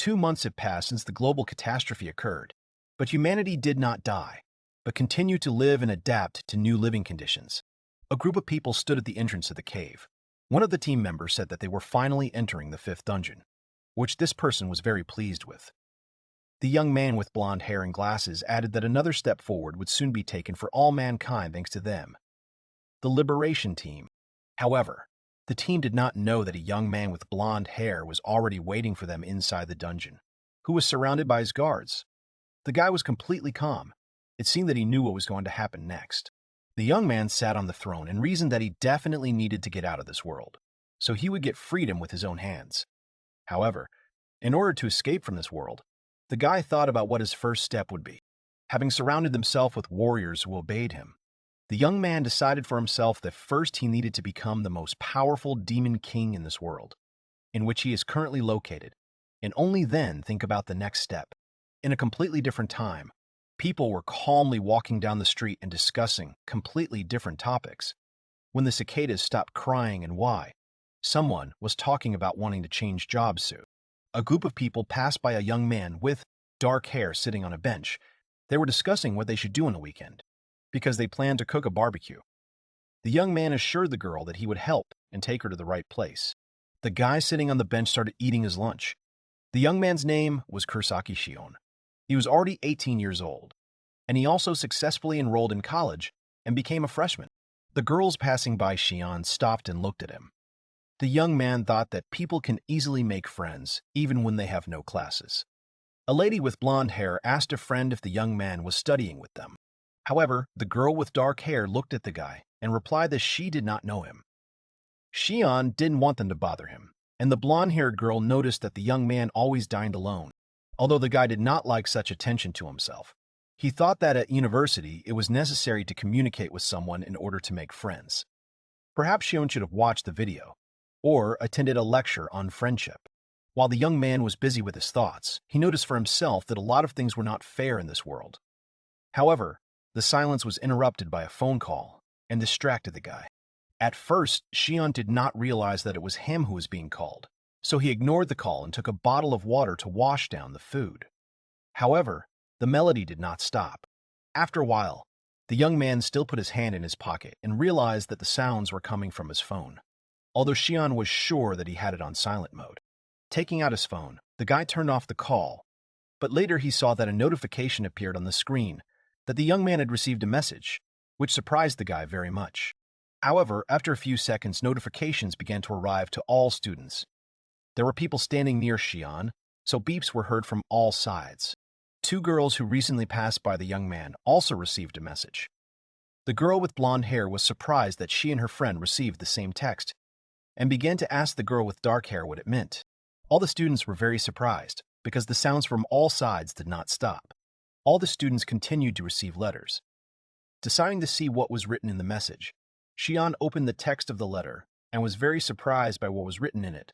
2 months have passed since the global catastrophe occurred, but humanity did not die, but continued to live and adapt to new living conditions. A group of people stood at the entrance of the cave. One of the team members said that they were finally entering the 5th dungeon, which this person was very pleased with. The young man with blonde hair and glasses added that another step forward would soon be taken for all mankind thanks to them, the Liberation Team. However, the team did not know that a young man with blonde hair was already waiting for them inside the dungeon, who was surrounded by his guards. The guy was completely calm. It seemed that he knew what was going to happen next. The young man sat on the throne and reasoned that he definitely needed to get out of this world, so he would get freedom with his own hands. However, in order to escape from this world, the guy thought about what his first step would be. Having surrounded himself with warriors who obeyed him, the young man decided for himself that first he needed to become the most powerful demon king in this world, in which he is currently located, and only then think about the next step. In a completely different time, people were calmly walking down the street and discussing completely different topics. When the cicadas stopped crying and why, someone was talking about wanting to change jobs soon. A group of people passed by a young man with dark hair sitting on a bench. They were discussing what they should do on the weekend, because they planned to cook a barbecue. The young man assured the girl that he would help and take her to the right place. The guy sitting on the bench started eating his lunch. The young man's name was Kurosaki Shion. He was already 18 years old, and he also successfully enrolled in college and became a freshman. The girls passing by Shion stopped and looked at him. The young man thought that people can easily make friends even when they have no classes. A lady with blonde hair asked a friend if the young man was studying with them. However, the girl with dark hair looked at the guy and replied that she did not know him. Shion didn't want them to bother him, and the blonde-haired girl noticed that the young man always dined alone. Although the guy did not like such attention to himself, he thought that at university it was necessary to communicate with someone in order to make friends. Perhaps Shion should have watched the video, or attended a lecture on friendship. While the young man was busy with his thoughts, he noticed for himself that a lot of things were not fair in this world. However, the silence was interrupted by a phone call and distracted the guy. At first, Shion did not realize that it was him who was being called, so he ignored the call and took a bottle of water to wash down the food. However, the melody did not stop. After a while, the young man still put his hand in his pocket and realized that the sounds were coming from his phone, although Shion was sure that he had it on silent mode. Taking out his phone, the guy turned off the call, but later he saw that a notification appeared on the screen that the young man had received a message, which surprised the guy very much. However, after a few seconds, notifications began to arrive to all students. There were people standing near Shion, so beeps were heard from all sides. 2 girls who recently passed by the young man also received a message. The girl with blonde hair was surprised that she and her friend received the same text, and began to ask the girl with dark hair what it meant. All the students were very surprised, because the sounds from all sides did not stop. All the students continued to receive letters. Deciding to see what was written in the message, Shion opened the text of the letter and was very surprised by what was written in it,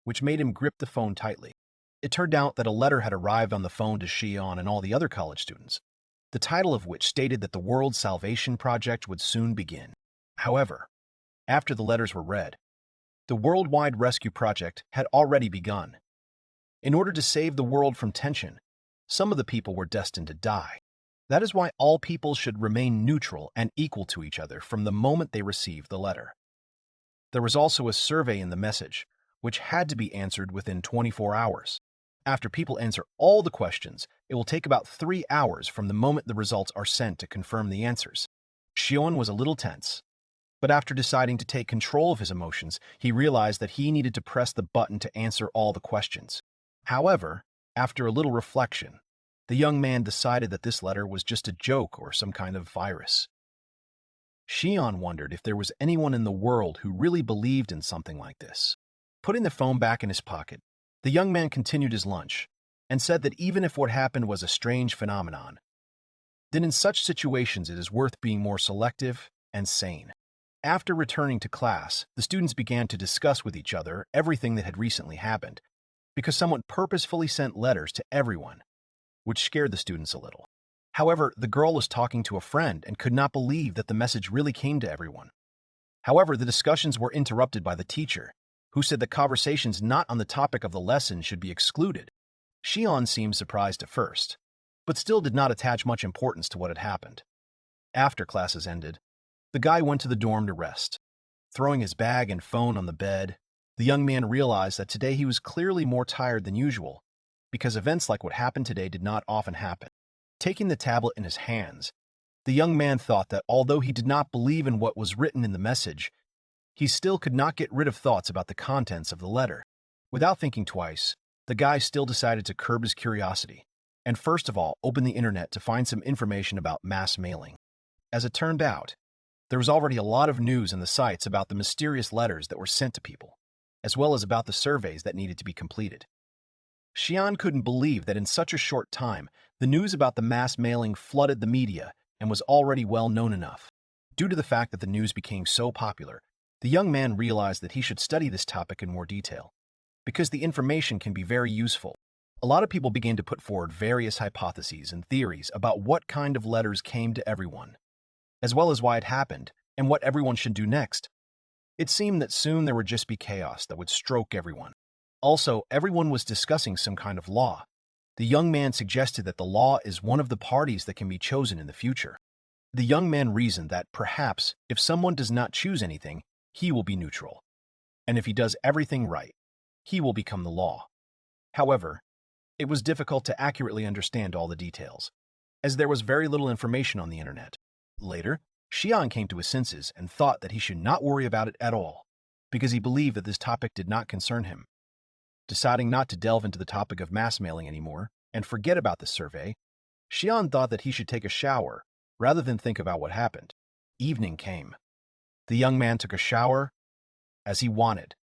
which made him grip the phone tightly. It turned out that a letter had arrived on the phone to Shion and all the other college students, the title of which stated that the World Salvation Project would soon begin. However, after the letters were read, the Worldwide Rescue Project had already begun. In order to save the world from tension, some of the people were destined to die. That is why all people should remain neutral and equal to each other from the moment they receive the letter. There was also a survey in the message, which had to be answered within 24 hours. After people answer all the questions, it will take about 3 hours from the moment the results are sent to confirm the answers. Shion was a little tense, but after deciding to take control of his emotions, he realized that he needed to press the button to answer all the questions. However, after a little reflection, the young man decided that this letter was just a joke or some kind of virus. Shion wondered if there was anyone in the world who really believed in something like this. Putting the phone back in his pocket, the young man continued his lunch and said that even if what happened was a strange phenomenon, then in such situations it is worth being more selective and sane. After returning to class, the students began to discuss with each other everything that had recently happened, because someone purposefully sent letters to everyone, which scared the students a little. However, the girl was talking to a friend and could not believe that the message really came to everyone. However, the discussions were interrupted by the teacher, who said that conversations not on the topic of the lesson should be excluded. Shion seemed surprised at first, but still did not attach much importance to what had happened. After classes ended, the guy went to the dorm to rest. Throwing his bag and phone on the bed, the young man realized that today he was clearly more tired than usual, because events like what happened today did not often happen. Taking the tablet in his hands, the young man thought that although he did not believe in what was written in the message, he still could not get rid of thoughts about the contents of the letter. Without thinking twice, the guy still decided to curb his curiosity, and first of all opened the internet to find some information about mass mailing. As it turned out, there was already a lot of news in the sites about the mysterious letters that were sent to people, as well as about the surveys that needed to be completed. Shion couldn't believe that in such a short time, the news about the mass mailing flooded the media and was already well known enough. Due to the fact that the news became so popular, the young man realized that he should study this topic in more detail, because the information can be very useful. A lot of people began to put forward various hypotheses and theories about what kind of letters came to everyone, as well as why it happened and what everyone should do next. It seemed that soon there would just be chaos that would stroke everyone. Also, everyone was discussing some kind of law. The young man suggested that the law is one of the parties that can be chosen in the future. The young man reasoned that perhaps if someone does not choose anything, he will be neutral. And if he does everything right, he will become the law. However, it was difficult to accurately understand all the details, as there was very little information on the internet. Later, Shion came to his senses and thought that he should not worry about it at all, because he believed that this topic did not concern him. Deciding not to delve into the topic of mass mailing anymore and forget about the survey, Shion thought that he should take a shower rather than think about what happened. Evening came. The young man took a shower as he wanted,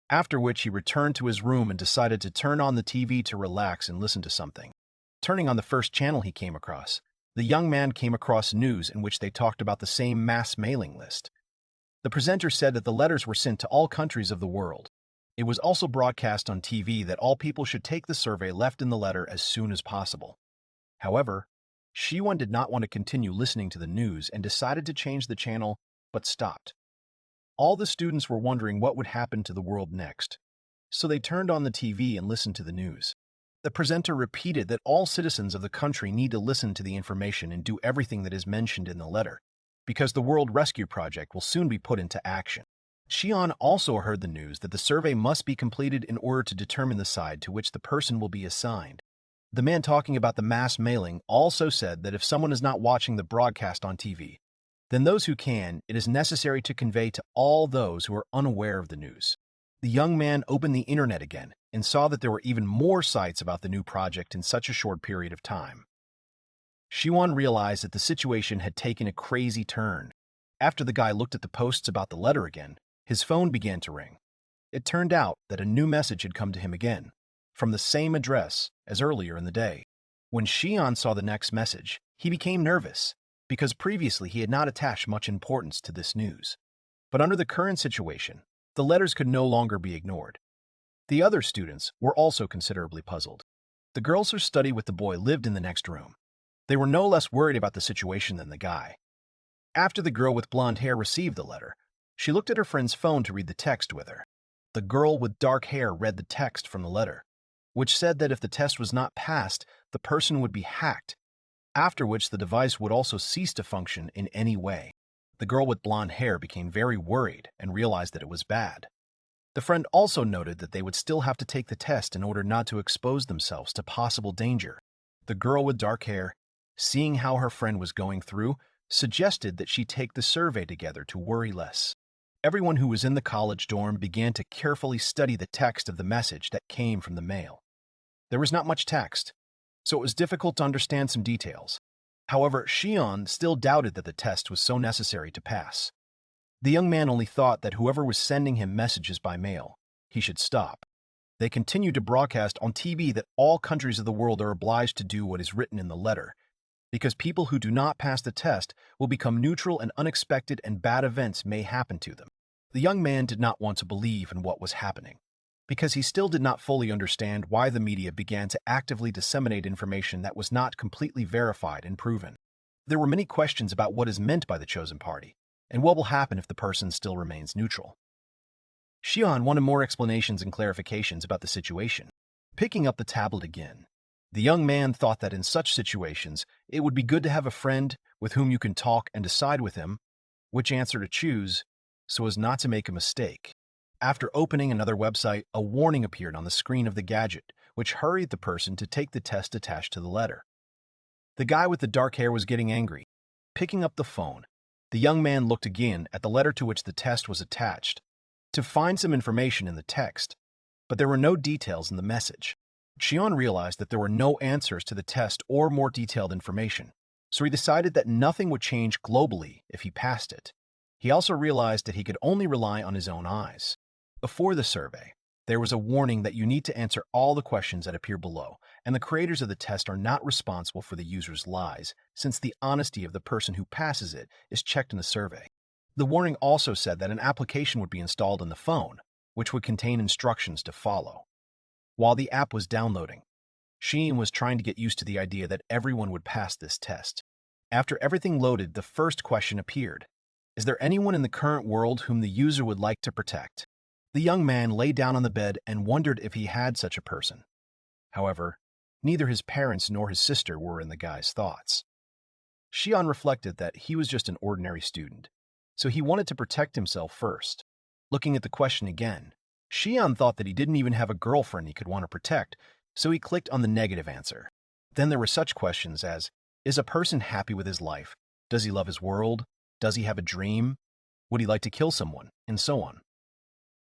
after which he returned to his room and decided to turn on the TV to relax and listen to something. Turning on the first channel he came across, the young man came across news in which they talked about the same mass mailing list. The presenter said that the letters were sent to all countries of the world. It was also broadcast on TV that all people should take the survey left in the letter as soon as possible. However, Shion did not want to continue listening to the news and decided to change the channel, but stopped. All the students were wondering what would happen to the world next, so they turned on the TV and listened to the news. The presenter repeated that all citizens of the country need to listen to the information and do everything that is mentioned in the letter, because the World Rescue Project will soon be put into action. Shion also heard the news that the survey must be completed in order to determine the side to which the person will be assigned. The man talking about the mass mailing also said that if someone is not watching the broadcast on TV, then those who can, it is necessary to convey to all those who are unaware of the news. The young man opened the internet again and saw that there were even more sites about the new project in such a short period of time. Shion realized that the situation had taken a crazy turn. After the guy looked at the posts about the letter again, his phone began to ring. It turned out that a new message had come to him again, from the same address as earlier in the day. When Shion saw the next message, he became nervous, because previously he had not attached much importance to this news. But under the current situation, the letters could no longer be ignored. The other students were also considerably puzzled. The girls who studied with the boy lived in the next room. They were no less worried about the situation than the guy. After the girl with blonde hair received the letter, she looked at her friend's phone to read the text with her. The girl with dark hair read the text from the letter, which said that if the test was not passed, the person would be hacked, after which the device would also cease to function in any way. The girl with blonde hair became very worried and realized that it was bad. The friend also noted that they would still have to take the test in order not to expose themselves to possible danger. The girl with dark hair, seeing how her friend was going through, suggested that she take the survey together to worry less. Everyone who was in the college dorm began to carefully study the text of the message that came from the mail. There was not much text, so it was difficult to understand some details. However, Shion still doubted that the test was so necessary to pass. The young man only thought that whoever was sending him messages by mail, he should stop. They continued to broadcast on TV that all countries of the world are obliged to do what is written in the letter, because people who do not pass the test will become neutral and unexpected and bad events may happen to them. The young man did not want to believe in what was happening, because he still did not fully understand why the media began to actively disseminate information that was not completely verified and proven. There were many questions about what is meant by the chosen party, and what will happen if the person still remains neutral. Shion wanted more explanations and clarifications about the situation. Picking up the tablet again, the young man thought that in such situations, it would be good to have a friend with whom you can talk and decide with him which answer to choose so as not to make a mistake. After opening another website, a warning appeared on the screen of the gadget, which hurried the person to take the test attached to the letter. The guy with the dark hair was getting angry. Picking up the phone, the young man looked again at the letter to which the test was attached to find some information in the text, but there were no details in the message. Shion realized that there were no answers to the test or more detailed information, so he decided that nothing would change globally if he passed it. He also realized that he could only rely on his own eyes. Before the survey, there was a warning that you need to answer all the questions that appear below, and the creators of the test are not responsible for the user's lies, since the honesty of the person who passes it is checked in the survey. The warning also said that an application would be installed in the phone, which would contain instructions to follow. While the app was downloading, Sheen was trying to get used to the idea that everyone would pass this test. After everything loaded, the first question appeared. Is there anyone in the current world whom the user would like to protect? The young man lay down on the bed and wondered if he had such a person. However, neither his parents nor his sister were in the guy's thoughts. Shion reflected that he was just an ordinary student, so he wanted to protect himself first. Looking at the question again, Shion thought that he didn't even have a girlfriend he could want to protect, so he clicked on the negative answer. Then there were such questions as, is a person happy with his life? Does he love his world? Does he have a dream? Would he like to kill someone? And so on.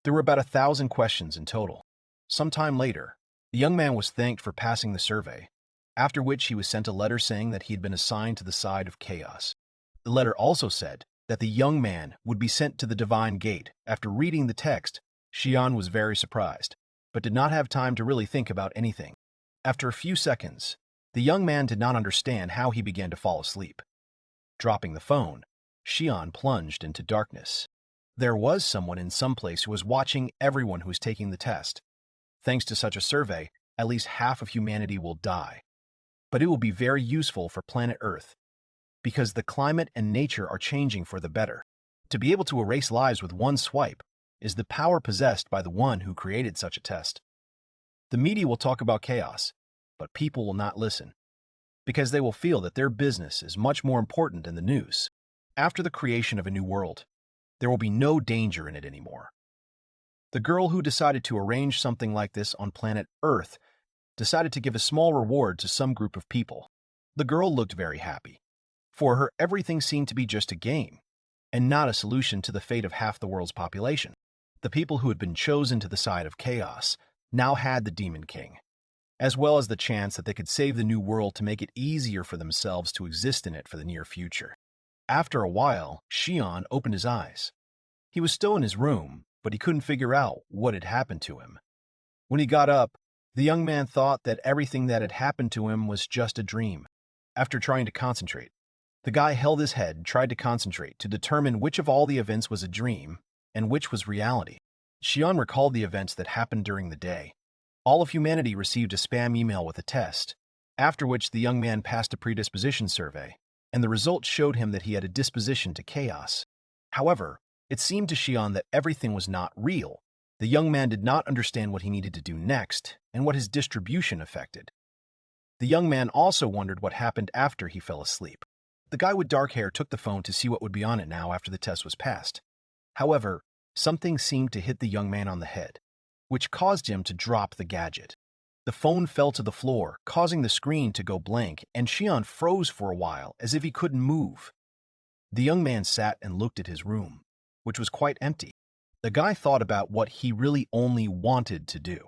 There were about 1,000 questions in total. Sometime later, the young man was thanked for passing the survey, after which he was sent a letter saying that he had been assigned to the side of chaos. The letter also said that the young man would be sent to the Divine Gate. After reading the text, Shion was very surprised, but did not have time to really think about anything. After a few seconds, the young man did not understand how he began to fall asleep. Dropping the phone, Shion plunged into darkness. There was someone in some place who was watching everyone who was taking the test. Thanks to such a survey, at least half of humanity will die. But it will be very useful for planet Earth, because the climate and nature are changing for the better. To be able to erase lives with one swipe is the power possessed by the one who created such a test. The media will talk about chaos, but people will not listen, because they will feel that their business is much more important than the news. After the creation of a new world, there will be no danger in it anymore. The girl who decided to arrange something like this on planet Earth decided to give a small reward to some group of people. The girl looked very happy. For her, everything seemed to be just a game, and not a solution to the fate of half the world's population. The people who had been chosen to the side of chaos now had the Demon King, as well as the chance that they could save the new world to make it easier for themselves to exist in it for the near future. After a while, Shion opened his eyes. He was still in his room, but he couldn't figure out what had happened to him. When he got up, the young man thought that everything that had happened to him was just a dream. After trying to concentrate, the guy held his head and tried to concentrate to determine which of all the events was a dream and which was reality. Shion recalled the events that happened during the day. All of humanity received a spam email with a test, after which the young man passed a predisposition survey, and the results showed him that he had a disposition to chaos. However, it seemed to Shion that everything was not real. The young man did not understand what he needed to do next and what his distribution affected. The young man also wondered what happened after he fell asleep. The guy with dark hair took the phone to see what would be on it now after the test was passed. However, something seemed to hit the young man on the head, which caused him to drop the gadget. The phone fell to the floor, causing the screen to go blank, and Shion froze for a while as if he couldn't move. The young man sat and looked at his room, which was quite empty. The guy thought about what he really only wanted to do.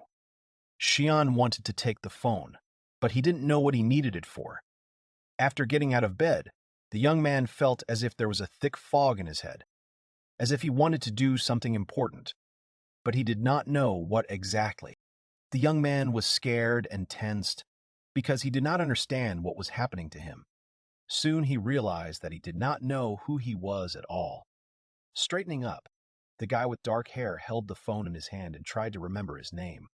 Shion wanted to take the phone, but he didn't know what he needed it for. After getting out of bed, the young man felt as if there was a thick fog in his head, as if he wanted to do something important, but he did not know what exactly. The young man was scared and tensed because he did not understand what was happening to him. Soon he realized that he did not know who he was at all. Straightening up, the guy with dark hair held the phone in his hand and tried to remember his name.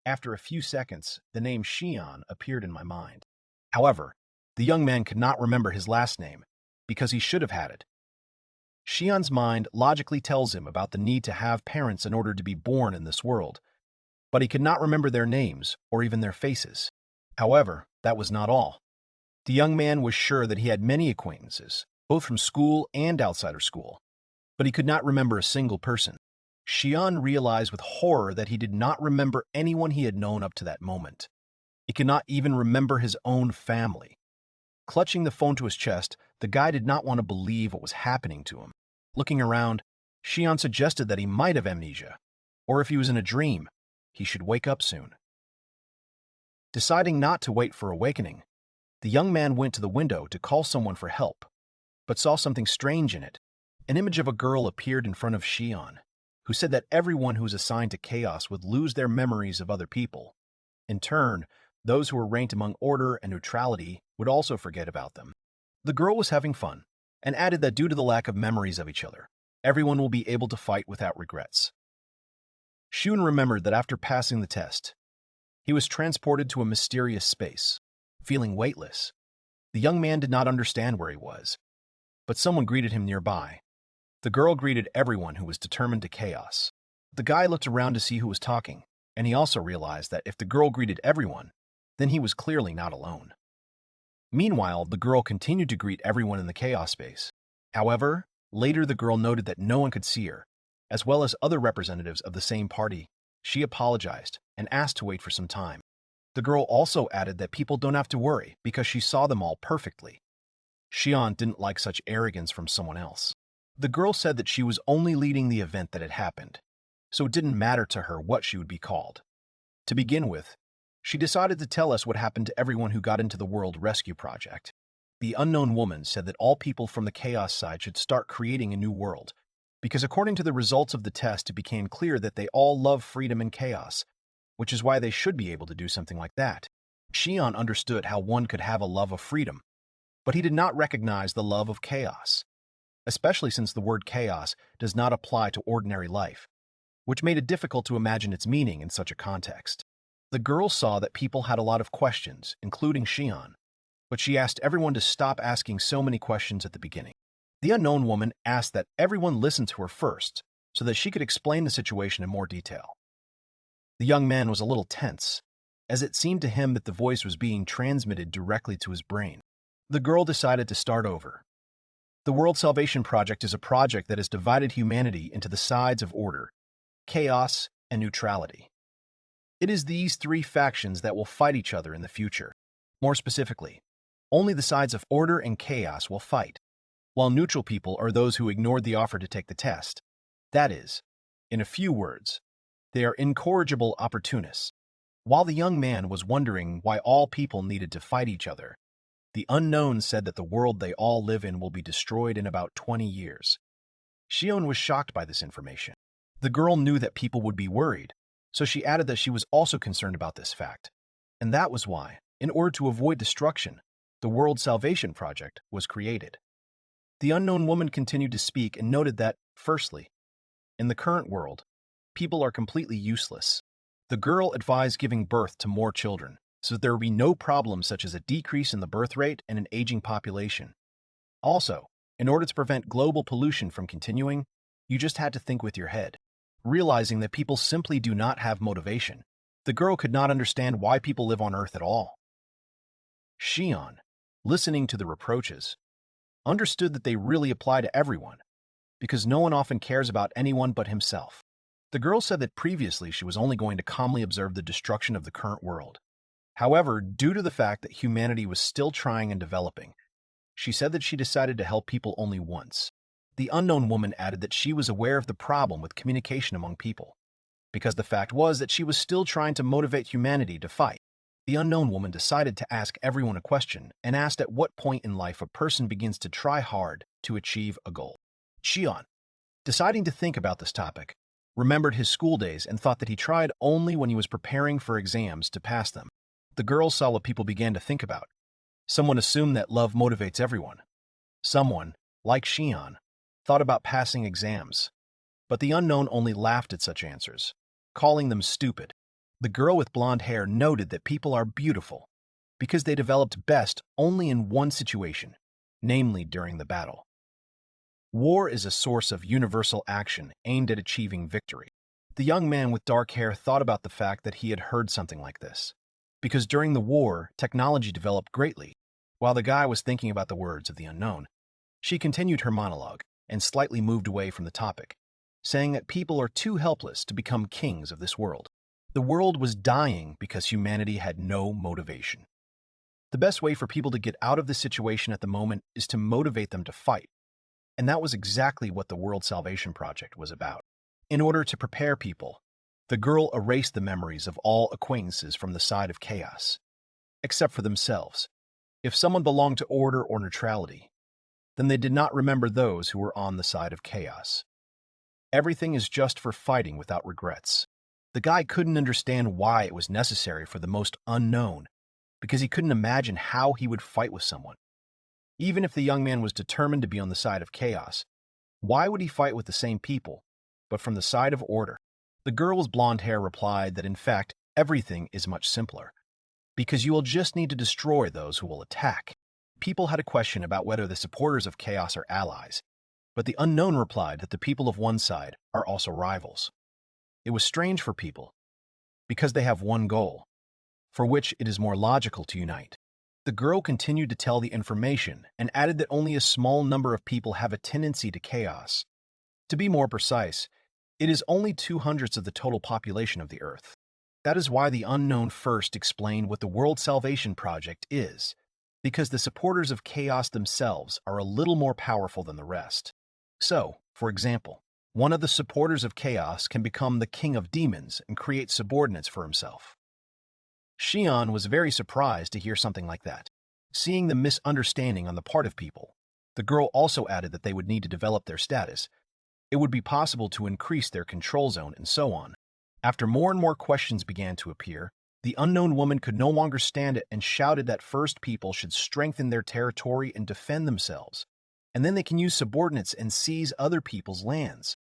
After a few seconds, the name Shion appeared in my mind. However, the young man could not remember his last name because he should have had it. Shion's mind logically tells him about the need to have parents in order to be born in this world, but he could not remember their names or even their faces. However, that was not all. The young man was sure that he had many acquaintances, both from school and outside of school, but he could not remember a single person. Shion realized with horror that he did not remember anyone he had known up to that moment. He could not even remember his own family. Clutching the phone to his chest, the guy did not want to believe what was happening to him. Looking around, Shion suggested that he might have amnesia, or if he was in a dream, he should wake up soon. Deciding not to wait for awakening, the young man went to the window to call someone for help, but saw something strange in it. An image of a girl appeared in front of Shion, who said that everyone who was assigned to chaos would lose their memories of other people. In turn, those who were ranked among order and neutrality would also forget about them. The girl was having fun, and added that due to the lack of memories of each other, everyone will be able to fight without regrets. Shun remembered that after passing the test, he was transported to a mysterious space, feeling weightless. The young man did not understand where he was, but someone greeted him nearby. The girl greeted everyone who was determined to chaos. The guy looked around to see who was talking, and he also realized that if the girl greeted everyone, then he was clearly not alone. Meanwhile, the girl continued to greet everyone in the chaos space. However, later the girl noted that no one could see her, as well as other representatives of the same party. She apologized and asked to wait for some time. The girl also added that people don't have to worry because she saw them all perfectly. Shion didn't like such arrogance from someone else. The girl said that she was only leading the event that had happened, so it didn't matter to her what she would be called. To begin with, she decided to tell us what happened to everyone who got into the World Rescue Project. The unknown woman said that all people from the Chaos side should start creating a new world, because according to the results of the test, it became clear that they all love freedom and chaos, which is why they should be able to do something like that. Shion understood how one could have a love of freedom, but he did not recognize the love of chaos, especially since the word chaos does not apply to ordinary life, which made it difficult to imagine its meaning in such a context. The girl saw that people had a lot of questions, including Shion, but she asked everyone to stop asking so many questions at the beginning. The unknown woman asked that everyone listen to her first, so that she could explain the situation in more detail. The young man was a little tense, as it seemed to him that the voice was being transmitted directly to his brain. The girl decided to start over. The World Salvation Project is a project that has divided humanity into the sides of order, chaos, and neutrality. It is these three factions that will fight each other in the future. More specifically, only the sides of order and chaos will fight, while neutral people are those who ignored the offer to take the test. That is, in a few words, they are incorrigible opportunists. While the young man was wondering why all people needed to fight each other, the unknown said that the world they all live in will be destroyed in about 20 years. Shion was shocked by this information. The girl knew that people would be worried, so she added that she was also concerned about this fact. And that was why, in order to avoid destruction, the World Salvation Project was created. The unknown woman continued to speak and noted that, firstly, in the current world, people are completely useless. The girl advised giving birth to more children, so that there would be no problems such as a decrease in the birth rate and an aging population. Also, in order to prevent global pollution from continuing, you just had to think with your head. Realizing that people simply do not have motivation, the girl could not understand why people live on Earth at all. Shion, listening to the reproaches, understood that they really apply to everyone, because no one often cares about anyone but himself. The girl said that previously she was only going to calmly observe the destruction of the current world. However, due to the fact that humanity was still trying and developing, she said that she decided to help people only once. The unknown woman added that she was aware of the problem with communication among people, because the fact was that she was still trying to motivate humanity to fight. The unknown woman decided to ask everyone a question and asked at what point in life a person begins to try hard to achieve a goal. Shion, deciding to think about this topic, remembered his school days and thought that he tried only when he was preparing for exams to pass them. The girl saw what people began to think about. Someone assumed that love motivates everyone. Someone, like Shion, thought about passing exams, but the unknown only laughed at such answers, calling them stupid. The girl with blonde hair noted that people are beautiful because they developed best only in one situation, namely during the battle. War is a source of universal action aimed at achieving victory. The young man with dark hair thought about the fact that he had heard something like this. Because during the war, technology developed greatly. While the guy was thinking about the words of the unknown, she continued her monologue and slightly moved away from the topic, saying that people are too helpless to become kings of this world. The world was dying because humanity had no motivation. The best way for people to get out of this situation at the moment is to motivate them to fight. And that was exactly what the World Salvation Project was about. In order to prepare people, the girl erased the memories of all acquaintances from the side of chaos, except for themselves. If someone belonged to order or neutrality, then they did not remember those who were on the side of chaos. Everything is just for fighting without regrets. The guy couldn't understand why it was necessary for the most unknown, because he couldn't imagine how he would fight with someone. Even if the young man was determined to be on the side of chaos, why would he fight with the same people, but from the side of order? The girl with blonde hair replied that in fact, everything is much simpler, because you will just need to destroy those who will attack. People had a question about whether the supporters of chaos are allies, but the unknown replied that the people of one side are also rivals. It was strange for people, because they have one goal, for which it is more logical to unite. The girl continued to tell the information and added that only a small number of people have a tendency to chaos. To be more precise, it is only 2/100 of the total population of the Earth. That is why the unknown first explained what the World Salvation Project is, because the supporters of chaos themselves are a little more powerful than the rest. So, for example, one of the supporters of chaos can become the king of demons and create subordinates for himself. Shion was very surprised to hear something like that. Seeing the misunderstanding on the part of people, the girl also added that they would need to develop their status. It would be possible to increase their control zone and so on. After more and more questions began to appear, the unknown woman could no longer stand it and shouted that first people should strengthen their territory and defend themselves, and then they can use subordinates and seize other people's lands.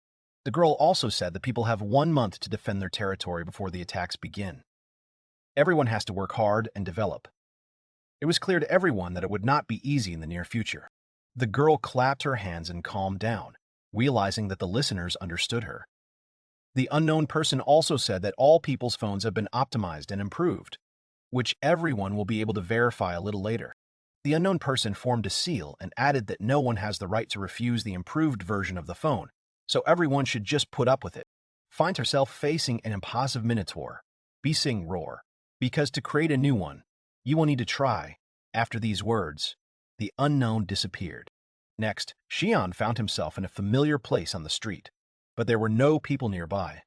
The girl also said that people have 1 month to defend their territory before the attacks begin. Everyone has to work hard and develop. It was clear to everyone that it would not be easy in the near future. The girl clapped her hands and calmed down, realizing that the listeners understood her. The unknown person also said that all people's phones have been optimized and improved, which everyone will be able to verify a little later. The unknown person formed a seal and added that no one has the right to refuse the improved version of the phone, so everyone should just put up with it. Find herself facing an impossible minotaur, Bising roar, because to create a new one, you will need to try. After these words, the unknown disappeared. Next, Shion found himself in a familiar place on the street, but there were no people nearby.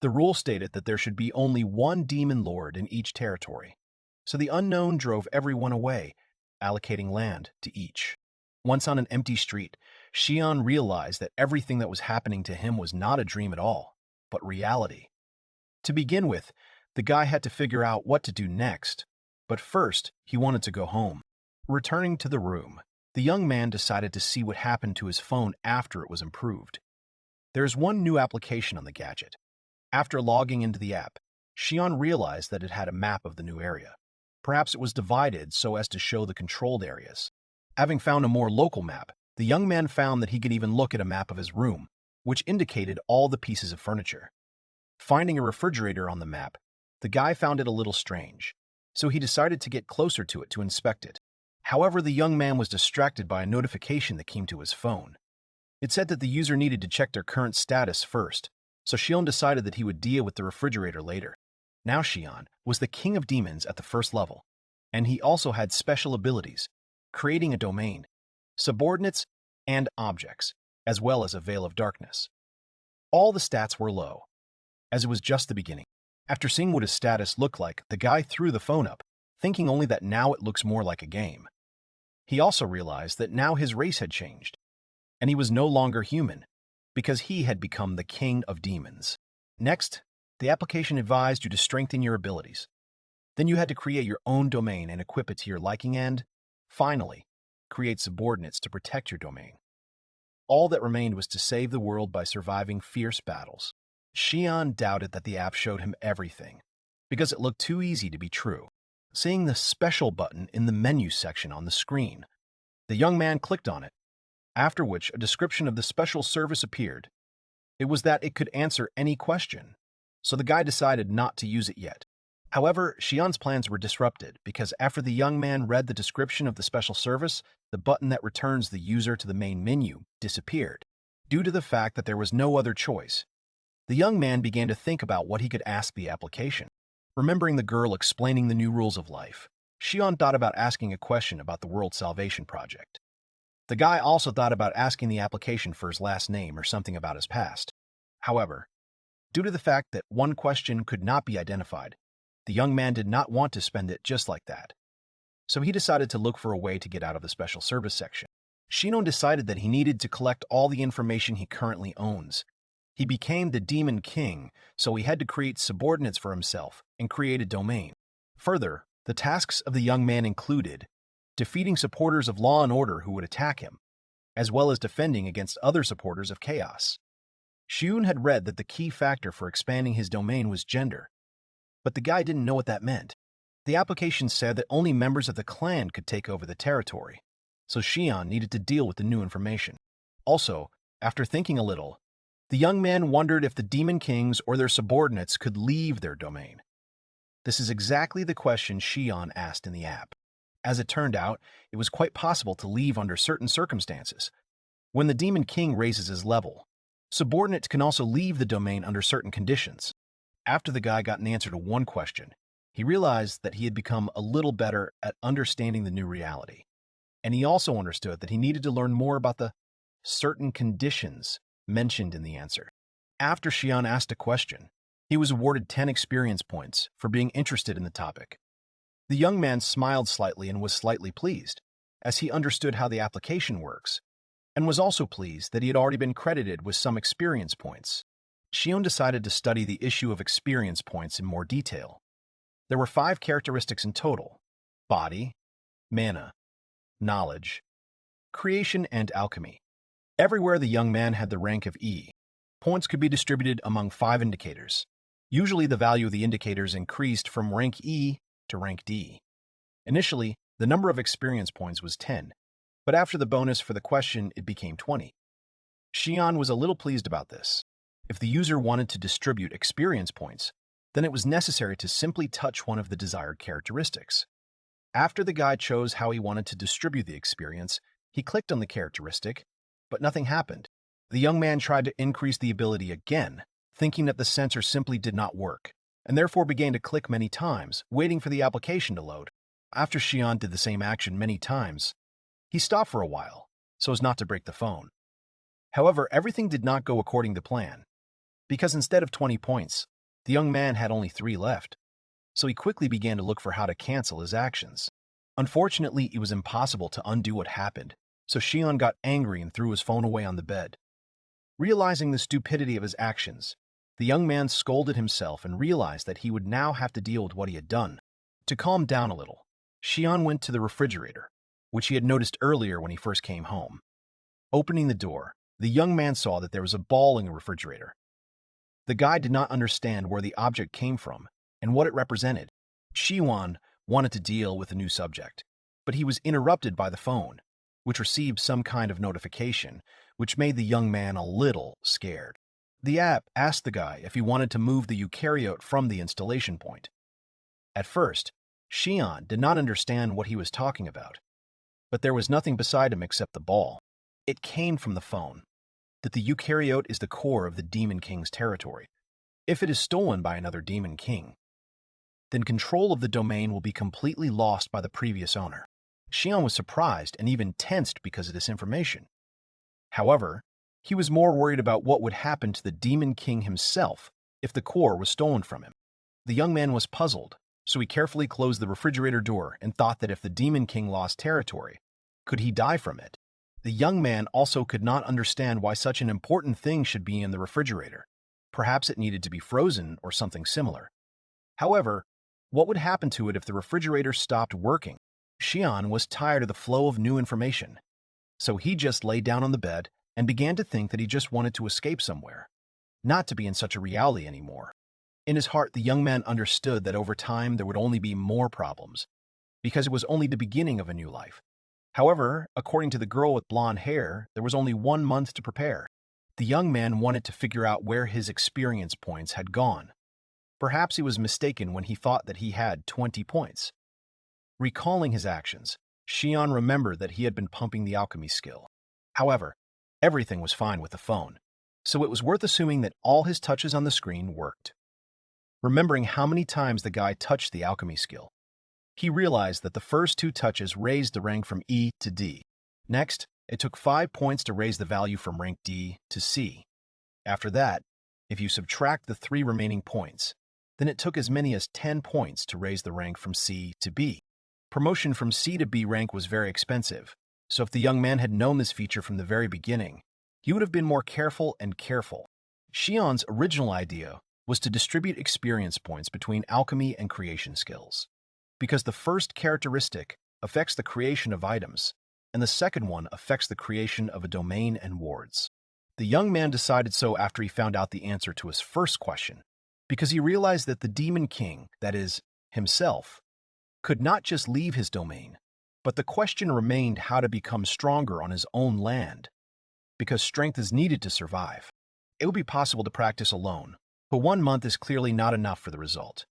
The rule stated that there should be only one demon lord in each territory, so the unknown drove everyone away, allocating land to each. Once on an empty street, Shion realized that everything that was happening to him was not a dream at all, but reality. To begin with, the guy had to figure out what to do next, but first, he wanted to go home. Returning to the room, the young man decided to see what happened to his phone after it was improved. There is one new application on the gadget. After logging into the app, Shion realized that it had a map of the new area. Perhaps it was divided so as to show the controlled areas. Having found a more local map, the young man found that he could even look at a map of his room, which indicated all the pieces of furniture. Finding a refrigerator on the map, the guy found it a little strange, so he decided to get closer to it to inspect it. However, the young man was distracted by a notification that came to his phone. It said that the user needed to check their current status first, so Shion decided that he would deal with the refrigerator later. Now Shion was the king of demons at the first level, and he also had special abilities, creating a domain, subordinates, and objects, as well as a veil of darkness. All the stats were low, as it was just the beginning. After seeing what his status looked like, the guy threw the phone up, thinking only that now it looks more like a game. He also realized that now his race had changed, and he was no longer human, because he had become the king of demons. Next, the application advised you to strengthen your abilities. Then you had to create your own domain and equip it to your liking and, finally, create subordinates to protect your domain. All that remained was to save the world by surviving fierce battles. Shion doubted that the app showed him everything, because it looked too easy to be true. Seeing the special button in the menu section on the screen, the young man clicked on it, after which a description of the special service appeared. It was that it could answer any question. so the guy decided not to use it yet. However, Shion's plans were disrupted because after the young man read the description of the special service, the button that returns the user to the main menu disappeared. Due to the fact that there was no other choice, the young man began to think about what he could ask the application. Remembering the girl explaining the new rules of life, Shion thought about asking a question about the World Salvation Project. The guy also thought about asking the application for his last name or something about his past. However, due to the fact that one question could not be identified, the young man did not want to spend it just like that. So he decided to look for a way to get out of the special service section. Shinon decided that he needed to collect all the information he currently owns. He became the Demon King, so he had to create subordinates for himself and create a domain. Further, the tasks of the young man included defeating supporters of law and order who would attack him, as well as defending against other supporters of chaos. Shion had read that the key factor for expanding his domain was gender, but the guy didn't know what that meant. The application said that only members of the clan could take over the territory, so Shion needed to deal with the new information. Also, after thinking a little, the young man wondered if the Demon Kings or their subordinates could leave their domain. This is exactly the question Shion asked in the app. As it turned out, it was quite possible to leave under certain circumstances. When the Demon King raises his level, subordinates can also leave the domain under certain conditions. After the guy got an answer to one question, he realized that he had become a little better at understanding the new reality. And he also understood that he needed to learn more about the certain conditions mentioned in the answer. After Shion asked a question, he was awarded 10 experience points for being interested in the topic. The young man smiled slightly and was slightly pleased, as he understood how the application works, and was also pleased that he had already been credited with some experience points. Shion decided to study the issue of experience points in more detail. There were 5 characteristics in total: body, mana, knowledge, creation, and alchemy. Everywhere the young man had the rank of E, points could be distributed among 5 indicators. Usually the value of the indicators increased from rank E to rank D. Initially, the number of experience points was 10, but after the bonus for the question, it became 20. Shion was a little pleased about this. If the user wanted to distribute experience points, then it was necessary to simply touch one of the desired characteristics. After the guy chose how he wanted to distribute the experience, he clicked on the characteristic, but nothing happened. The young man tried to increase the ability again, thinking that the sensor simply did not work, and therefore began to click many times, waiting for the application to load. After Shion did the same action many times, he stopped for a while, so as not to break the phone. However, everything did not go according to plan, because instead of 20 points, the young man had only 3 left, so he quickly began to look for how to cancel his actions. Unfortunately, it was impossible to undo what happened, so Shion got angry and threw his phone away on the bed. Realizing the stupidity of his actions, the young man scolded himself and realized that he would now have to deal with what he had done. To calm down a little, Shion went to the refrigerator, which he had noticed earlier when he first came home. Opening the door, the young man saw that there was a ball in the refrigerator. The guy did not understand where the object came from and what it represented. Shion wanted to deal with a new subject, but he was interrupted by the phone, which received some kind of notification, which made the young man a little scared. The app asked the guy if he wanted to move the eukaryote from the installation point. At first, Shion did not understand what he was talking about, but there was nothing beside him except the ball. It came from the phone that the eukaryote is the core of the Demon King's territory. If it is stolen by another Demon King, then control of the domain will be completely lost by the previous owner. Shion was surprised and even tensed because of this information. However, he was more worried about what would happen to the Demon King himself if the core was stolen from him. The young man was puzzled, so he carefully closed the refrigerator door and thought that if the Demon King lost territory, could he die from it? The young man also could not understand why such an important thing should be in the refrigerator. Perhaps it needed to be frozen or something similar. However, what would happen to it if the refrigerator stopped working? Shion was tired of the flow of new information, so he just lay down on the bed and began to think that he just wanted to escape somewhere, not to be in such a reality anymore. In his heart, the young man understood that over time there would only be more problems, because it was only the beginning of a new life. However, according to the girl with blonde hair, there was only 1 month to prepare. The young man wanted to figure out where his experience points had gone, Perhaps he was mistaken when he thought that he had 20 points. Recalling his actions, Shion remembered that he had been pumping the alchemy skill. However, everything was fine with the phone, so it was worth assuming that all his touches on the screen worked. Remembering how many times the guy touched the alchemy skill, he realized that the first 2 touches raised the rank from E to D. Next, it took 5 points to raise the value from rank D to C. After that, if you subtract the 3 remaining points, then it took as many as 10 points to raise the rank from C to B. Promotion from C to B rank was very expensive, so if the young man had known this feature from the very beginning, he would have been more careful and careful. Shion's original idea was to distribute experience points between alchemy and creation skills, because the first characteristic affects the creation of items, and the second one affects the creation of a domain and wards. The young man decided so after he found out the answer to his first question, because he realized that the Demon King, that is, himself, could not just leave his domain, but the question remained how to become stronger on his own land, because strength is needed to survive. It would be possible to practice alone, but 1 month is clearly not enough for the result.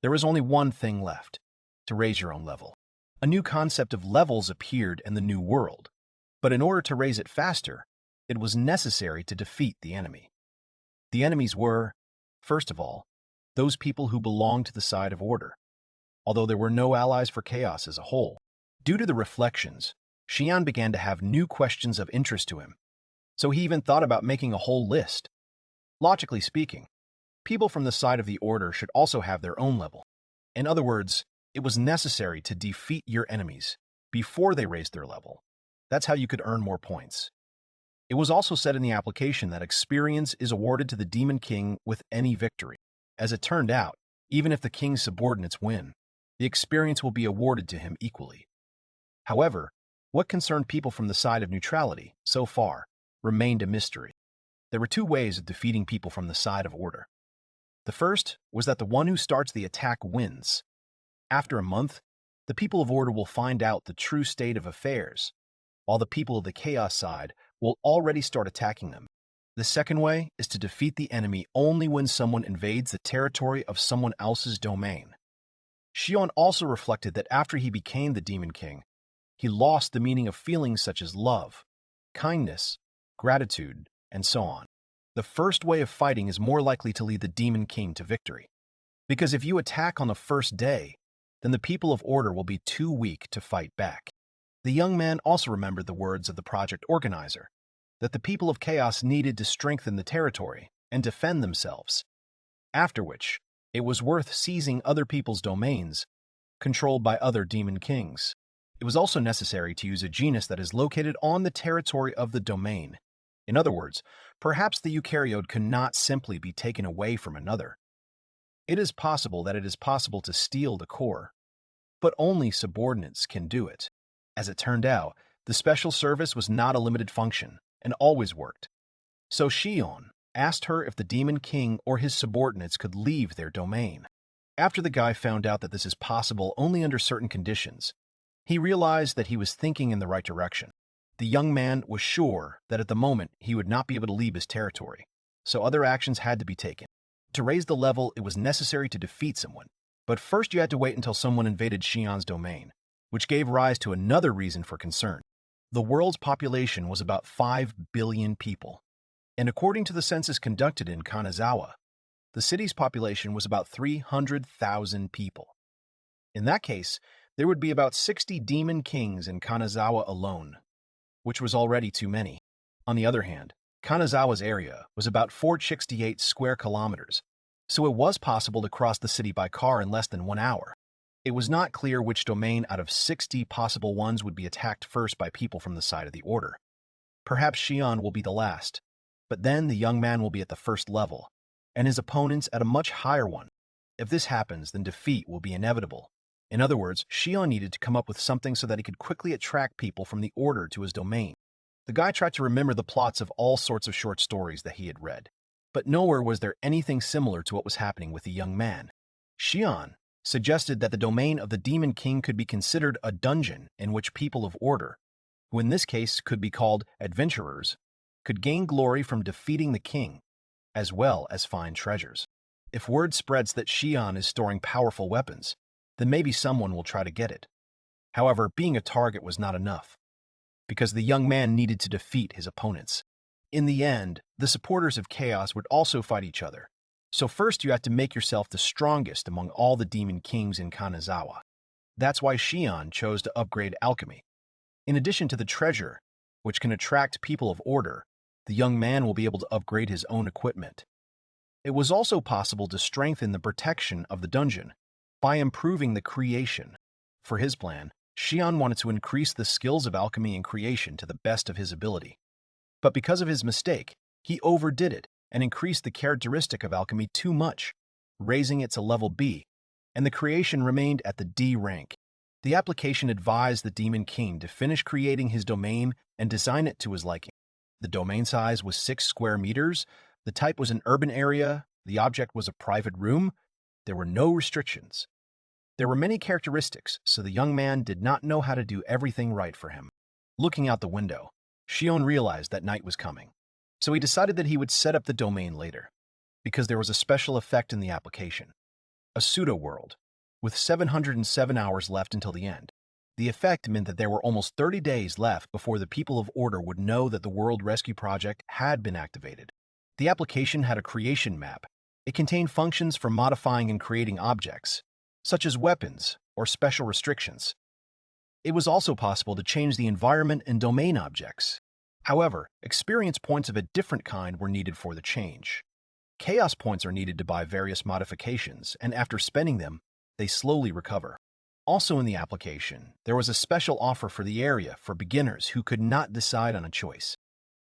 There is only one thing left: to raise your own level. A new concept of levels appeared in the New World, but in order to raise it faster, it was necessary to defeat the enemy. The enemies were, first of all, those people who belonged to the side of order. Although there were no allies for chaos as a whole, due to the reflections, Shion began to have new questions of interest to him, so he even thought about making a whole list. Logically speaking, people from the side of the order should also have their own level. In other words, it was necessary to defeat your enemies before they raised their level. That's how you could earn more points. It was also said in the application that experience is awarded to the Demon King with any victory. As it turned out, even if the king's subordinates win, the experience will be awarded to him equally. However, what concerned people from the side of neutrality, so far, remained a mystery. There were 2 ways of defeating people from the side of order. The first was that the one who starts the attack wins. After a month, the people of order will find out the true state of affairs, while the people of the chaos side will already start attacking them. The second way is to defeat the enemy only when someone invades the territory of someone else's domain. Shion also reflected that after he became the Demon King, he lost the meaning of feelings such as love, kindness, gratitude, and so on. The first way of fighting is more likely to lead the Demon King to victory, because if you attack on the first day, then the people of order will be too weak to fight back. The young man also remembered the words of the project organizer, that the people of chaos needed to strengthen the territory and defend themselves, after which it was worth seizing other people's domains, controlled by other demon kings. It was also necessary to use a genus that is located on the territory of the domain. In other words, perhaps the eukaryote cannot simply be taken away from another. It is possible that it is possible to steal the core, but only subordinates can do it. As it turned out, the special service was not a limited function and always worked. So Shion asked her if the Demon King or his subordinates could leave their domain. After the guy found out that this is possible only under certain conditions, he realized that he was thinking in the right direction. The young man was sure that at the moment he would not be able to leave his territory, so other actions had to be taken. To raise the level, it was necessary to defeat someone, but first you had to wait until someone invaded Shion's domain, which gave rise to another reason for concern. The world's population was about 5 billion people, and according to the census conducted in Kanazawa, the city's population was about 300,000 people. In that case, there would be about 60 demon kings in Kanazawa alone, which was already too many. On the other hand, Kanazawa's area was about 468 square kilometers, so it was possible to cross the city by car in less than 1 hour. It was not clear which domain out of 60 possible ones would be attacked first by people from the side of the order. Perhaps Shion will be the last, but then the young man will be at the first level, and his opponents at a much higher one. If this happens, then defeat will be inevitable. In other words, Shion needed to come up with something so that he could quickly attract people from the order to his domain. The guy tried to remember the plots of all sorts of short stories that he had read, but nowhere was there anything similar to what was happening with the young man. Shion suggested that the domain of the Demon King could be considered a dungeon in which people of order, who in this case could be called adventurers, could gain glory from defeating the king, as well as find treasures. If word spreads that Shion is storing powerful weapons, then maybe someone will try to get it. However, being a target was not enough, because the young man needed to defeat his opponents. In the end, the supporters of chaos would also fight each other. So first you have to make yourself the strongest among all the demon kings in Kanazawa. That's why Shion chose to upgrade alchemy. In addition to the treasure, which can attract people of order, the young man will be able to upgrade his own equipment. It was also possible to strengthen the protection of the dungeon by improving the creation. For his plan, Shion wanted to increase the skills of alchemy and creation to the best of his ability. But because of his mistake, he overdid it and increased the characteristic of alchemy too much, raising it to level B, and the creation remained at the D rank. The application advised the Demon King to finish creating his domain and design it to his liking. The domain size was 6 square meters, the type was an urban area, the object was a private room, there were no restrictions. There were many characteristics, so the young man did not know how to do everything right for him. Looking out the window, Shion realized that night was coming, so he decided that he would set up the domain later, because there was a special effect in the application. A pseudo-world, with 707 hours left until the end. The effect meant that there were almost 30 days left before the people of Order would know that the World Rescue Project had been activated. The application had a creation map. It contained functions for modifying and creating objects, such as weapons or special restrictions. It was also possible to change the environment and domain objects. However, experience points of a different kind were needed for the change. Chaos points are needed to buy various modifications, and after spending them, they slowly recover. Also in the application, there was a special offer for the area for beginners who could not decide on a choice.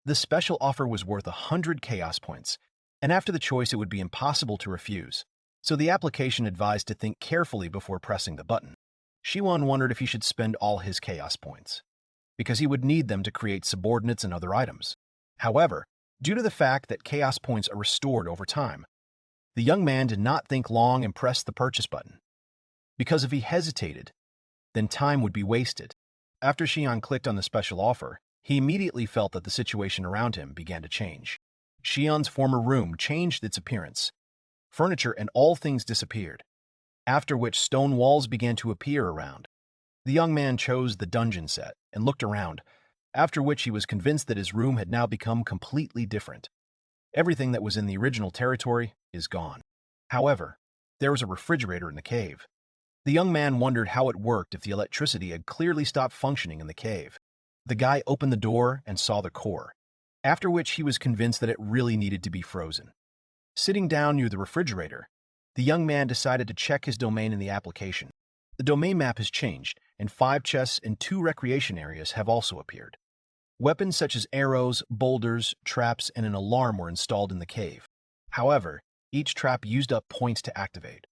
The special offer was worth 100 chaos points, and after the choice it would be impossible to refuse. So the application advised to think carefully before pressing the button. Shion wondered if he should spend all his chaos points, because he would need them to create subordinates and other items. However, due to the fact that chaos points are restored over time, the young man did not think long and pressed the purchase button. Because if he hesitated, then time would be wasted. After Shion clicked on the special offer, he immediately felt that the situation around him began to change. Shion's former room changed its appearance. Furniture and all things disappeared, after which stone walls began to appear around. The young man chose the dungeon set and looked around, after which he was convinced that his room had now become completely different. Everything that was in the original territory is gone. However, there was a refrigerator in the cave. The young man wondered how it worked if the electricity had clearly stopped functioning in the cave. The guy opened the door and saw the core, after which he was convinced that it really needed to be frozen. Sitting down near the refrigerator, the young man decided to check his domain in the application. The domain map has changed, and 5 chests and 2 recreation areas have also appeared. Weapons such as arrows, boulders, traps, and an alarm were installed in the cave. However, each trap used up points to activate.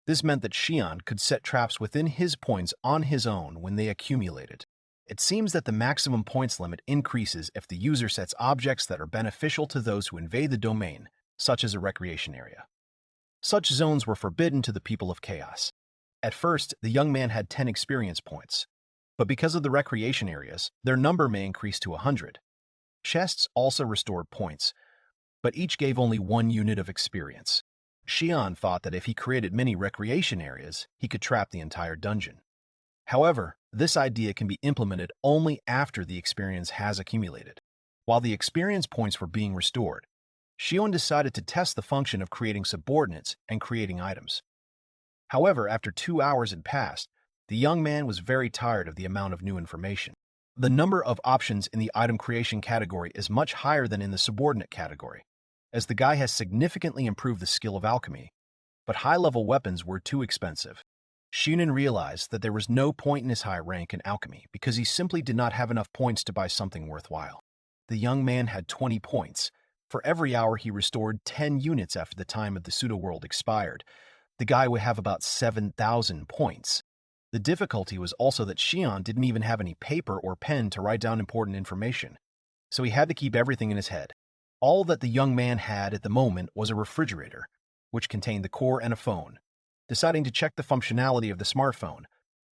This meant that Shion could set traps within his points on his own when they accumulated. It seems that the maximum points limit increases if the user sets objects that are beneficial to those who invade the domain, such as a recreation area. Such zones were forbidden to the people of Chaos. At first, the young man had 10 experience points, but because of the recreation areas, their number may increase to 100. Chests also restored points, but each gave only 1 unit of experience. Shion thought that if he created many recreation areas, he could trap the entire dungeon. However, this idea can be implemented only after the experience has accumulated. While the experience points were being restored, Shion decided to test the function of creating subordinates and creating items. However, after 2 hours had passed, the young man was very tired of the amount of new information. The number of options in the item creation category is much higher than in the subordinate category, as the guy has significantly improved the skill of alchemy, but high-level weapons were too expensive. Shounen realized that there was no point in his high rank in alchemy because he simply did not have enough points to buy something worthwhile. The young man had 20 points. For every hour he restored 10 units after the time of the pseudo-world expired. The guy would have about 7,000 points. The difficulty was also that Shion didn't even have any paper or pen to write down important information, so he had to keep everything in his head. All that the young man had at the moment was a refrigerator, which contained the core and a phone. Deciding to check the functionality of the smartphone,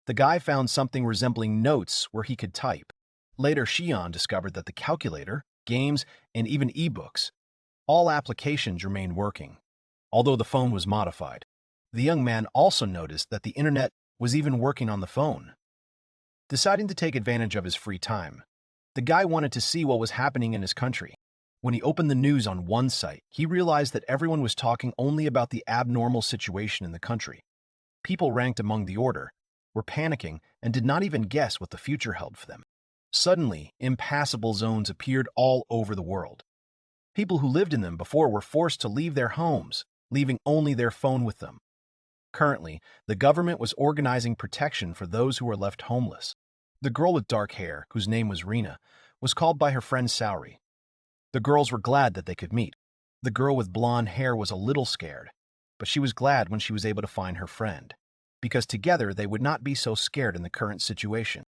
the guy found something resembling notes where he could type. Later, Shion discovered that the calculator, games, and even ebooks, all applications remained working. although the phone was modified. The young man also noticed that the internet was even working on the phone. Deciding to take advantage of his free time, the guy wanted to see what was happening in his country. When he opened the news on one site, he realized that everyone was talking only about the abnormal situation in the country. People ranked among the order were panicking and did not even guess what the future held for them. Suddenly, impassable zones appeared all over the world. People who lived in them before were forced to leave their homes, leaving only their phone with them. Currently, the government was organizing protection for those who were left homeless. The girl with dark hair, whose name was Rina, was called by her friend Saori. The girls were glad that they could meet. The girl with blonde hair was a little scared, but she was glad when she was able to find her friend, because together they would not be so scared in the current situation.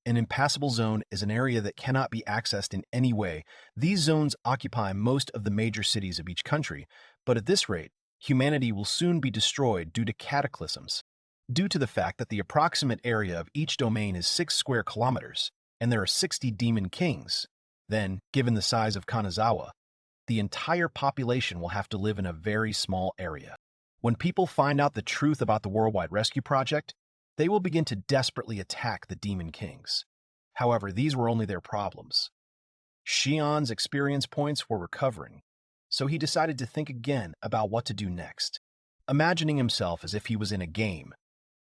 An impassable zone is an area that cannot be accessed in any way. These zones occupy most of the major cities of each country, but at this rate, humanity will soon be destroyed due to cataclysms. Due to the fact that the approximate area of each domain is 6 square kilometers, and there are 60 demon kings, then, given the size of Kanazawa, the entire population will have to live in a very small area. When people find out the truth about the Worldwide Rescue Project, they will begin to desperately attack the Demon Kings. However, these were only their problems. Shion's experience points were recovering, so he decided to think again about what to do next. Imagining himself as if he was in a game,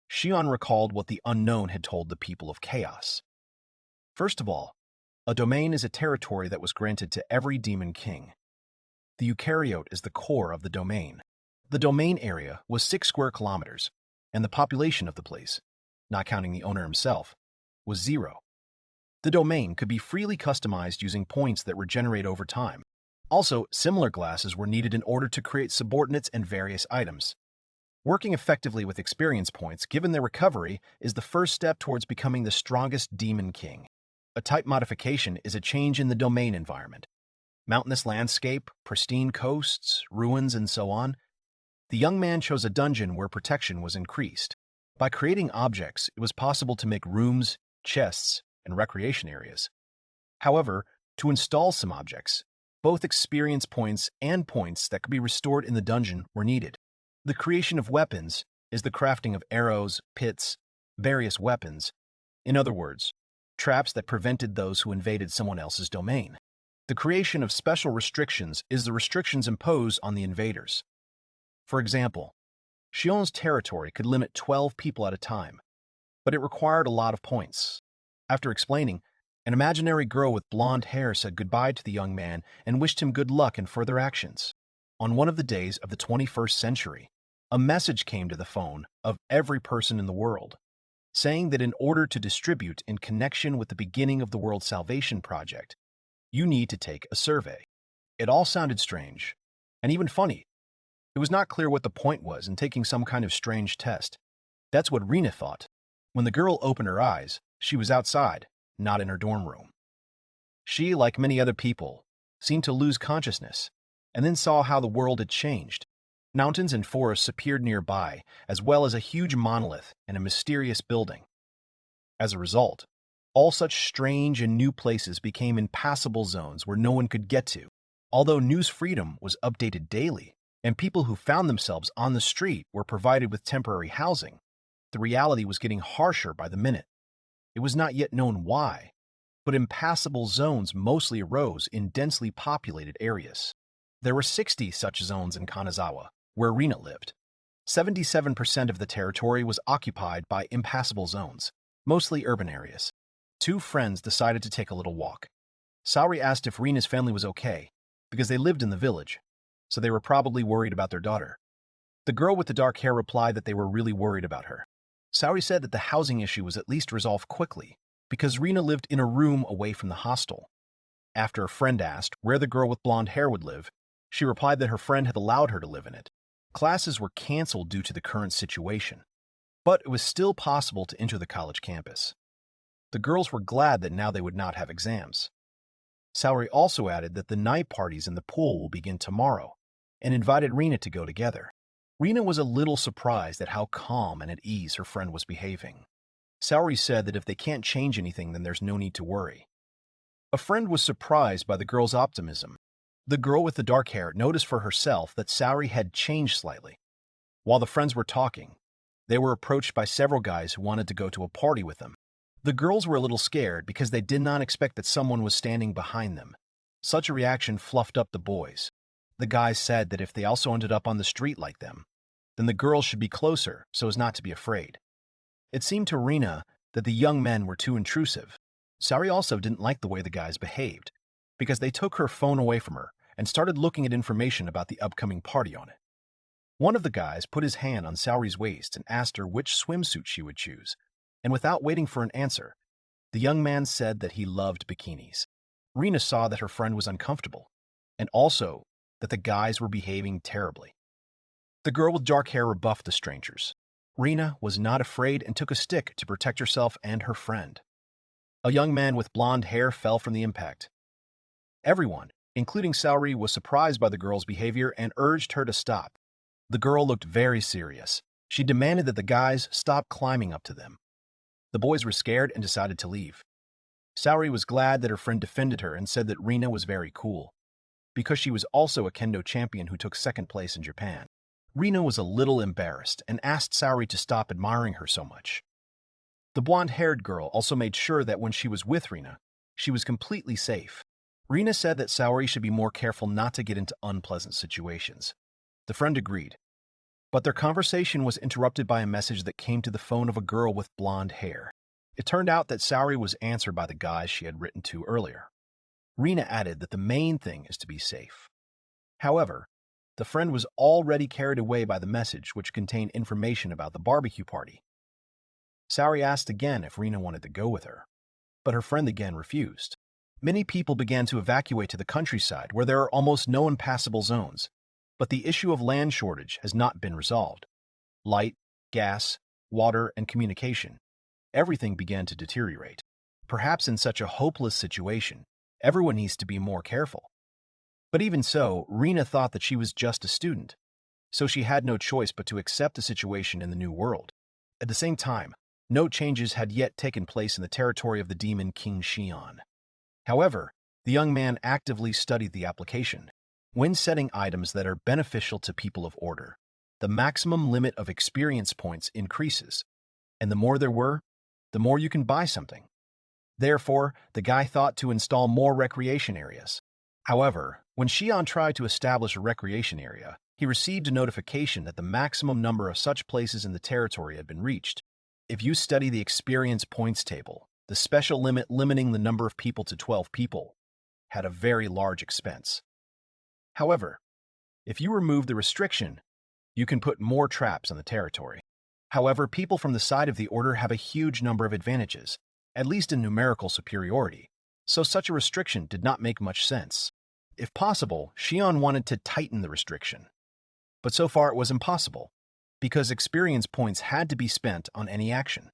Shion recalled what the unknown had told the people of Chaos. First of all, a domain is a territory that was granted to every Demon King. The eukaryote is the core of the domain. The domain area was 6 square kilometers, and the population of the place, not counting the owner himself, was 0. The domain could be freely customized using points that regenerate over time. Also, similar glasses were needed in order to create subordinates and various items. Working effectively with experience points, given their recovery, is the first step towards becoming the strongest Demon King. A type modification is a change in the domain environment. Mountainous landscape, pristine coasts, ruins, and so on. The young man chose a dungeon where protection was increased. By creating objects, it was possible to make rooms, chests, and recreation areas. However, to install some objects, both experience points and points that could be restored in the dungeon were needed. The creation of weapons is the crafting of arrows, pits, various weapons. In other words, traps that prevented those who invaded someone else's domain. The creation of special restrictions is the restrictions imposed on the invaders. For example, Shion's territory could limit 12 people at a time, but it required a lot of points. After explaining, an imaginary girl with blonde hair said goodbye to the young man and wished him good luck in further actions. On one of the days of the 21st century, a message came to the phone of every person in the world, saying that in order to distribute in connection with the beginning of the World Salvation Project, you need to take a survey. It all sounded strange, and even funny. It was not clear what the point was in taking some kind of strange test. That's what Rina thought. When the girl opened her eyes, she was outside, not in her dorm room. She, like many other people, seemed to lose consciousness, and then saw how the world had changed. Mountains and forests appeared nearby, as well as a huge monolith and a mysterious building. As a result, all such strange and new places became impassable zones where no one could get to. Although news freedom was updated daily, and people who found themselves on the street were provided with temporary housing, the reality was getting harsher by the minute. It was not yet known why, but impassable zones mostly arose in densely populated areas. There were 60 such zones in Kanazawa, where Rina lived. 77% of the territory was occupied by impassable zones, mostly urban areas. Two friends decided to take a little walk. Saori asked if Rina's family was okay, because they lived in the village, so they were probably worried about their daughter. The girl with the dark hair replied that they were really worried about her. Saori said that the housing issue was at least resolved quickly, because Rina lived in a room away from the hostel. After a friend asked where the girl with blonde hair would live, she replied that her friend had allowed her to live in it. Classes were canceled due to the current situation, but it was still possible to enter the college campus. The girls were glad that now they would not have exams. Saori also added that the night parties in the pool will begin tomorrow, and invited Rina to go together. Rina was a little surprised at how calm and at ease her friend was behaving. Saori said that if they can't change anything, then there's no need to worry. A friend was surprised by the girl's optimism. The girl with the dark hair noticed for herself that Saori had changed slightly. While the friends were talking, they were approached by several guys who wanted to go to a party with them. The girls were a little scared because they did not expect that someone was standing behind them. Such a reaction fluffed up the boys. The guys said that if they also ended up on the street like them, then the girls should be closer so as not to be afraid. It seemed to Rina that the young men were too intrusive. Saori also didn't like the way the guys behaved, because they took her phone away from her and started looking at information about the upcoming party on it. One of the guys put his hand on Saori's waist and asked her which swimsuit she would choose, and without waiting for an answer, the young man said that he loved bikinis. Rina saw that her friend was uncomfortable, and also that the guys were behaving terribly. The girl with dark hair rebuffed the strangers. Rina was not afraid and took a stick to protect herself and her friend. A young man with blonde hair fell from the impact. Everyone, including Saori, was surprised by the girl's behavior and urged her to stop. The girl looked very serious. She demanded that the guys stop climbing up to them. The boys were scared and decided to leave. Saori was glad that her friend defended her and said that Rina was very cool, because she was also a kendo champion who took second place in Japan. Rina was a little embarrassed and asked Saori to stop admiring her so much. The blonde-haired girl also made sure that when she was with Rina, she was completely safe. Rina said that Saori should be more careful not to get into unpleasant situations. The friend agreed, but their conversation was interrupted by a message that came to the phone of a girl with blonde hair. It turned out that Saori was answered by the guys she had written to earlier. Rina added that the main thing is to be safe. However, the friend was already carried away by the message, which contained information about the barbecue party. Saori asked again if Rina wanted to go with her, but her friend again refused. Many people began to evacuate to the countryside where there are almost no impassable zones, but the issue of land shortage has not been resolved. Light, gas, water, and communication, everything began to deteriorate. Perhaps in such a hopeless situation, everyone needs to be more careful. But even so, Rina thought that she was just a student, so she had no choice but to accept the situation in the new world. At the same time, no changes had yet taken place in the territory of the demon King Shion. However, the young man actively studied the application. When setting items that are beneficial to people of order, the maximum limit of experience points increases, and the more there were, the more you can buy something. Therefore, the guy thought to install more recreation areas. However, when Shion tried to establish a recreation area, he received a notification that the maximum number of such places in the territory had been reached. If you study the experience points table, the special limit limiting the number of people to 12 people had a very large expense. However, if you remove the restriction, you can put more traps on the territory. However, people from the side of the order have a huge number of advantages, at least in numerical superiority, so such a restriction did not make much sense. If possible, Shion wanted to tighten the restriction. But so far it was impossible, because experience points had to be spent on any action.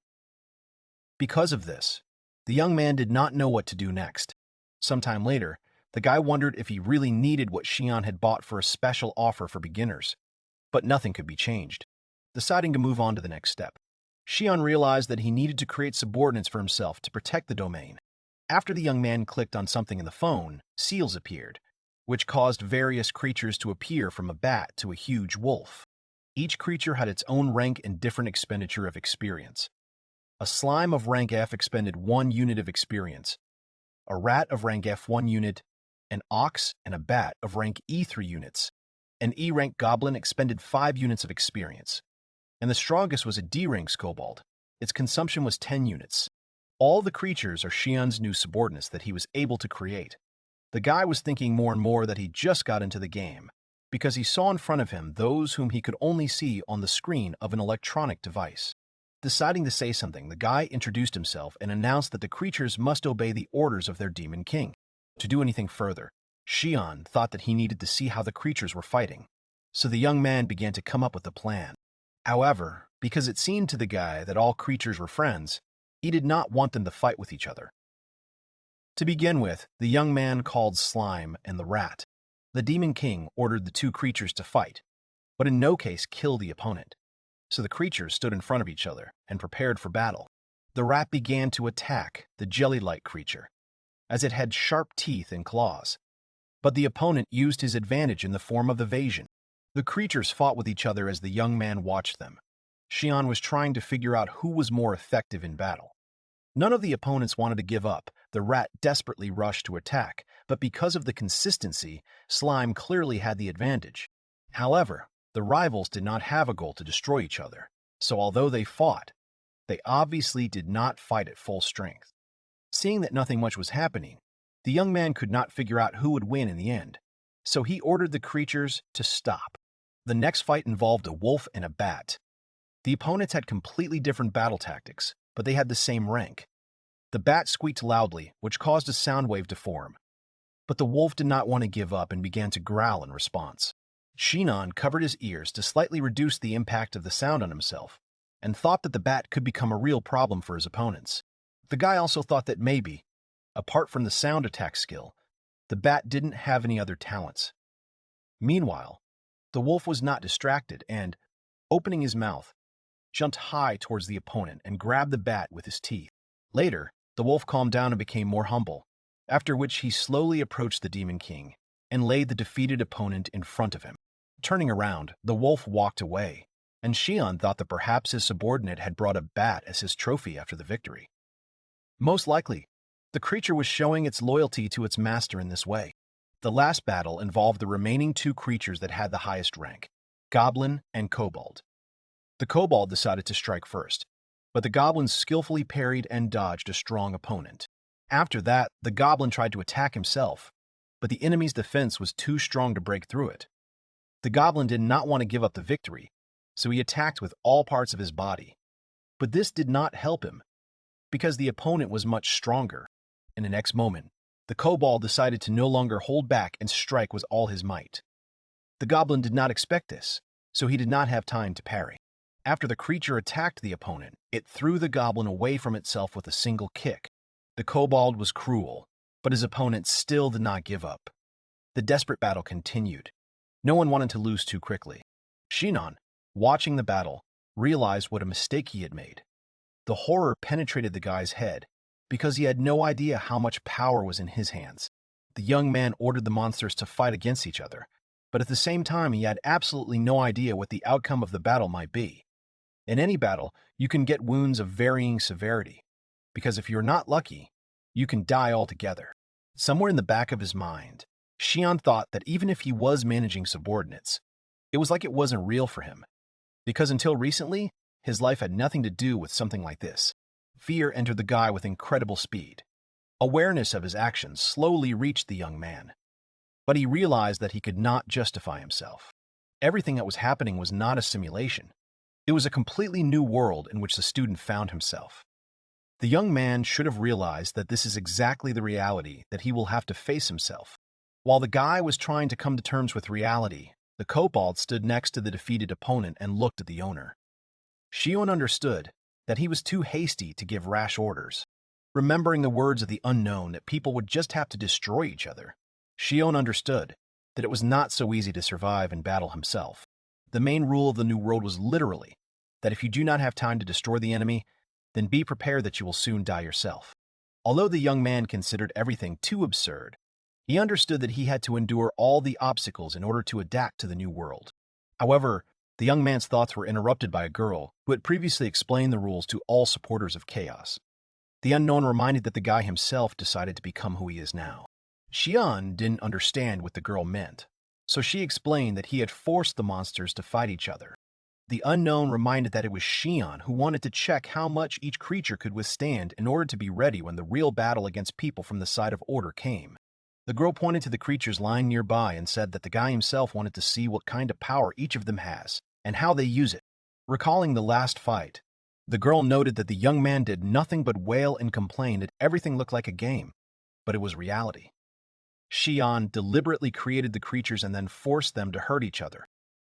Because of this, the young man did not know what to do next. Sometime later, the guy wondered if he really needed what Shion had bought for a special offer for beginners, but nothing could be changed. Deciding to move on to the next step, Shion realized that he needed to create subordinates for himself to protect the domain. After the young man clicked on something in the phone, seals appeared, which caused various creatures to appear from a bat to a huge wolf. Each creature had its own rank and different expenditure of experience. A slime of rank F expended 1 unit of experience, a rat of rank F 1 unit, an ox and a bat of rank E 3 units. An E-rank goblin expended 5 units of experience, and the strongest was a D-rank kobold. Its consumption was 10 units. All the creatures are Shion's new subordinates that he was able to create. The guy was thinking more and more that he just got into the game, because he saw in front of him those whom he could only see on the screen of an electronic device. Deciding to say something, the guy introduced himself and announced that the creatures must obey the orders of their demon king. To do anything further, Shion thought that he needed to see how the creatures were fighting, so the young man began to come up with a plan. However, because it seemed to the guy that all creatures were friends, he did not want them to fight with each other. To begin with, the young man called Slime and the rat. The demon king ordered the 2 creatures to fight, but in no case kill the opponent. So the creatures stood in front of each other and prepared for battle. The rat began to attack the jelly-like creature, as it had sharp teeth and claws. but the opponent used his advantage in the form of evasion. The creatures fought with each other as the young man watched them. Shion was trying to figure out who was more effective in battle. None of the opponents wanted to give up. The rat desperately rushed to attack, but because of the consistency, Slime clearly had the advantage. However, the rivals did not have a goal to destroy each other, so although they fought, they obviously did not fight at full strength. Seeing that nothing much was happening, the young man could not figure out who would win in the end, so he ordered the creatures to stop. The next fight involved a wolf and a bat. The opponents had completely different battle tactics, but they had the same rank. The bat squeaked loudly, which caused a sound wave to form. But the wolf did not want to give up and began to growl in response. Shinon covered his ears to slightly reduce the impact of the sound on himself, and thought that the bat could become a real problem for his opponents. The guy also thought that maybe, apart from the sound attack skill, the bat didn't have any other talents. Meanwhile, the wolf was not distracted and, opening his mouth, jumped high towards the opponent and grabbed the bat with his teeth. Later, the wolf calmed down and became more humble, after which he slowly approached the Demon King and laid the defeated opponent in front of him. Turning around, the wolf walked away, and Shion thought that perhaps his subordinate had brought a bat as his trophy after the victory. Most likely, the creature was showing its loyalty to its master in this way. The last battle involved the remaining two creatures that had the highest rank, Goblin and Kobold. The Kobold decided to strike first, but the Goblin skillfully parried and dodged a strong opponent. After that, the Goblin tried to attack himself, but the enemy's defense was too strong to break through it. The Goblin did not want to give up the victory, so he attacked with all parts of his body. But this did not help him, because the opponent was much stronger. In the next moment, the Kobold decided to no longer hold back and strike with all his might. The Goblin did not expect this, so he did not have time to parry. After the creature attacked the opponent, it threw the Goblin away from itself with a single kick. The Kobold was cruel, but his opponent still did not give up. The desperate battle continued. No one wanted to lose too quickly. Shinon, watching the battle, realized what a mistake he had made. The horror penetrated the guy's head, because he had no idea how much power was in his hands. The young man ordered the monsters to fight against each other, but at the same time he had absolutely no idea what the outcome of the battle might be. In any battle, you can get wounds of varying severity, because if you're not lucky, you can die altogether. Somewhere in the back of his mind, Shion thought that even if he was managing subordinates, it was like it wasn't real for him, because until recently, his life had nothing to do with something like this. Fear entered the guy with incredible speed. Awareness of his actions slowly reached the young man, but he realized that he could not justify himself. Everything that was happening was not a simulation. It was a completely new world in which the student found himself. The young man should have realized that this is exactly the reality that he will have to face himself. While the guy was trying to come to terms with reality, the kobold stood next to the defeated opponent and looked at the owner. Shion understood that he was too hasty to give rash orders. Remembering the words of the unknown that people would just have to destroy each other, Shion understood that it was not so easy to survive in battle himself. The main rule of the New World was literally that if you do not have time to destroy the enemy, then be prepared that you will soon die yourself. Although the young man considered everything too absurd, he understood that he had to endure all the obstacles in order to adapt to the new world. However, the young man's thoughts were interrupted by a girl who had previously explained the rules to all supporters of chaos. The unknown reminded that the guy himself decided to become who he is now. Shion didn't understand what the girl meant, so she explained that he had forced the monsters to fight each other. The unknown reminded that it was Shion who wanted to check how much each creature could withstand in order to be ready when the real battle against people from the side of order came. The girl pointed to the creatures lying nearby and said that the guy himself wanted to see what kind of power each of them has and how they use it. Recalling the last fight, the girl noted that the young man did nothing but wail and complain that everything looked like a game, but it was reality. Shion deliberately created the creatures and then forced them to hurt each other.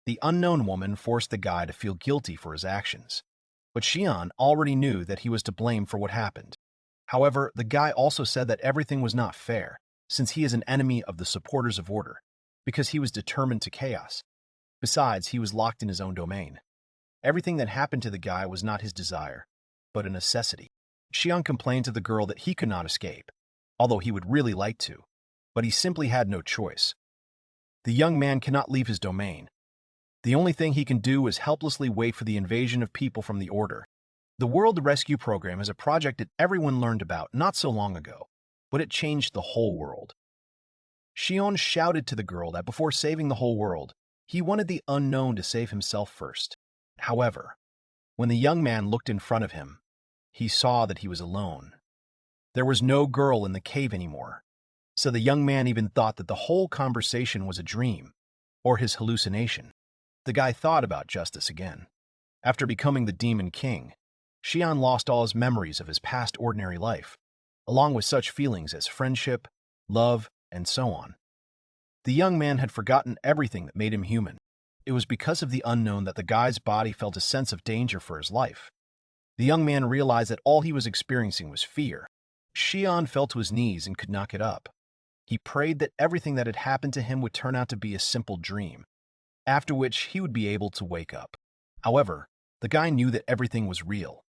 The unknown woman forced the guy to feel guilty for his actions, but Shion already knew that he was to blame for what happened. However, the guy also said that everything was not fair, since he is an enemy of the supporters of order, because he was determined to chaos. Besides, he was locked in his own domain. Everything that happened to the guy was not his desire, but a necessity. Shion complained to the girl that he could not escape, although he would really like to, but he simply had no choice. The young man cannot leave his domain. The only thing he can do is helplessly wait for the invasion of people from the Order. The World Rescue Program is a project that everyone learned about not so long ago, but it changed the whole world. Shion shouted to the girl that before saving the whole world, he wanted the unknown to save himself first. However, when the young man looked in front of him, he saw that he was alone. There was no girl in the cave anymore, so the young man even thought that the whole conversation was a dream, or his hallucination. The guy thought about justice again. After becoming the Demon King, Shion lost all his memories of his past ordinary life, along with such feelings as friendship, love, and so on. The young man had forgotten everything that made him human. It was because of the unknown that the guy's body felt a sense of danger for his life. The young man realized that all he was experiencing was fear. Shion fell to his knees and could not get up. He prayed that everything that had happened to him would turn out to be a simple dream, after which he would be able to wake up. However, the guy knew that everything was real.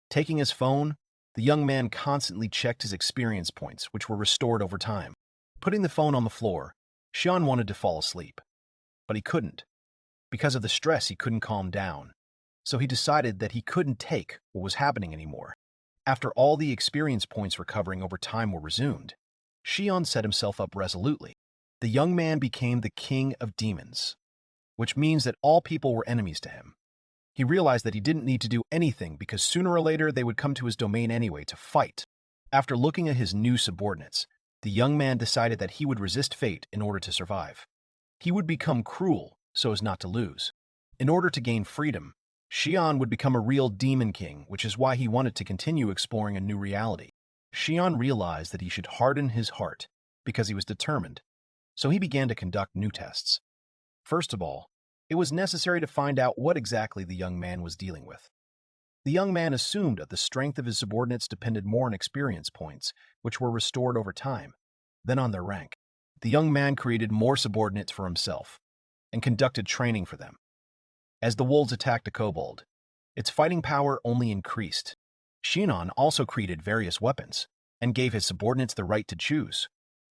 Taking his phone, the young man constantly checked his experience points, which were restored over time. Putting the phone on the floor, Shion wanted to fall asleep, but he couldn't. Because of the stress, he couldn't calm down, so he decided that he couldn't take what was happening anymore. After all the experience points recovering over time were resumed, Shion set himself up resolutely. The young man became the king of demons, which means that all people were enemies to him. He realized that he didn't need to do anything because sooner or later they would come to his domain anyway to fight. After looking at his new subordinates, the young man decided that he would resist fate in order to survive. He would become cruel so as not to lose. In order to gain freedom, Shion would become a real demon king, which is why he wanted to continue exploring a new reality. Shion realized that he should harden his heart because he was determined, so he began to conduct new tests. First of all, it was necessary to find out what exactly the young man was dealing with. The young man assumed that the strength of his subordinates depended more on experience points, which were restored over time, than on their rank. The young man created more subordinates for himself and conducted training for them. As the wolves attacked the kobold, its fighting power only increased. Shinon also created various weapons and gave his subordinates the right to choose,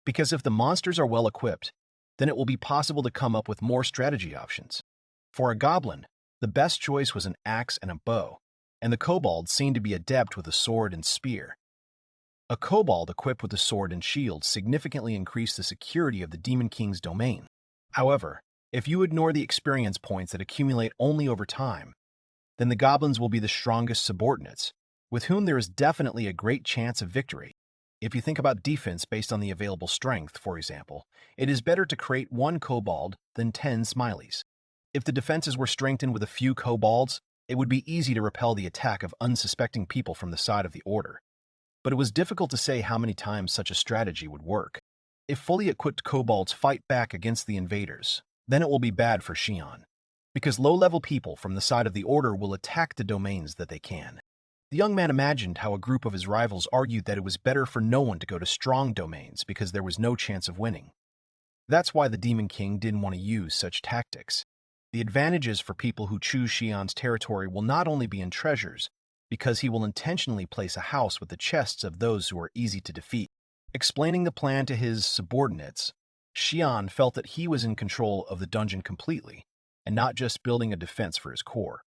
because if the monsters are well equipped, then it will be possible to come up with more strategy options. For a goblin, the best choice was an axe and a bow, and the kobold seemed to be adept with a sword and spear. A kobold equipped with a sword and shield significantly increased the security of the Demon King's domain. However, if you ignore the experience points that accumulate only over time, then the goblins will be the strongest subordinates, with whom there is definitely a great chance of victory. If you think about defense based on the available strength, for example, it is better to create one kobold than 10 smileys. If the defenses were strengthened with a few kobolds, it would be easy to repel the attack of unsuspecting people from the side of the Order. But it was difficult to say how many times such a strategy would work. If fully equipped kobolds fight back against the invaders, then it will be bad for Shion, because low-level people from the side of the Order will attack the domains that they can. The young man imagined how a group of his rivals argued that it was better for no one to go to strong domains because there was no chance of winning. That's why the Demon King didn't want to use such tactics. The advantages for people who choose Shion's territory will not only be in treasures, because he will intentionally place a house with the chests of those who are easy to defeat. Explaining the plan to his subordinates, Shion felt that he was in control of the dungeon completely, and not just building a defense for his core.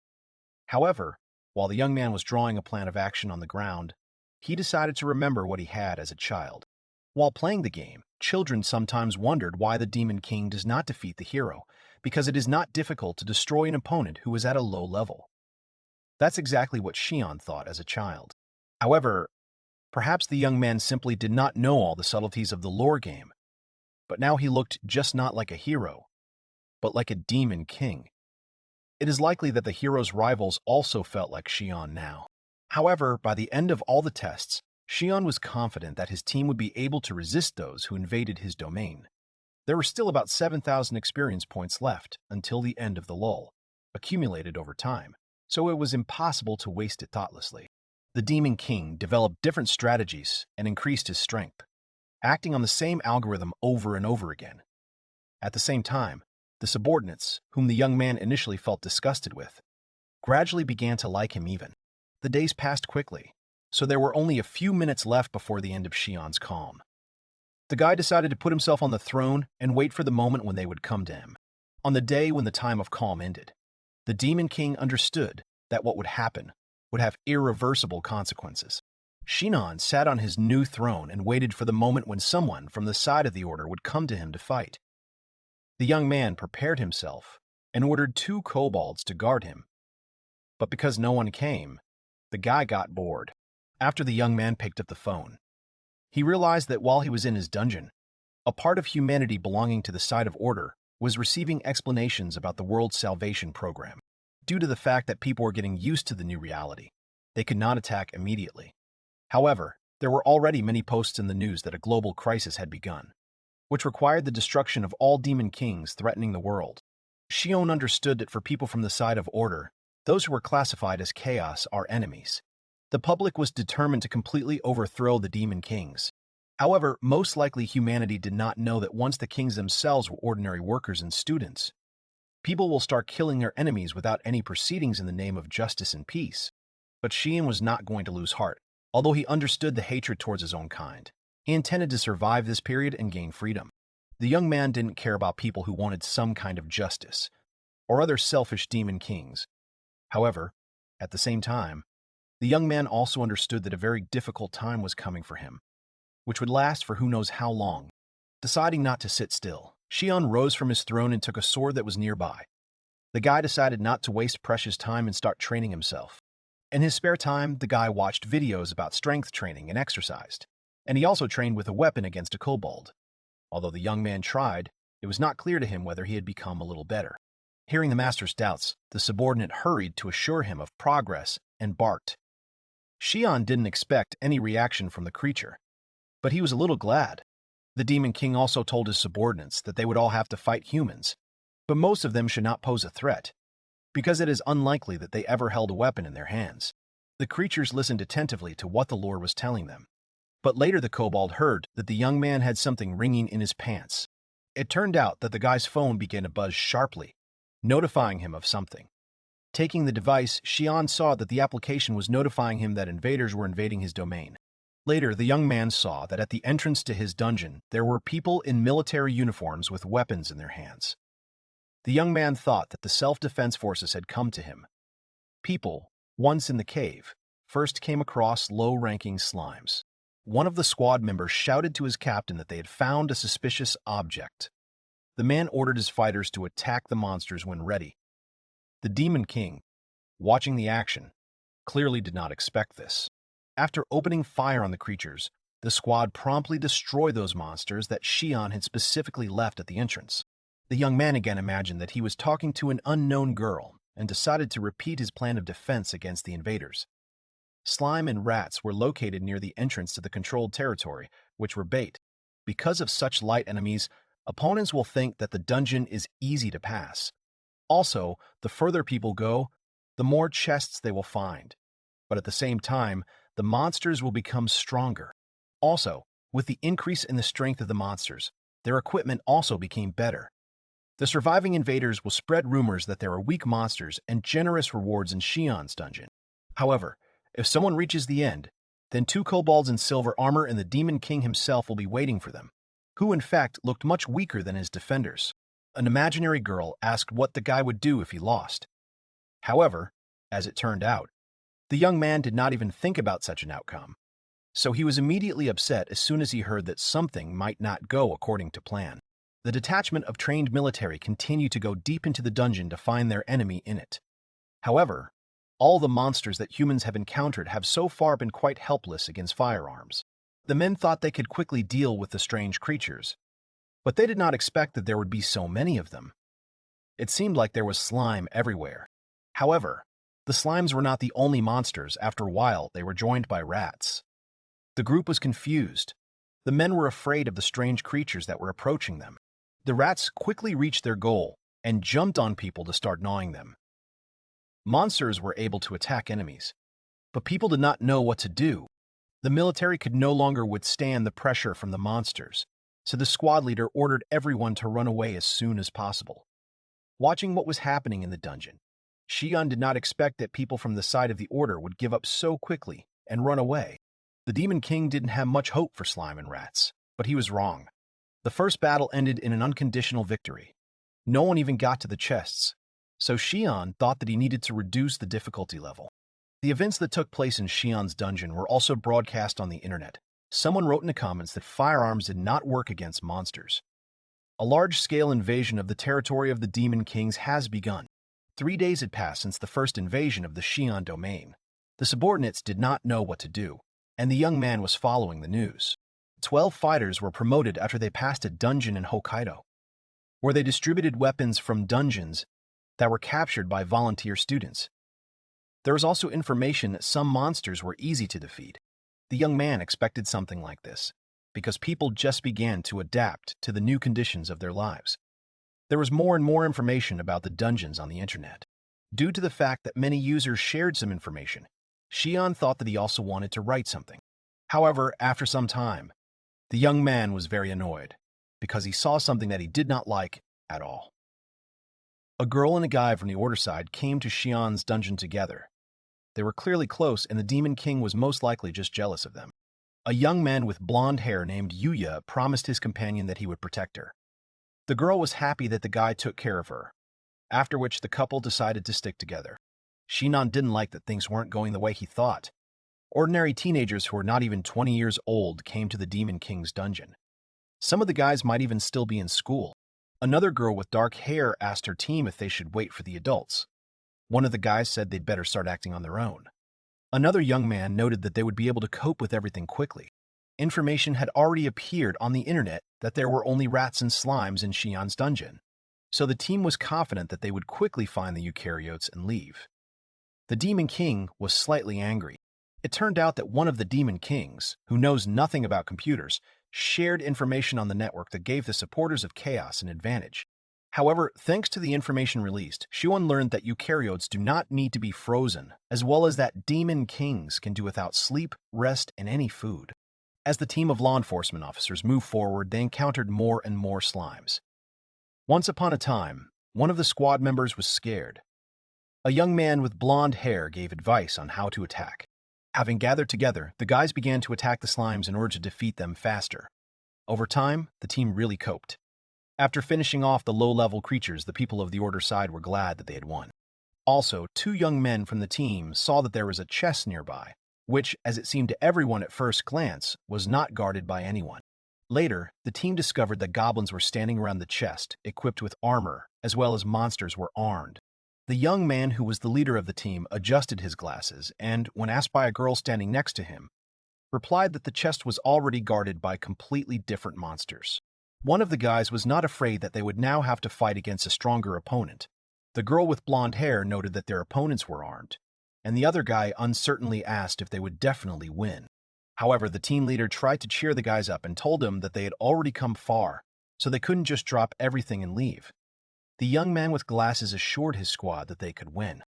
However, while the young man was drawing a plan of action on the ground, he decided to remember what he had as a child. While playing the game, children sometimes wondered why the Demon King does not defeat the hero, because it is not difficult to destroy an opponent who is at a low level. That's exactly what Shion thought as a child. However, perhaps the young man simply did not know all the subtleties of the lore game, but now he looked just not like a hero, but like a Demon King. It is likely that the hero's rivals also felt like Shion now. However, by the end of all the tests, Shion was confident that his team would be able to resist those who invaded his domain. There were still about 7,000 experience points left until the end of the lull, accumulated over time, so it was impossible to waste it thoughtlessly. The Demon King developed different strategies and increased his strength, acting on the same algorithm over and over again. At the same time, the subordinates, whom the young man initially felt disgusted with, gradually began to like him even. The days passed quickly, so there were only a few minutes left before the end of Shion's calm. The guy decided to put himself on the throne and wait for the moment when they would come to him. On the day when the time of calm ended, the Demon King understood that what would happen would have irreversible consequences. Shinon sat on his new throne and waited for the moment when someone from the side of the order would come to him to fight. The young man prepared himself and ordered 2 kobolds to guard him. But because no one came, the guy got bored. After the young man picked up the phone, he realized that while he was in his dungeon, a part of humanity belonging to the side of order was receiving explanations about the world's salvation program. Due to the fact that people were getting used to the new reality, they could not attack immediately. However, there were already many posts in the news that a global crisis had begun, which required the destruction of all demon kings threatening the world. Shion understood that for people from the side of order, those who were classified as chaos are enemies. The public was determined to completely overthrow the demon kings. However, most likely humanity did not know that once the kings themselves were ordinary workers and students, people will start killing their enemies without any proceedings in the name of justice and peace. But Shion was not going to lose heart. Although he understood the hatred towards his own kind, he intended to survive this period and gain freedom. The young man didn't care about people who wanted some kind of justice, or other selfish demon kings. However, at the same time, the young man also understood that a very difficult time was coming for him, which would last for who knows how long. Deciding not to sit still, Shion rose from his throne and took a sword that was nearby. The guy decided not to waste precious time and start training himself. In his spare time, the guy watched videos about strength training and exercised, and he also trained with a weapon against a kobold. Although the young man tried, it was not clear to him whether he had become a little better. Hearing the master's doubts, the subordinate hurried to assure him of progress and barked. Shion didn't expect any reaction from the creature, but he was a little glad. The Demon King also told his subordinates that they would all have to fight humans, but most of them should not pose a threat, because it is unlikely that they ever held a weapon in their hands. The creatures listened attentively to what the Lord was telling them. But later the kobold heard that the young man had something ringing in his pants. It turned out that the guy's phone began to buzz sharply, notifying him of something. Taking the device, Shion saw that the application was notifying him that invaders were invading his domain. Later, the young man saw that at the entrance to his dungeon, there were people in military uniforms with weapons in their hands. The young man thought that the self-defense forces had come to him. People, once in the cave, first came across low-ranking slimes. One of the squad members shouted to his captain that they had found a suspicious object. The man ordered his fighters to attack the monsters when ready. The Demon King, watching the action, clearly did not expect this. After opening fire on the creatures, the squad promptly destroyed those monsters that Shion had specifically left at the entrance. The young man again imagined that he was talking to an unknown girl and decided to repeat his plan of defense against the invaders. Slime and rats were located near the entrance to the controlled territory, which were bait. Because of such light enemies, opponents will think that the dungeon is easy to pass. Also, the further people go, the more chests they will find. But at the same time, the monsters will become stronger. Also, with the increase in the strength of the monsters, their equipment also became better. The surviving invaders will spread rumors that there are weak monsters and generous rewards in Shion's dungeon. However, if someone reaches the end, then 2 kobolds in silver armor and the Demon King himself will be waiting for them, who in fact looked much weaker than his defenders. An imaginary girl asked what the guy would do if he lost. However, as it turned out, the young man did not even think about such an outcome, so he was immediately upset as soon as he heard that something might not go according to plan. The detachment of trained military continued to go deep into the dungeon to find their enemy in it. However, all the monsters that humans have encountered have so far been quite helpless against firearms. The men thought they could quickly deal with the strange creatures, but they did not expect that there would be so many of them. It seemed like there was slime everywhere. However, the slimes were not the only monsters. After a while, they were joined by rats. The group was confused. The men were afraid of the strange creatures that were approaching them. The rats quickly reached their goal and jumped on people to start gnawing them. Monsters were able to attack enemies, but people did not know what to do. The military could no longer withstand the pressure from the monsters, so the squad leader ordered everyone to run away as soon as possible. Watching what was happening in the dungeon, Shion did not expect that people from the side of the order would give up so quickly and run away. The Demon King didn't have much hope for slime and rats. But he was wrong. The first battle ended in an unconditional victory. No one even got to the chests, so Shion thought that he needed to reduce the difficulty level. The events that took place in Shion's dungeon were also broadcast on the internet. Someone wrote in the comments that firearms did not work against monsters. A large-scale invasion of the territory of the Demon Kings has begun. 3 days had passed since the first invasion of the Shion domain. The subordinates did not know what to do, and the young man was following the news. 12 fighters were promoted after they passed a dungeon in Hokkaido, where they distributed weapons from dungeons that were captured by volunteer students. There was also information that some monsters were easy to defeat. The young man expected something like this, because people just began to adapt to the new conditions of their lives. There was more and more information about the dungeons on the internet. Due to the fact that many users shared some information, Shion thought that he also wanted to write something. However, after some time, the young man was very annoyed, because he saw something that he did not like at all. A girl and a guy from the Order side came to Shion's dungeon together. They were clearly close, and the Demon King was most likely just jealous of them. A young man with blonde hair named Yuya promised his companion that he would protect her. The girl was happy that the guy took care of her, after which the couple decided to stick together. Shinon didn't like that things weren't going the way he thought. Ordinary teenagers who were not even 20 years old came to the Demon King's dungeon. Some of the guys might even still be in school. Another girl with dark hair asked her team if they should wait for the adults. One of the guys said they'd better start acting on their own. Another young man noted that they would be able to cope with everything quickly. Information had already appeared on the internet that there were only rats and slimes in Shion's dungeon, so the team was confident that they would quickly find the eukaryotes and leave. The Demon King was slightly angry. It turned out that one of the Demon Kings, who knows nothing about computers, shared information on the network that gave the supporters of chaos an advantage. However, thanks to the information released, Shion learned that eukaryotes do not need to be frozen, as well as that Demon Kings can do without sleep, rest, and any food. As the team of law enforcement officers moved forward, they encountered more and more slimes. Once upon a time, one of the squad members was scared. A young man with blonde hair gave advice on how to attack. Having gathered together, the guys began to attack the slimes in order to defeat them faster. Over time, the team really coped. After finishing off the low-level creatures, the people of the Order side were glad that they had won. Also, 2 young men from the team saw that there was a chest nearby, which, as it seemed to everyone at first glance, was not guarded by anyone. Later, the team discovered that goblins were standing around the chest, equipped with armor, as well as monsters were armed. The young man who was the leader of the team adjusted his glasses and, when asked by a girl standing next to him, replied that the chest was already guarded by completely different monsters. One of the guys was not afraid that they would now have to fight against a stronger opponent. The girl with blonde hair noted that their opponents were armed, and the other guy uncertainly asked if they would definitely win. However, the team leader tried to cheer the guys up and told them that they had already come far, so they couldn't just drop everything and leave. The young man with glasses assured his squad that they could win.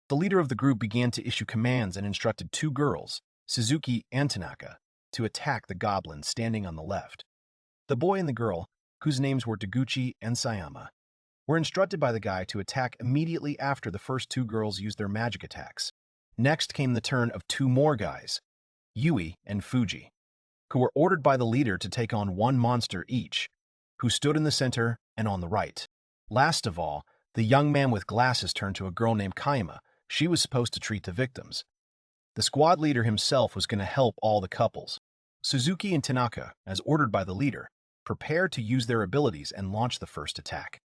The leader of the group began to issue commands and instructed 2 girls, Suzuki and Tanaka, to attack the goblin standing on the left. The boy and the girl, whose names were Taguchi and Sayama, were instructed by the guy to attack immediately after the first 2 girls used their magic attacks. Next came the turn of 2 more guys, Yui and Fuji, who were ordered by the leader to take on 1 monster each, who stood in the center and on the right. Last of all, the young man with glasses turned to a girl named Kaima. She was supposed to treat the victims. The squad leader himself was going to help all the couples. Suzuki and Tanaka, as ordered by the leader, prepared to use their abilities and launch the first attack.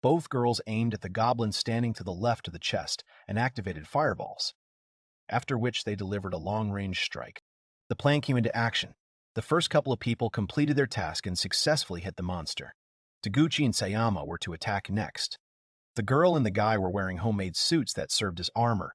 Both girls aimed at the goblin standing to the left of the chest and activated fireballs, after which they delivered a long-range strike. The plan came into action. The first couple of people completed their task and successfully hit the monster. Taguchi and Sayama were to attack next. The girl and the guy were wearing homemade suits that served as armor,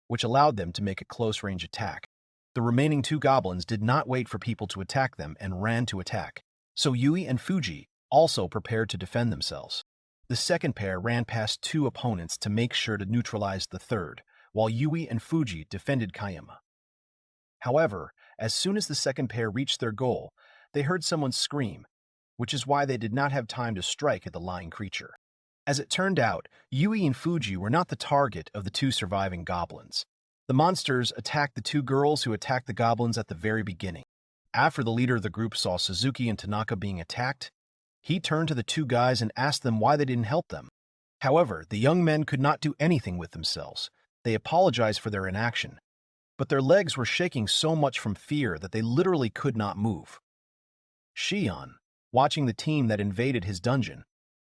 which allowed them to make a close-range attack. The remaining 2 goblins did not wait for people to attack them and ran to attack, so Yui and Fuji also prepared to defend themselves. The second pair ran past 2 opponents to make sure to neutralize the third, while Yui and Fuji defended Kayama. However, as soon as the second pair reached their goal, they heard someone scream, which is why they did not have time to strike at the lying creature. As it turned out, Yui and Fuji were not the target of the 2 surviving goblins. The monsters attacked the 2 girls who attacked the goblins at the very beginning. After the leader of the group saw Suzuki and Tanaka being attacked, he turned to the two guys and asked them why they didn't help them. However, the young men could not do anything with themselves. They apologized for their inaction, but their legs were shaking so much from fear that they literally could not move. Shion, watching the team that invaded his dungeon,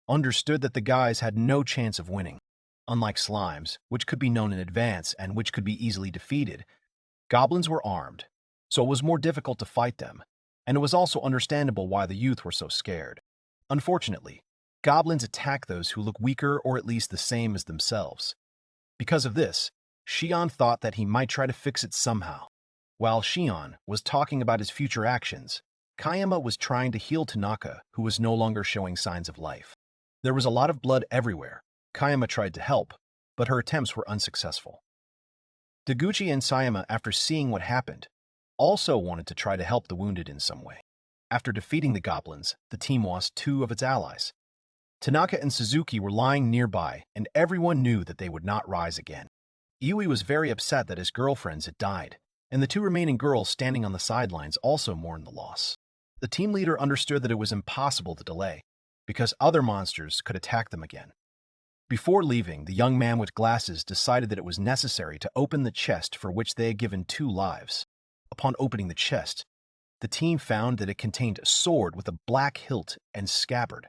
understood that the guys had no chance of winning. Unlike slimes, which could be known in advance and which could be easily defeated, goblins were armed, so it was more difficult to fight them, and it was also understandable why the youth were so scared. Unfortunately, goblins attack those who look weaker or at least the same as themselves. Because of this, Shion thought that he might try to fix it somehow. While Shion was talking about his future actions, Kayama was trying to heal Tanaka, who was no longer showing signs of life. There was a lot of blood everywhere. Kayama tried to help, but her attempts were unsuccessful. Deguchi and Sayama, after seeing what happened, also wanted to try to help the wounded in some way. After defeating the goblins, the team lost two of its allies. Tanaka and Suzuki were lying nearby, and everyone knew that they would not rise again. Yui was very upset that his girlfriends had died, and the two remaining girls standing on the sidelines also mourned the loss. The team leader understood that it was impossible to delay, because other monsters could attack them again. Before leaving, the young man with glasses decided that it was necessary to open the chest for which they had given 2 lives. Upon opening the chest, the team found that it contained a sword with a black hilt and scabbard.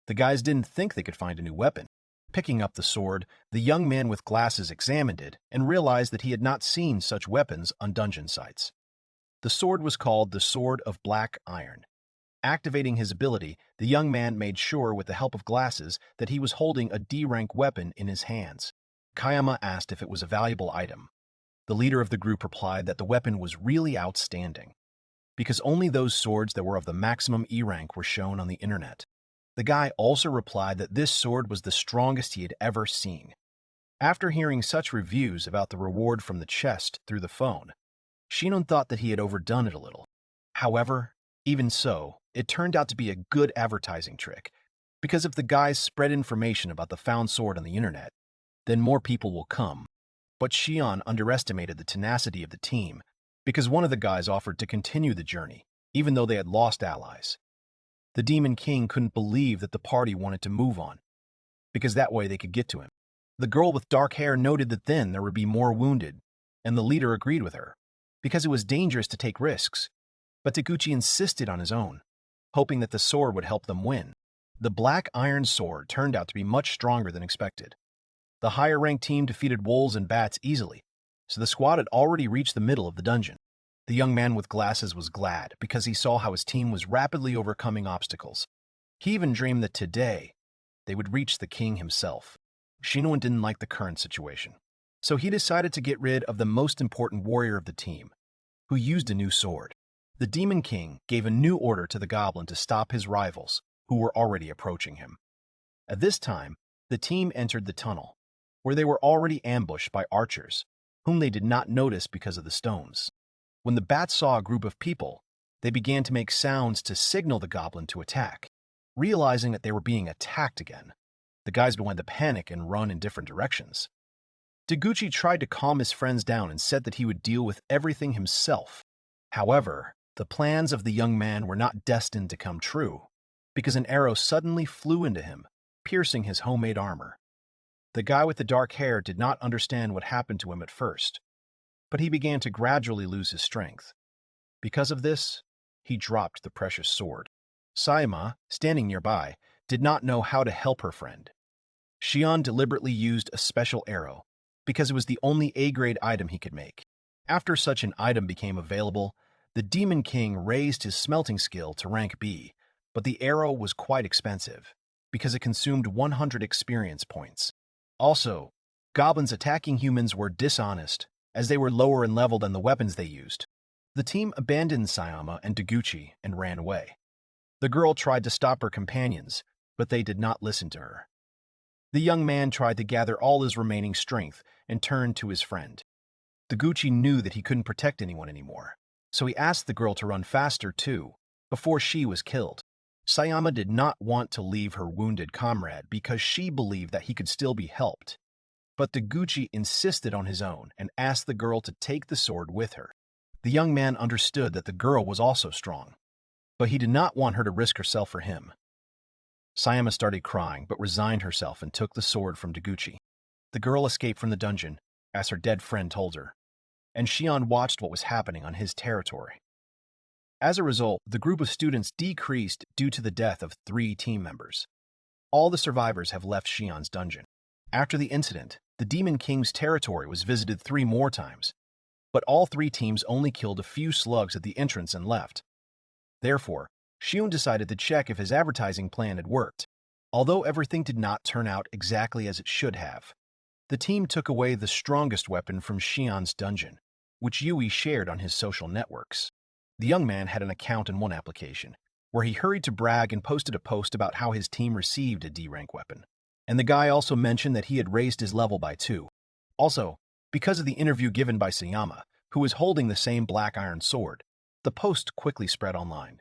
The guys didn't think they could find a new weapon. Picking up the sword, the young man with glasses examined it and realized that he had not seen such weapons on dungeon sites. The sword was called the Sword of Black Iron. Activating his ability, the young man made sure with the help of glasses that he was holding a D-rank weapon in his hands. Kayama asked if it was a valuable item. The leader of the group replied that the weapon was really outstanding, because only those swords that were of the maximum E rank were shown on the internet. The guy also replied that this sword was the strongest he had ever seen. After hearing such reviews about the reward from the chest through the phone, Shinon thought that he had overdone it a little. However, even so, it turned out to be a good advertising trick, because if the guys spread information about the found sword on the internet, then more people will come. But Shion underestimated the tenacity of the team, because one of the guys offered to continue the journey, even though they had lost allies. The Demon King couldn't believe that the party wanted to move on, because that way they could get to him. The girl with dark hair noted that then there would be more wounded, and the leader agreed with her, because it was dangerous to take risks. But Taguchi insisted on his own, hoping that the sword would help them win. The black iron sword turned out to be much stronger than expected. The higher-ranked team defeated wolves and bats easily, so the squad had already reached the middle of the dungeon. The young man with glasses was glad because he saw how his team was rapidly overcoming obstacles. He even dreamed that today they would reach the king himself. Shinon didn't like the current situation, so he decided to get rid of the most important warrior of the team, who used a new sword. The Demon King gave a new order to the goblin to stop his rivals, who were already approaching him. At this time, the team entered the tunnel, where they were already ambushed by archers, whom they did not notice because of the stones. When the bats saw a group of people, they began to make sounds to signal the goblin to attack. Realizing that they were being attacked again, the guys began to panic and run in different directions. Taguchi tried to calm his friends down and said that he would deal with everything himself. However, the plans of the young man were not destined to come true, because an arrow suddenly flew into him, piercing his homemade armor. The guy with the dark hair did not understand what happened to him at first, but he began to gradually lose his strength. Because of this, he dropped the precious sword. Sayama, standing nearby, did not know how to help her friend. Shion deliberately used a special arrow, because it was the only A-grade item he could make. After such an item became available, the Demon King raised his smelting skill to rank B, but the arrow was quite expensive, because it consumed 100 experience points. Also, goblins attacking humans were dishonest, as they were lower in level than the weapons they used. The team abandoned Sayama and Deguchi and ran away. The girl tried to stop her companions, but they did not listen to her. The young man tried to gather all his remaining strength and turned to his friend. Deguchi knew that he couldn't protect anyone anymore, so he asked the girl to run faster too, before she was killed. Sayama did not want to leave her wounded comrade because she believed that he could still be helped. But Deguchi insisted on his own and asked the girl to take the sword with her. The young man understood that the girl was also strong, but he did not want her to risk herself for him. Sayama started crying, but resigned herself and took the sword from Deguchi. The girl escaped from the dungeon, as her dead friend told her, and Shion watched what was happening on his territory. As a result, the group of students decreased due to the death of 3 team members. All the survivors have left Shion's dungeon. After the incident, the Demon King's territory was visited 3 more times, but all 3 teams only killed a few slugs at the entrance and left. Therefore, Shion decided to check if his advertising plan had worked. Although everything did not turn out exactly as it should have, the team took away the strongest weapon from Shion's dungeon, which Yui shared on his social networks. The young man had an account in one application, where he hurried to brag and posted a post about how his team received a D-rank weapon. And the guy also mentioned that he had raised his level by 2. Also, because of the interview given by Sayama, who was holding the same black iron sword, the post quickly spread online.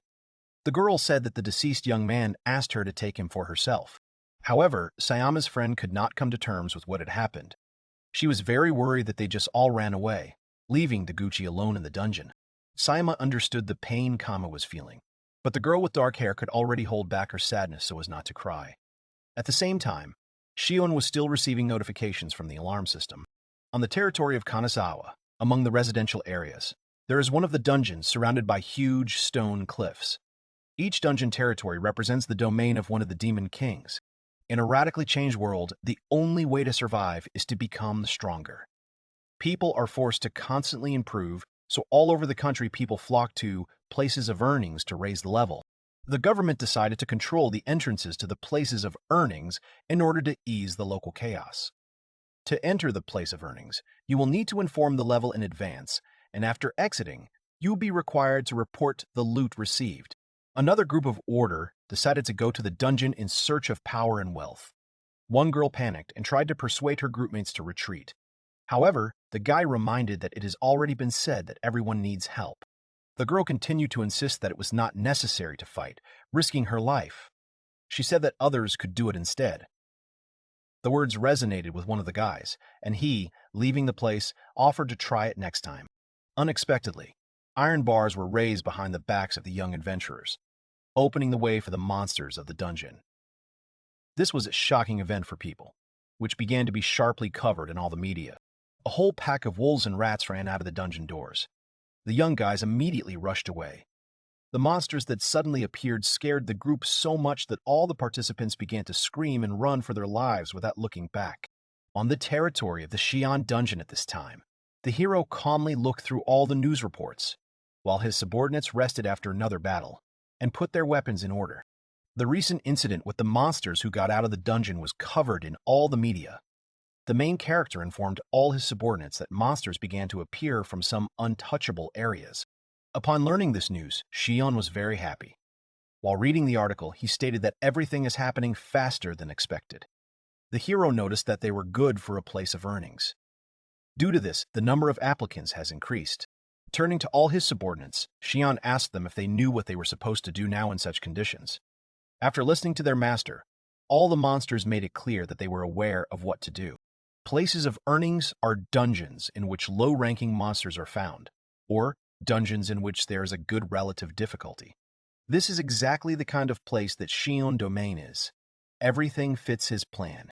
The girl said that the deceased young man asked her to take him for herself. However, Sayama's friend could not come to terms with what had happened. She was very worried that they just all ran away, leaving Deguchi alone in the dungeon. Sayama understood the pain Kama was feeling, but the girl with dark hair could already hold back her sadness so as not to cry. At the same time, Shion was still receiving notifications from the alarm system. On the territory of Kanazawa, among the residential areas, there is one of the dungeons surrounded by huge stone cliffs. Each dungeon territory represents the domain of one of the Demon Kings. In a radically changed world, the only way to survive is to become stronger. People are forced to constantly improve, so all over the country people flock to places of earnings to raise the level. The government decided to control the entrances to the places of earnings in order to ease the local chaos. To enter the place of earnings, you will need to inform the level in advance, and after exiting, you will be required to report the loot received. Another group of order decided to go to the dungeon in search of power and wealth. One girl panicked and tried to persuade her groupmates to retreat. However, the guy reminded that it has already been said that everyone needs help. The girl continued to insist that it was not necessary to fight, risking her life. She said that others could do it instead. The words resonated with one of the guys, and he, leaving the place, offered to try it next time. Unexpectedly, iron bars were raised behind the backs of the young adventurers, opening the way for the monsters of the dungeon. This was a shocking event for people, which began to be sharply covered in all the media. A whole pack of wolves and rats ran out of the dungeon doors. The young guys immediately rushed away. The monsters that suddenly appeared scared the group so much that all the participants began to scream and run for their lives without looking back. On the territory of the Shion dungeon at this time, the hero calmly looked through all the news reports, while his subordinates rested after another battle and put their weapons in order. The recent incident with the monsters who got out of the dungeon was covered in all the media. The main character informed all his subordinates that monsters began to appear from some untouchable areas. Upon learning this news, Shion was very happy. While reading the article, he stated that everything is happening faster than expected. The hero noticed that they were good for a place of earnings. Due to this, the number of applicants has increased. Turning to all his subordinates, Shion asked them if they knew what they were supposed to do now in such conditions. After listening to their master, all the monsters made it clear that they were aware of what to do. Places of earnings are dungeons in which low-ranking monsters are found, or dungeons in which there is a good relative difficulty. This is exactly the kind of place that Shion domain is. Everything fits his plan.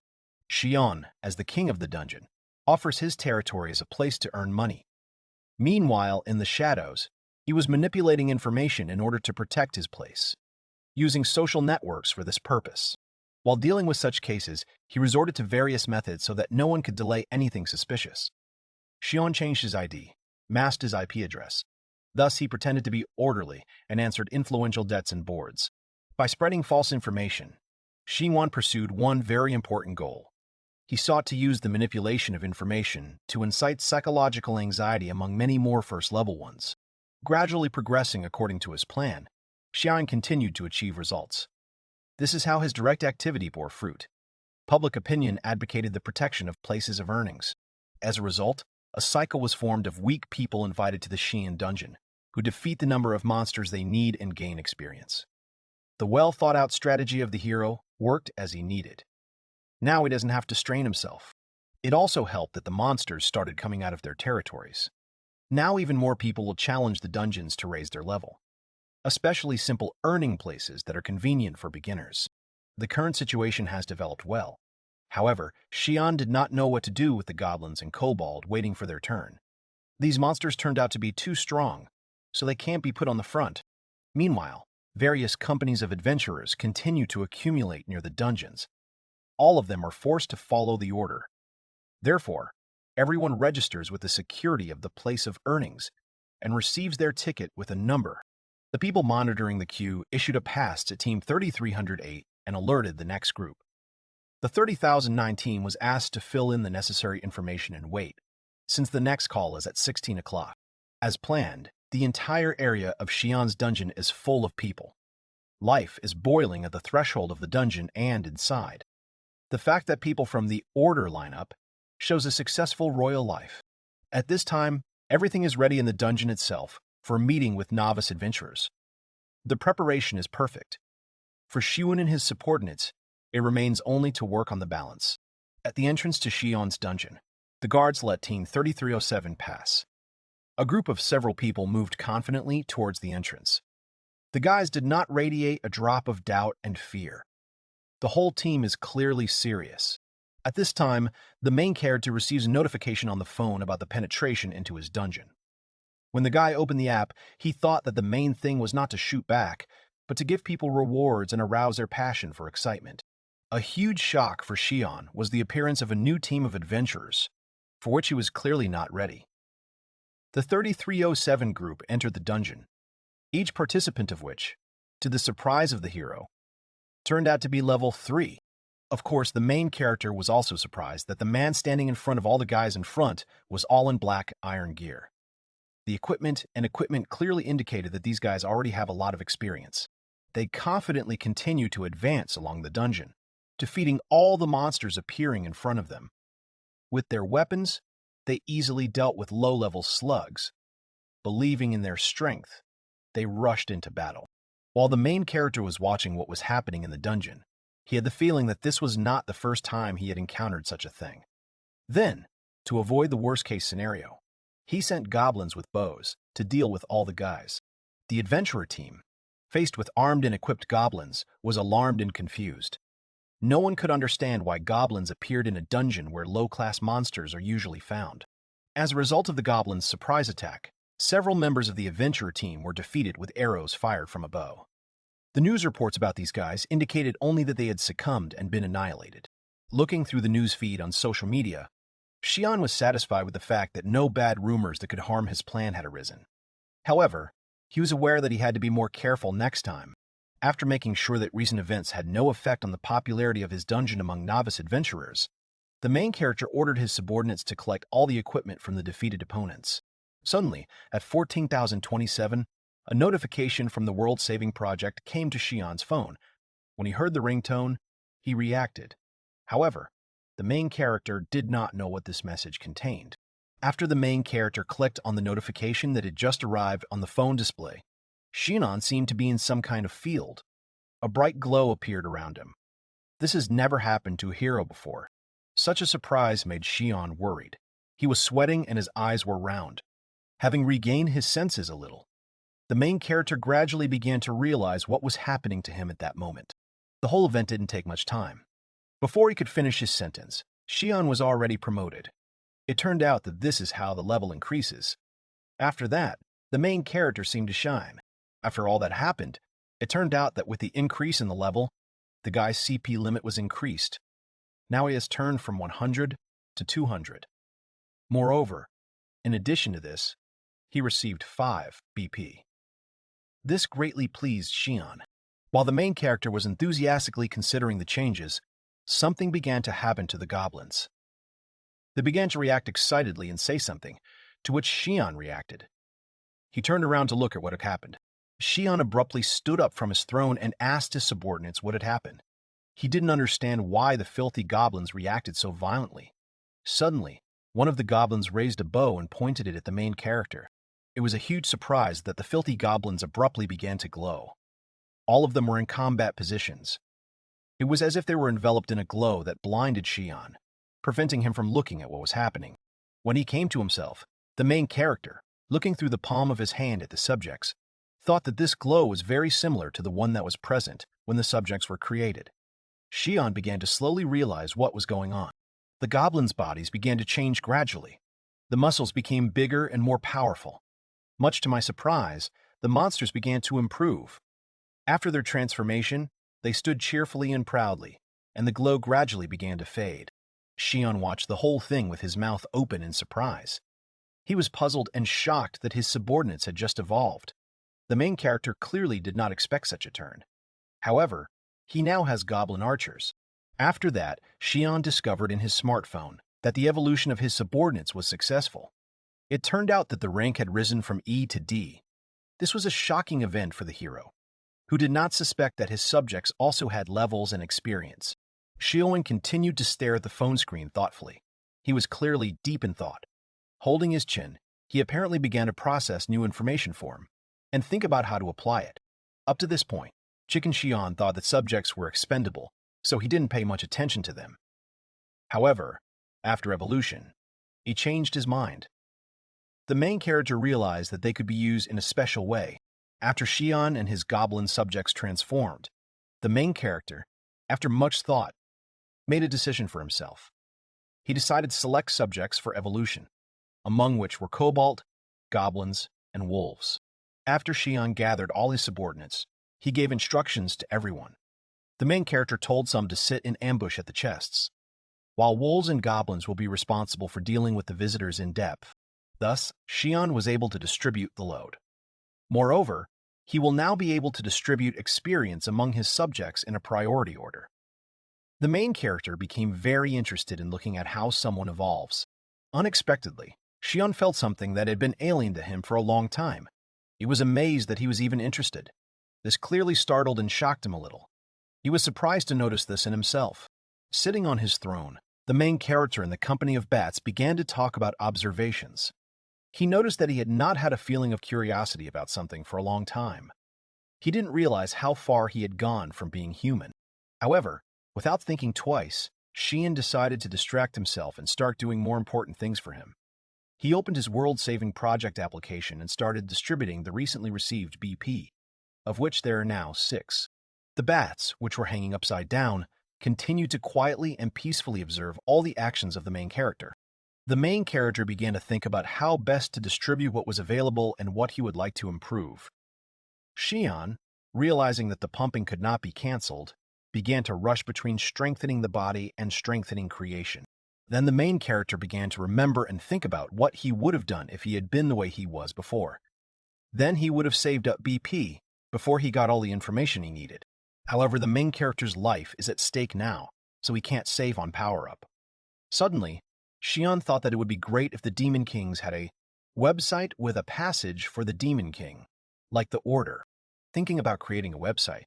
Shion, as the king of the dungeon, offers his territory as a place to earn money. Meanwhile, in the shadows, he was manipulating information in order to protect his place, using social networks for this purpose. While dealing with such cases, he resorted to various methods so that no one could delay anything suspicious. Shion changed his ID, masked his IP address. Thus, he pretended to be orderly and answered influential debts and boards. By spreading false information, Shion pursued one very important goal. He sought to use the manipulation of information to incite psychological anxiety among many more first-level ones. Gradually progressing according to his plan, Shion continued to achieve results. This is how his direct activity bore fruit. Public opinion advocated the protection of places of earnings. As a result, a cycle was formed of weak people invited to the Shion dungeon, who defeat the number of monsters they need and gain experience. The well-thought-out strategy of the hero worked as he needed. Now he doesn't have to strain himself. It also helped that the monsters started coming out of their territories. Now even more people will challenge the dungeons to raise their level, especially simple earning places that are convenient for beginners. The current situation has developed well. However, Shion did not know what to do with the goblins and kobold waiting for their turn. These monsters turned out to be too strong, so they can't be put on the front. Meanwhile, various companies of adventurers continue to accumulate near the dungeons. All of them are forced to follow the order. Therefore, everyone registers with the security of the place of earnings and receives their ticket with a number. The people monitoring the queue issued a pass to Team 3308 and alerted the next group. The 30,009 team was asked to fill in the necessary information and wait, since the next call is at 16 o'clock. As planned, the entire area of Shion's dungeon is full of people. Life is boiling at the threshold of the dungeon and inside. The fact that people from the Order lineup shows a successful royal life. At this time, everything is ready in the dungeon itself for a meeting with novice adventurers. The preparation is perfect. For Shion and his subordinates, it remains only to work on the balance. At the entrance to Shion's dungeon, the guards let Team 3307 pass. A group of several people moved confidently towards the entrance. The guys did not radiate a drop of doubt and fear. The whole team is clearly serious. At this time, the main character receives a notification on the phone about the penetration into his dungeon. When the guy opened the app, he thought that the main thing was not to shoot back, but to give people rewards and arouse their passion for excitement. A huge shock for Shion was the appearance of a new team of adventurers, for which he was clearly not ready. The 3307 group entered the dungeon, each participant of which, to the surprise of the hero, turned out to be level 3. Of course, the main character was also surprised that the man standing in front of all the guys in front was all in black iron gear. The equipment clearly indicated that these guys already have a lot of experience. They confidently continue to advance along the dungeon, defeating all the monsters appearing in front of them. With their weapons, they easily dealt with low-level slugs. Believing in their strength, they rushed into battle. While the main character was watching what was happening in the dungeon, he had the feeling that this was not the first time he had encountered such a thing. Then, to avoid the worst-case scenario, he sent goblins with bows to deal with all the guys. The adventurer team, faced with armed and equipped goblins, was alarmed and confused. No one could understand why goblins appeared in a dungeon where low-class monsters are usually found. As a result of the goblins' surprise attack, several members of the adventurer team were defeated with arrows fired from a bow. The news reports about these guys indicated only that they had succumbed and been annihilated. Looking through the news feed on social media, Shion was satisfied with the fact that no bad rumors that could harm his plan had arisen. However, he was aware that he had to be more careful next time. After making sure that recent events had no effect on the popularity of his dungeon among novice adventurers, the main character ordered his subordinates to collect all the equipment from the defeated opponents. Suddenly, at 14,027, a notification from the World Saving Project came to Shion's phone. When he heard the ringtone, he reacted. However, the main character did not know what this message contained. After the main character clicked on the notification that had just arrived on the phone display, Shion seemed to be in some kind of field. A bright glow appeared around him. This has never happened to a hero before. Such a surprise made Shion worried. He was sweating and his eyes were round. Having regained his senses a little, the main character gradually began to realize what was happening to him at that moment. The whole event didn't take much time. Before he could finish his sentence, Shion was already promoted. It turned out that this is how the level increases. After that, the main character seemed to shine. After all that happened, it turned out that with the increase in the level, the guy's CP limit was increased. Now he has turned from 100 to 200. Moreover, in addition to this, he received 5 BP. This greatly pleased Shion. While the main character was enthusiastically considering the changes, something began to happen to the goblins. They began to react excitedly and say something, to which Shion reacted. He turned around to look at what had happened. Shion abruptly stood up from his throne and asked his subordinates what had happened. He didn't understand why the filthy goblins reacted so violently. Suddenly, one of the goblins raised a bow and pointed it at the main character. It was a huge surprise that the filthy goblins abruptly began to glow. All of them were in combat positions. It was as if they were enveloped in a glow that blinded Shion, preventing him from looking at what was happening. When he came to himself, the main character, looking through the palm of his hand at the subjects, thought that this glow was very similar to the one that was present when the subjects were created. Shion began to slowly realize what was going on. The goblins' bodies began to change gradually. The muscles became bigger and more powerful. Much to my surprise, the monsters began to improve. After their transformation, they stood cheerfully and proudly, and the glow gradually began to fade. Shion watched the whole thing with his mouth open in surprise. He was puzzled and shocked that his subordinates had just evolved. The main character clearly did not expect such a turn. However, he now has goblin archers. After that, Shion discovered in his smartphone that the evolution of his subordinates was successful. It turned out that the rank had risen from E to D. This was a shocking event for the hero, who did not suspect that his subjects also had levels and experience. Shion continued to stare at the phone screen thoughtfully. He was clearly deep in thought. Holding his chin, he apparently began to process new information for him and think about how to apply it. Up to this point, Chicken Shion thought that subjects were expendable, so he didn't pay much attention to them. However, after evolution, he changed his mind. The main character realized that they could be used in a special way. After Shion and his goblin subjects transformed, the main character, after much thought, made a decision for himself. He decided to select subjects for evolution, among which were kobold, goblins, and wolves. After Shion gathered all his subordinates, he gave instructions to everyone. The main character told some to sit in ambush at the chests, while wolves and goblins will be responsible for dealing with the visitors in depth. Thus, Shion was able to distribute the load. Moreover, he will now be able to distribute experience among his subjects in a priority order. The main character became very interested in looking at how someone evolves. Unexpectedly, Shion felt something that had been alien to him for a long time. He was amazed that he was even interested. This clearly startled and shocked him a little. He was surprised to notice this in himself. Sitting on his throne, the main character in the company of bats began to talk about observations. He noticed that he had not had a feeling of curiosity about something for a long time. He didn't realize how far he had gone from being human. However, without thinking twice, Shion decided to distract himself and start doing more important things for him. He opened his world-saving project application and started distributing the recently received BP, of which there are now 6. The bats, which were hanging upside down, continued to quietly and peacefully observe all the actions of the main character. The main character began to think about how best to distribute what was available and what he would like to improve. Shion, realizing that the pumping could not be cancelled, began to rush between strengthening the body and strengthening creation. Then the main character began to remember and think about what he would have done if he had been the way he was before. Then he would have saved up BP before he got all the information he needed. However, the main character's life is at stake now, so he can't save on power-up. Suddenly, Shion thought that it would be great if the Demon Kings had a website with a passage for the Demon King, like the Order. Thinking about creating a website,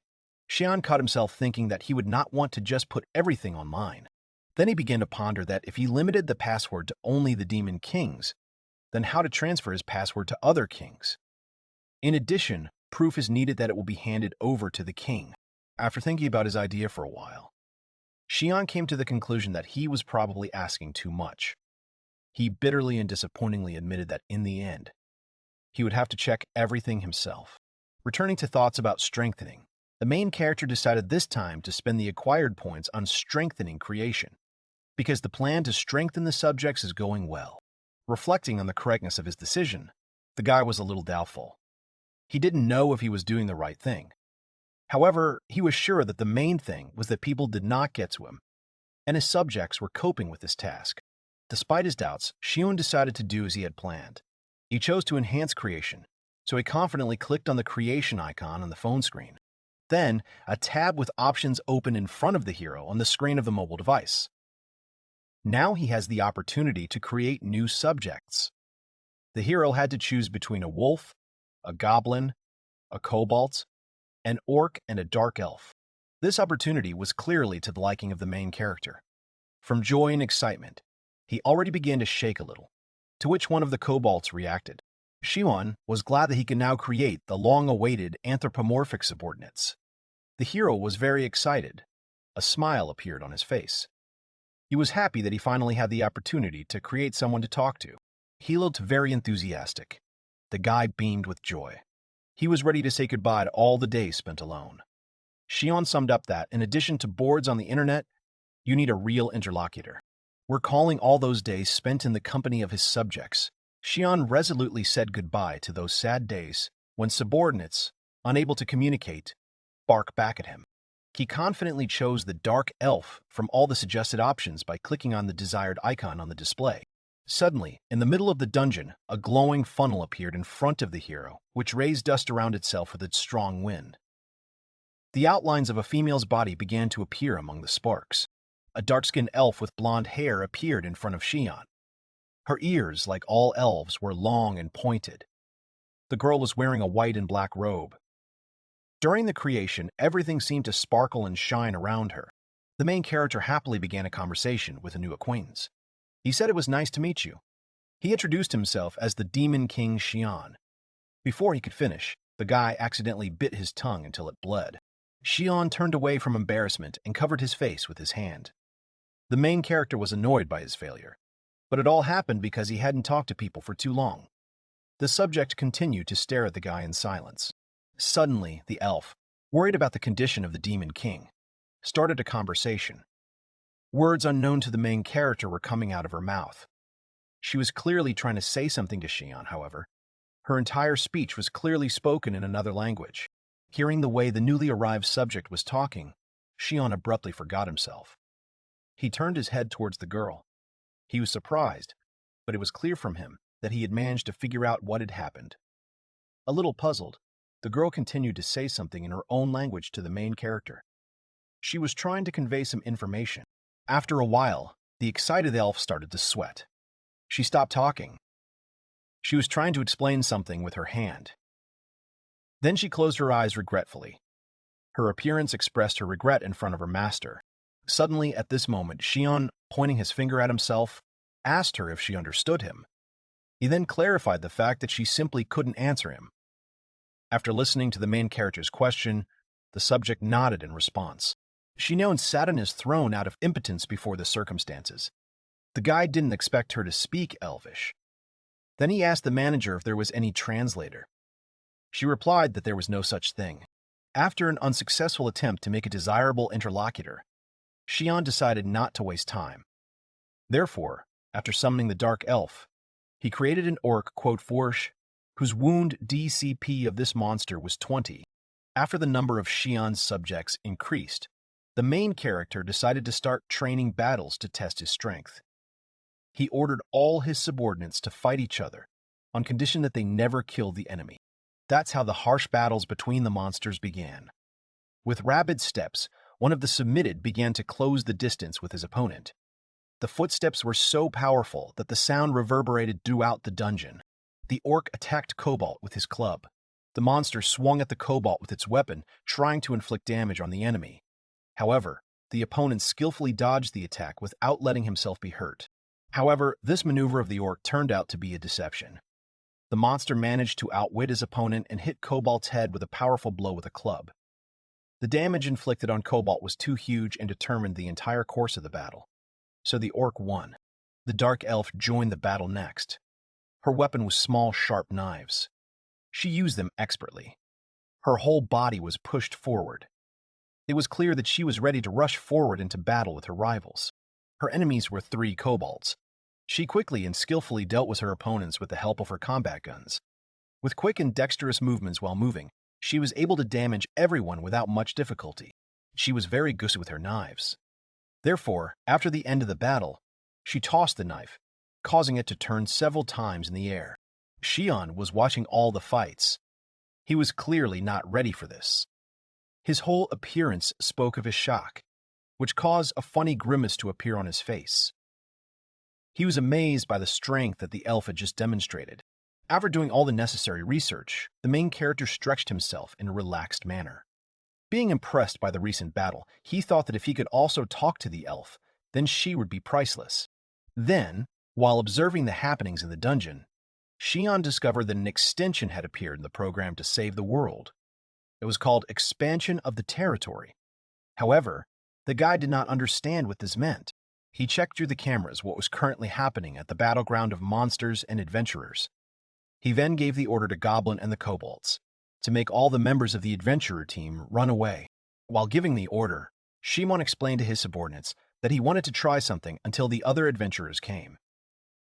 Shion caught himself thinking that he would not want to just put everything online. Then he began to ponder that if he limited the password to only the Demon Kings, then how to transfer his password to other kings. In addition, proof is needed that it will be handed over to the king. After thinking about his idea for a while, Shion came to the conclusion that he was probably asking too much. He bitterly and disappointingly admitted that in the end, he would have to check everything himself. Returning to thoughts about strengthening, the main character decided this time to spend the acquired points on strengthening creation, because the plan to strengthen the subjects is going well. Reflecting on the correctness of his decision, the guy was a little doubtful. He didn't know if he was doing the right thing. However, he was sure that the main thing was that people did not get to him, and his subjects were coping with this task. Despite his doubts, Shion decided to do as he had planned. He chose to enhance creation, so he confidently clicked on the creation icon on the phone screen. Then, a tab with options opened in front of the hero on the screen of the mobile device. Now he has the opportunity to create new subjects. The hero had to choose between a wolf, a goblin, a kobold, an orc, and a dark elf. This opportunity was clearly to the liking of the main character. From joy and excitement, he already began to shake a little, to which one of the kobolds reacted. Shion was glad that he could now create the long-awaited anthropomorphic subordinates. The hero was very excited. A smile appeared on his face. He was happy that he finally had the opportunity to create someone to talk to. He looked very enthusiastic. The guy beamed with joy. He was ready to say goodbye to all the days spent alone. Shion summed up that, in addition to boards on the internet, you need a real interlocutor. We're calling all those days spent in the company of his subjects. Shion resolutely said goodbye to those sad days when subordinates, unable to communicate, bark back at him. He confidently chose the dark elf from all the suggested options by clicking on the desired icon on the display. Suddenly, in the middle of the dungeon, a glowing funnel appeared in front of the hero, which raised dust around itself with its strong wind. The outlines of a female's body began to appear among the sparks. A dark-skinned elf with blonde hair appeared in front of Shion. Her ears, like all elves, were long and pointed. The girl was wearing a white and black robe. During the creation, everything seemed to sparkle and shine around her. The main character happily began a conversation with a new acquaintance. He said it was nice to meet you. He introduced himself as the Demon King Shion. Before he could finish, the guy accidentally bit his tongue until it bled. Shion turned away from embarrassment and covered his face with his hand. The main character was annoyed by his failure, but it all happened because he hadn't talked to people for too long. The subject continued to stare at the guy in silence. Suddenly, the elf, worried about the condition of the Demon King, started a conversation. Words unknown to the main character were coming out of her mouth. She was clearly trying to say something to Shion, however. Her entire speech was clearly spoken in another language. Hearing the way the newly arrived subject was talking, Shion abruptly forgot himself. He turned his head towards the girl. He was surprised, but it was clear from him that he had managed to figure out what had happened. A little puzzled, the girl continued to say something in her own language to the main character. She was trying to convey some information. After a while, the excited elf started to sweat. She stopped talking. She was trying to explain something with her hand. Then she closed her eyes regretfully. Her appearance expressed her regret in front of her master. Suddenly, at this moment, Shion, pointing his finger at himself, asked her if she understood him. He then clarified the fact that she simply couldn't answer him. After listening to the main character's question, the subject nodded in response. Shion sat on his throne out of impotence before the circumstances. The guy didn't expect her to speak Elvish. Then he asked the manager if there was any translator. She replied that there was no such thing. After an unsuccessful attempt to make a desirable interlocutor, Shion decided not to waste time. Therefore, after summoning the Dark Elf, he created an orc, Forsh, whose wound DCP of this monster was 20. After the number of Shion's subjects increased, the main character decided to start training battles to test his strength. He ordered all his subordinates to fight each other, on condition that they never killed the enemy. That's how the harsh battles between the monsters began. With rapid steps, one of the submitted began to close the distance with his opponent. The footsteps were so powerful that the sound reverberated throughout the dungeon. The orc attacked Cobalt with his club. The monster swung at the Cobalt with its weapon, trying to inflict damage on the enemy. However, the opponent skillfully dodged the attack without letting himself be hurt. However, this maneuver of the orc turned out to be a deception. The monster managed to outwit his opponent and hit Cobalt's head with a powerful blow with a club. The damage inflicted on Cobalt was too huge and determined the entire course of the battle. So the orc won. The Dark Elf joined the battle next. Her weapon was small, sharp knives. She used them expertly. Her whole body was pushed forward. It was clear that she was ready to rush forward into battle with her rivals. Her enemies were 3 Cobalts. She quickly and skillfully dealt with her opponents with the help of her combat guns. With quick and dexterous movements while moving, she was able to damage everyone without much difficulty. She was very good with her knives. Therefore, after the end of the battle, she tossed the knife, causing it to turn several times in the air. Shion was watching all the fights. He was clearly not ready for this. His whole appearance spoke of his shock, which caused a funny grimace to appear on his face. He was amazed by the strength that the elf had just demonstrated. After doing all the necessary research, the main character stretched himself in a relaxed manner. Being impressed by the recent battle, he thought that if he could also talk to the elf, then she would be priceless. Then, while observing the happenings in the dungeon, Shion discovered that an extension had appeared in the program to save the world. It was called Expansion of the Territory. However, the guy did not understand what this meant. He checked through the cameras what was currently happening at the battleground of monsters and adventurers. He then gave the order to Goblin and the Kobolds to make all the members of the adventurer team run away. While giving the order, Shimon explained to his subordinates that he wanted to try something until the other adventurers came.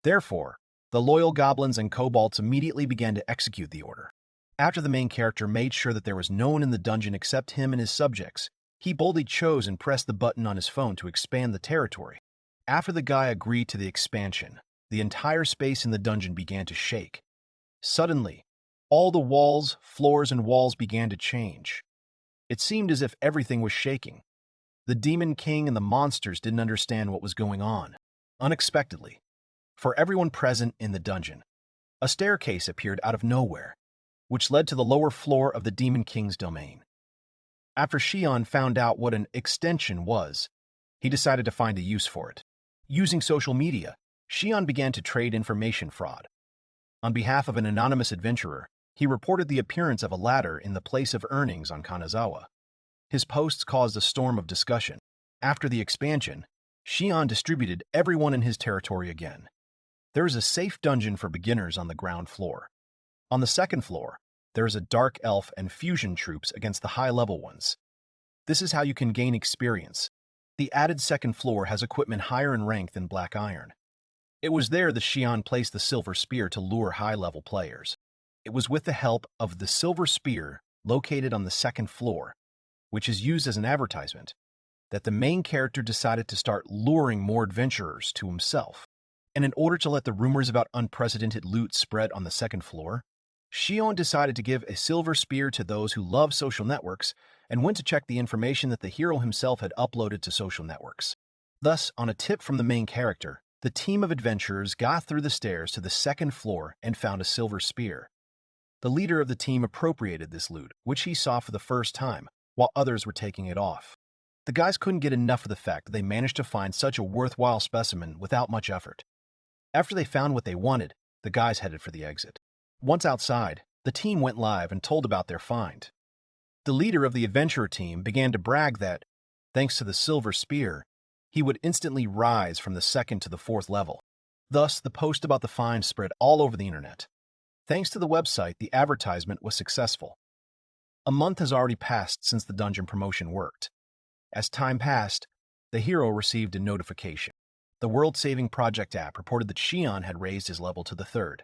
Therefore, the loyal goblins and kobolds immediately began to execute the order. After the main character made sure that there was no one in the dungeon except him and his subjects, he boldly chose and pressed the button on his phone to expand the territory. After the guy agreed to the expansion, the entire space in the dungeon began to shake. Suddenly, all the walls, floors, and walls began to change. It seemed as if everything was shaking. The Demon King and the monsters didn't understand what was going on. Unexpectedly, for everyone present in the dungeon, a staircase appeared out of nowhere, which led to the lower floor of the Demon King's domain. After Shion found out what an extension was, he decided to find a use for it. Using social media, Shion began to trade information fraud. On behalf of an anonymous adventurer, he reported the appearance of a ladder in the place of earnings on Kanazawa. His posts caused a storm of discussion. After the expansion, Shion distributed everyone in his territory again. There is a safe dungeon for beginners on the ground floor. On the second floor, there is a dark elf and fusion troops against the high-level ones. This is how you can gain experience. The added second floor has equipment higher in rank than Black Iron. It was there that Shion placed the Silver Spear to lure high-level players. It was with the help of the Silver Spear, located on the second floor, which is used as an advertisement, that the main character decided to start luring more adventurers to himself. And in order to let the rumors about unprecedented loot spread on the second floor, Shion decided to give a Silver Spear to those who love social networks and went to check the information that the hero himself had uploaded to social networks. Thus, on a tip from the main character, the team of adventurers got through the stairs to the second floor and found a Silver Spear. The leader of the team appropriated this loot, which he saw for the first time, while others were taking it off. The guys couldn't get enough of the fact that they managed to find such a worthwhile specimen without much effort. After they found what they wanted, the guys headed for the exit. Once outside, the team went live and told about their find. The leader of the adventurer team began to brag that, thanks to the Silver Spear, he would instantly rise from the second to the fourth level. Thus, the post about the find spread all over the internet. Thanks to the website, the advertisement was successful. A month has already passed since the dungeon promotion worked. As time passed, the hero received a notification. The World-Saving Project app reported that Shion had raised his level to the third.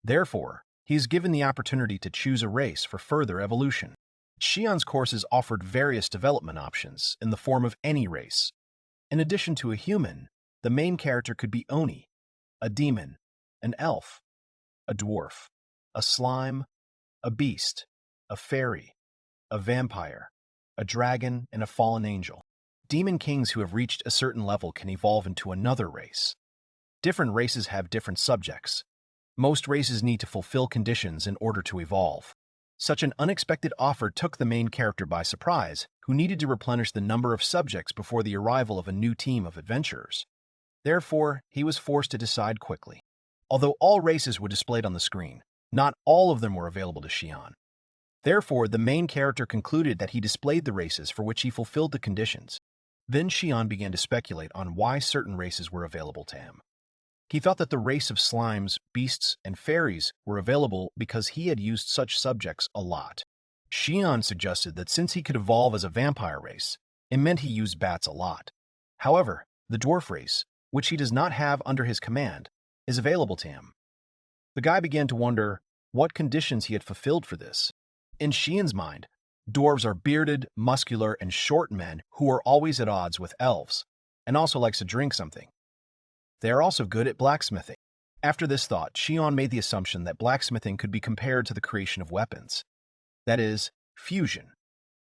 Therefore, he is given the opportunity to choose a race for further evolution. Shion's courses offered various development options in the form of any race. In addition to a human, the main character could be Oni, a demon, an elf, a dwarf, a slime, a beast, a fairy, a vampire, a dragon, and a fallen angel. Demon kings who have reached a certain level can evolve into another race. Different races have different subjects. Most races need to fulfill conditions in order to evolve. Such an unexpected offer took the main character by surprise, who needed to replenish the number of subjects before the arrival of a new team of adventurers. Therefore, he was forced to decide quickly. Although all races were displayed on the screen, not all of them were available to Shion. Therefore, the main character concluded that he displayed the races for which he fulfilled the conditions. Then Shion began to speculate on why certain races were available to him. He thought that the race of slimes, beasts, and fairies were available because he had used such subjects a lot. Shion suggested that since he could evolve as a vampire race, it meant he used bats a lot. However, the dwarf race, which he does not have under his command, is available to him. The guy began to wonder what conditions he had fulfilled for this. In Shion's mind, dwarves are bearded, muscular, and short men who are always at odds with elves, and also likes to drink something. They are also good at blacksmithing. After this thought, Shion made the assumption that blacksmithing could be compared to the creation of weapons. That is, fusion,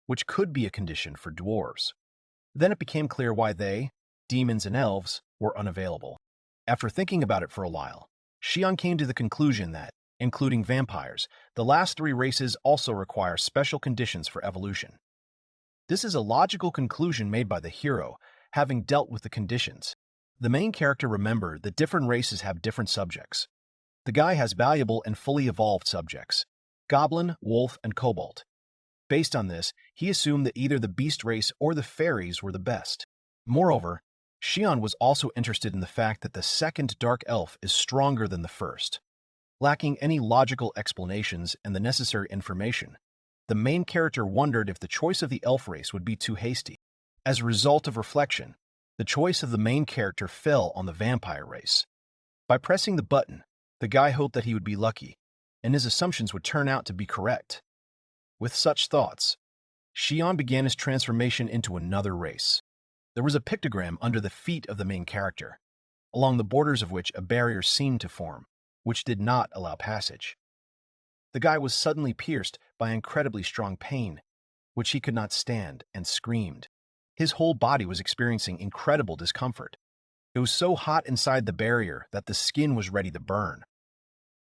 which could be a condition for dwarves. Then it became clear why they, demons and elves, were unavailable. After thinking about it for a while, Shion came to the conclusion that, including vampires, the last three races also require special conditions for evolution. This is a logical conclusion made by the hero, having dealt with the conditions. The main character remembered that different races have different subjects. The guy has valuable and fully evolved subjects: goblin, wolf, and kobold. Based on this, he assumed that either the beast race or the fairies were the best. Moreover, Shion was also interested in the fact that the second dark elf is stronger than the first. Lacking any logical explanations and the necessary information, the main character wondered if the choice of the elf race would be too hasty. As a result of reflection, the choice of the main character fell on the vampire race. By pressing the button, the guy hoped that he would be lucky, and his assumptions would turn out to be correct. With such thoughts, Shion began his transformation into another race. There was a pictogram under the feet of the main character, along the borders of which a barrier seemed to form, which did not allow passage. The guy was suddenly pierced by incredibly strong pain, which he could not stand, and screamed. His whole body was experiencing incredible discomfort. It was so hot inside the barrier that the skin was ready to burn.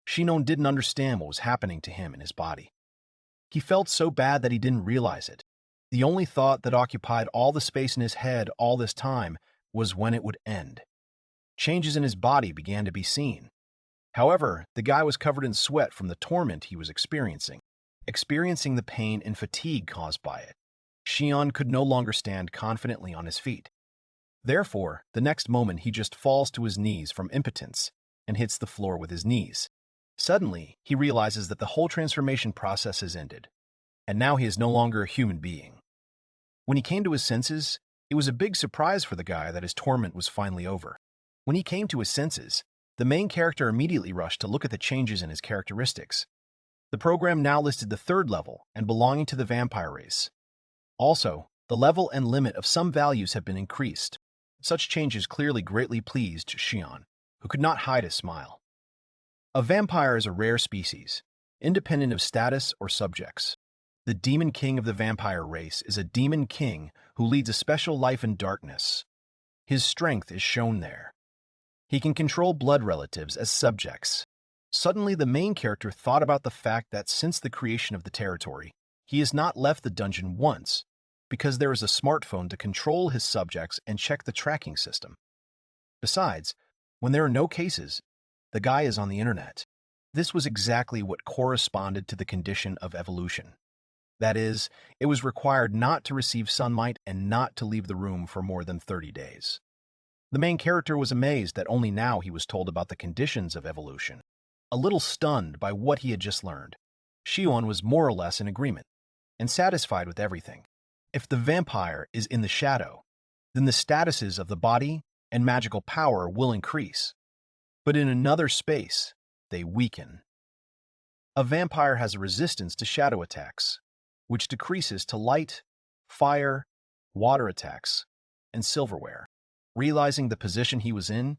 Shinon didn't understand what was happening to him in his body. He felt so bad that he didn't realize it. The only thought that occupied all the space in his head all this time was when it would end. Changes in his body began to be seen. However, the guy was covered in sweat from the torment he was experiencing the pain and fatigue caused by it. Shion could no longer stand confidently on his feet. Therefore, the next moment he just falls to his knees from impotence and hits the floor with his knees. Suddenly, he realizes that the whole transformation process has ended, and now he is no longer a human being. When he came to his senses, it was a big surprise for the guy that his torment was finally over. When he came to his senses, the main character immediately rushed to look at the changes in his characteristics. The program now listed the third level and belonging to the vampire race. Also, the level and limit of some values have been increased. Such changes clearly greatly pleased Shion, who could not hide his smile. A vampire is a rare species, independent of status or subjects. The demon king of the vampire race is a demon king who leads a special life in darkness. His strength is shown there. He can control blood relatives as subjects. Suddenly, the main character thought about the fact that since the creation of the territory, he has not left the dungeon once, because there is a smartphone to control his subjects and check the tracking system. Besides, when there are no cases, the guy is on the internet. This was exactly what corresponded to the condition of evolution. That is, it was required not to receive sunlight and not to leave the room for more than 30 days. The main character was amazed that only now he was told about the conditions of evolution. A little stunned by what he had just learned, Shion was more or less in agreement and satisfied with everything. If the vampire is in the shadow, then the statuses of the body and magical power will increase. But in another space, they weaken. A vampire has a resistance to shadow attacks, which decreases to light, fire, water attacks, and silverware. Realizing the position he was in,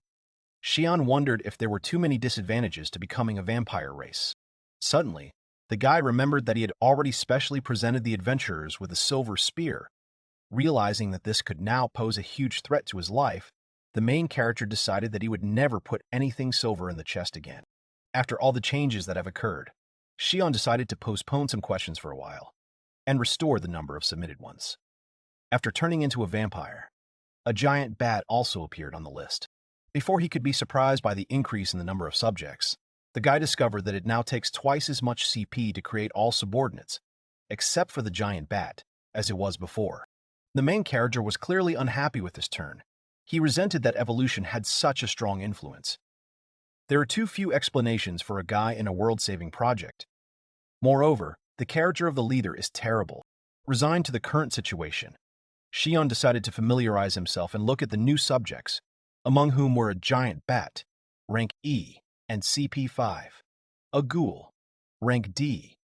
Shion wondered if there were too many disadvantages to becoming a vampire race. Suddenly, the guy remembered that he had already specially presented the adventurers with a silver spear. Realizing that this could now pose a huge threat to his life, the main character decided that he would never put anything silver in the chest again. After all the changes that have occurred, Shion decided to postpone some questions for a while and restore the number of submitted ones. After turning into a vampire, a giant bat also appeared on the list. Before he could be surprised by the increase in the number of subjects, the guy discovered that it now takes twice as much CP to create all subordinates, except for the giant bat, as it was before. The main character was clearly unhappy with his turn. He resented that evolution had such a strong influence. There are too few explanations for a guy in a world-saving project. Moreover, the character of the leader is terrible. Resigned to the current situation, Shion decided to familiarize himself and look at the new subjects, among whom were a giant bat, rank E and CP 5, a ghoul, rank D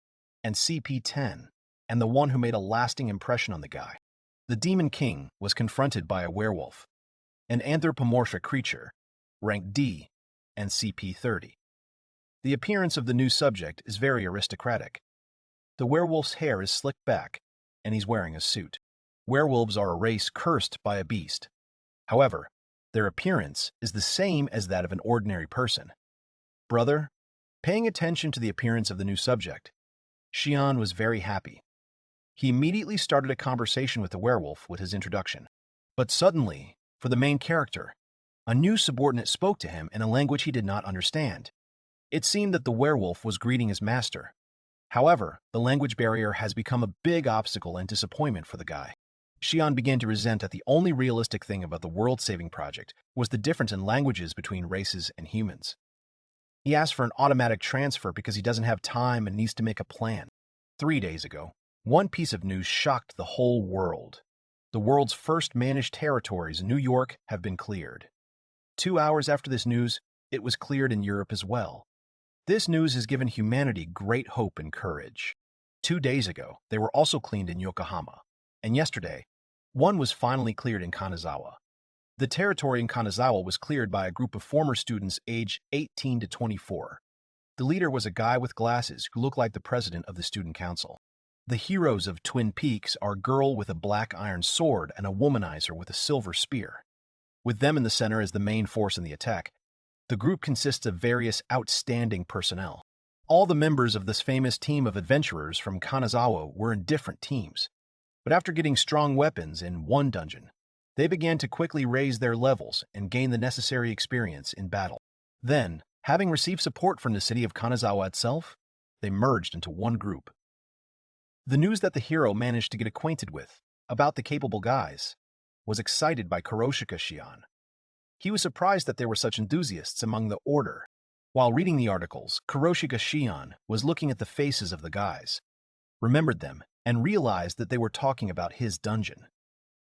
and CP 10, and the one who made a lasting impression on the guy. The Demon King was confronted by a werewolf, an anthropomorphic creature, rank D and CP 30. The appearance of the new subject is very aristocratic. The werewolf's hair is slicked back, and he's wearing a suit. Werewolves are a race cursed by a beast. However, their appearance is the same as that of an ordinary person. Brother, paying attention to the appearance of the new subject, Shion was very happy. He immediately started a conversation with the werewolf with his introduction. But suddenly, for the main character, a new subordinate spoke to him in a language he did not understand. It seemed that the werewolf was greeting his master. However, the language barrier has become a big obstacle and disappointment for the guy. Shion began to resent that the only realistic thing about the world-saving project was the difference in languages between races and humans. He asked for an automatic transfer because he doesn't have time and needs to make a plan. 3 days ago, one piece of news shocked the whole world. The world's first managed territories in New York have been cleared. 2 hours after this news, it was cleared in Europe as well. This news has given humanity great hope and courage. 2 days ago, they were also cleaned in Yokohama. And yesterday, one was finally cleared in Kanazawa. The territory in Kanazawa was cleared by a group of former students aged 18 to 24. The leader was a guy with glasses who looked like the president of the student council. The heroes of Twin Peaks are a girl with a black iron sword and a womanizer with a silver spear. With them in the center as the main force in the attack, the group consists of various outstanding personnel. All the members of this famous team of adventurers from Kanazawa were in different teams. But after getting strong weapons in one dungeon, they began to quickly raise their levels and gain the necessary experience in battle. Then, having received support from the city of Kanazawa itself, they merged into one group. The news that the hero managed to get acquainted with, about the capable guys, was excited by Kurosaki Shion. He was surprised that there were such enthusiasts among the order. While reading the articles, Kurosaki Shion was looking at the faces of the guys, remembered them, and realized that they were talking about his dungeon.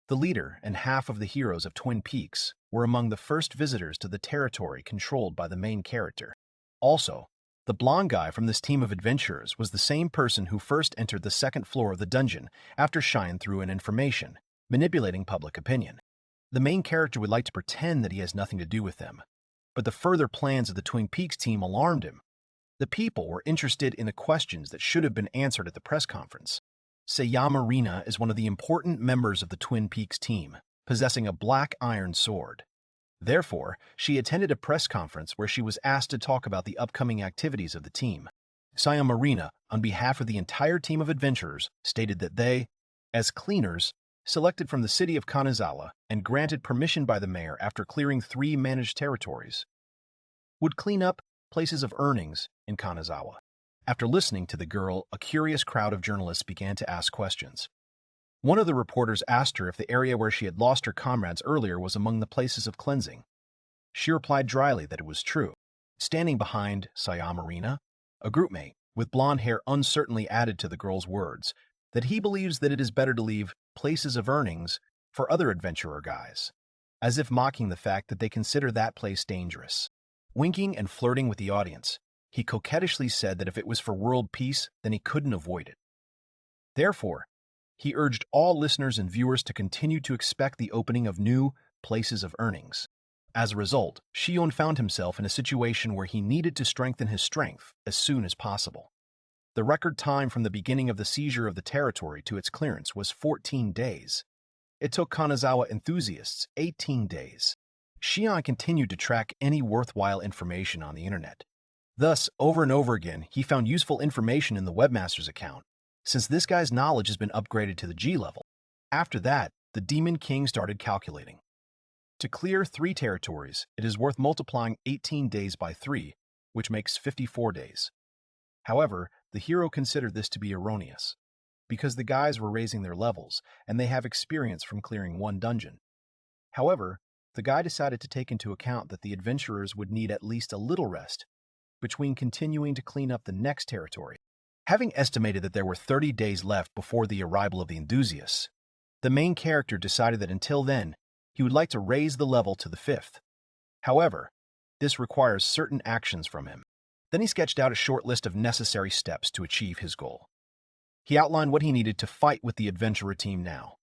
The leader and half of the heroes of Twin Peaks were among the first visitors to the territory controlled by the main character. Also, the blonde guy from this team of adventurers was the same person who first entered the second floor of the dungeon after Shine threw in information, manipulating public opinion. The main character would like to pretend that he has nothing to do with them, but the further plans of the Twin Peaks team alarmed him. The people were interested in the questions that should have been answered at the press conference. Sayama Rina is one of the important members of the Twin Peaks team, possessing a black iron sword. Therefore, she attended a press conference where she was asked to talk about the upcoming activities of the team. Sayama Rina, on behalf of the entire team of adventurers, stated that they, as cleaners, selected from the city of Kanazawa and granted permission by the mayor after clearing 3 managed territories, would clean up places of earnings in Kanazawa. After listening to the girl, a curious crowd of journalists began to ask questions. One of the reporters asked her if the area where she had lost her comrades earlier was among the places of cleansing. She replied dryly that it was true. Standing behind Sayama Rina, a groupmate with blonde hair uncertainly added to the girl's words that he believes that it is better to leave places of earnings for other adventurer guys, as if mocking the fact that they consider that place dangerous. Winking and flirting with the audience, he coquettishly said that if it was for world peace, then he couldn't avoid it. Therefore, he urged all listeners and viewers to continue to expect the opening of new places of earnings. As a result, Shion found himself in a situation where he needed to strengthen his strength as soon as possible. The record time from the beginning of the seizure of the territory to its clearance was 14 days. It took Kanazawa enthusiasts 18 days. Shion continued to track any worthwhile information on the internet. Thus, over and over again, he found useful information in the webmaster's account, since this guy's knowledge has been upgraded to the G level. After that, the Demon King started calculating. To clear 3 territories, it is worth multiplying 18 days by 3, which makes 54 days. However, the hero considered this to be erroneous, because the guys were raising their levels, and they have experience from clearing one dungeon. However, the guy decided to take into account that the adventurers would need at least a little rest between continuing to clean up the next territory. Having estimated that there were 30 days left before the arrival of the enthusiasts, the main character decided that until then, he would like to raise the level to the 5th. However, this requires certain actions from him. Then he sketched out a short list of necessary steps to achieve his goal. He outlined what he needed to fight with the adventurer team now.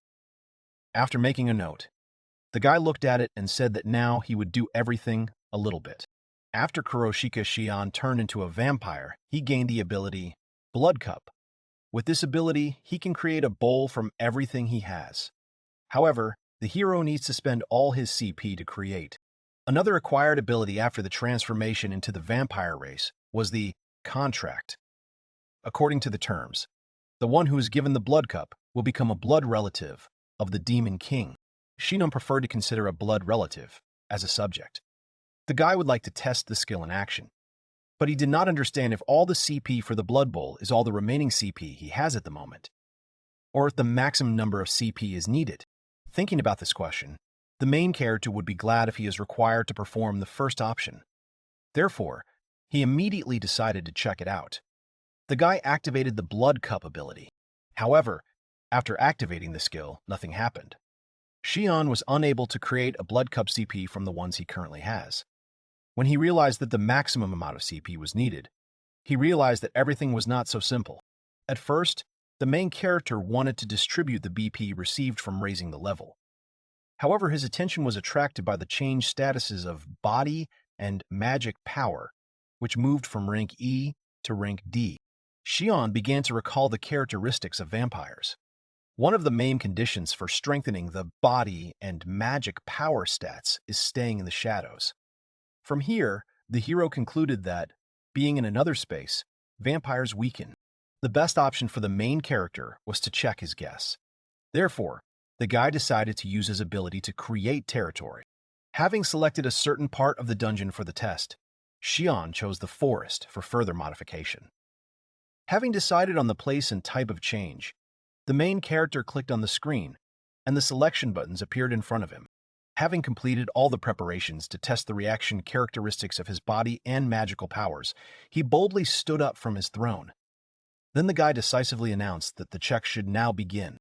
After making a note, the guy looked at it and said that now he would do everything a little bit. After Kurosaki Shion turned into a vampire, he gained the ability Blood Cup. With this ability, he can create a bowl from everything he has. However, the hero needs to spend all his CP to create. Another acquired ability after the transformation into the vampire race was the Contract. According to the terms, the one who is given the Blood Cup will become a blood relative of the Demon King. Shinon preferred to consider a blood relative as a subject. The guy would like to test the skill in action, but he did not understand if all the CP for the Blood Bowl is all the remaining CP he has at the moment, or if the maximum number of CP is needed. Thinking about this question, the main character would be glad if he is required to perform the first option. Therefore, He immediately decided to check it out. The guy activated the Blood Cup ability. However, after activating the skill, nothing happened. Shion was unable to create a Blood Cup CP from the ones he currently has. When he realized that the maximum amount of CP was needed, he realized that everything was not so simple. At first, the main character wanted to distribute the BP received from raising the level. However, his attention was attracted by the changed statuses of body and magic power, which moved from rank E to rank D. Shion began to recall the characteristics of vampires. One of the main conditions for strengthening the body and magic power stats is staying in the shadows. From here, the hero concluded that, being in another space, vampires weaken. The best option for the main character was to check his guess. Therefore, the guy decided to use his ability to create territory. Having selected a certain part of the dungeon for the test, Shion chose the forest for further modification. Having decided on the place and type of change, the main character clicked on the screen, and the selection buttons appeared in front of him. Having completed all the preparations to test the reaction characteristics of his body and magical powers, he boldly stood up from his throne. Then the guy decisively announced that the check should now begin.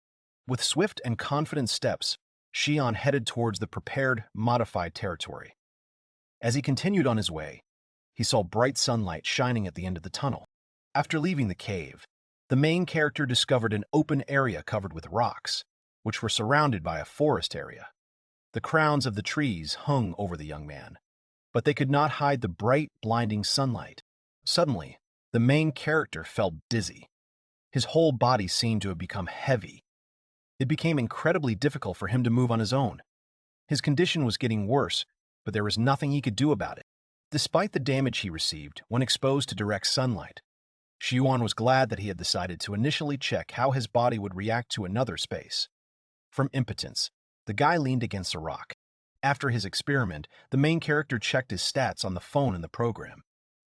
With swift and confident steps, Shion headed towards the prepared, modified territory. As he continued on his way, he saw bright sunlight shining at the end of the tunnel. After leaving the cave, the main character discovered an open area covered with rocks, which were surrounded by a forest area. The crowns of the trees hung over the young man, but they could not hide the bright, blinding sunlight. Suddenly, the main character felt dizzy. His whole body seemed to have become heavy. It became incredibly difficult for him to move on his own. His condition was getting worse, but there was nothing he could do about it. Despite the damage he received when exposed to direct sunlight, Shion was glad that he had decided to initially check how his body would react to another space. From impotence, the guy leaned against a rock. After his experiment, the main character checked his stats on the phone in the program.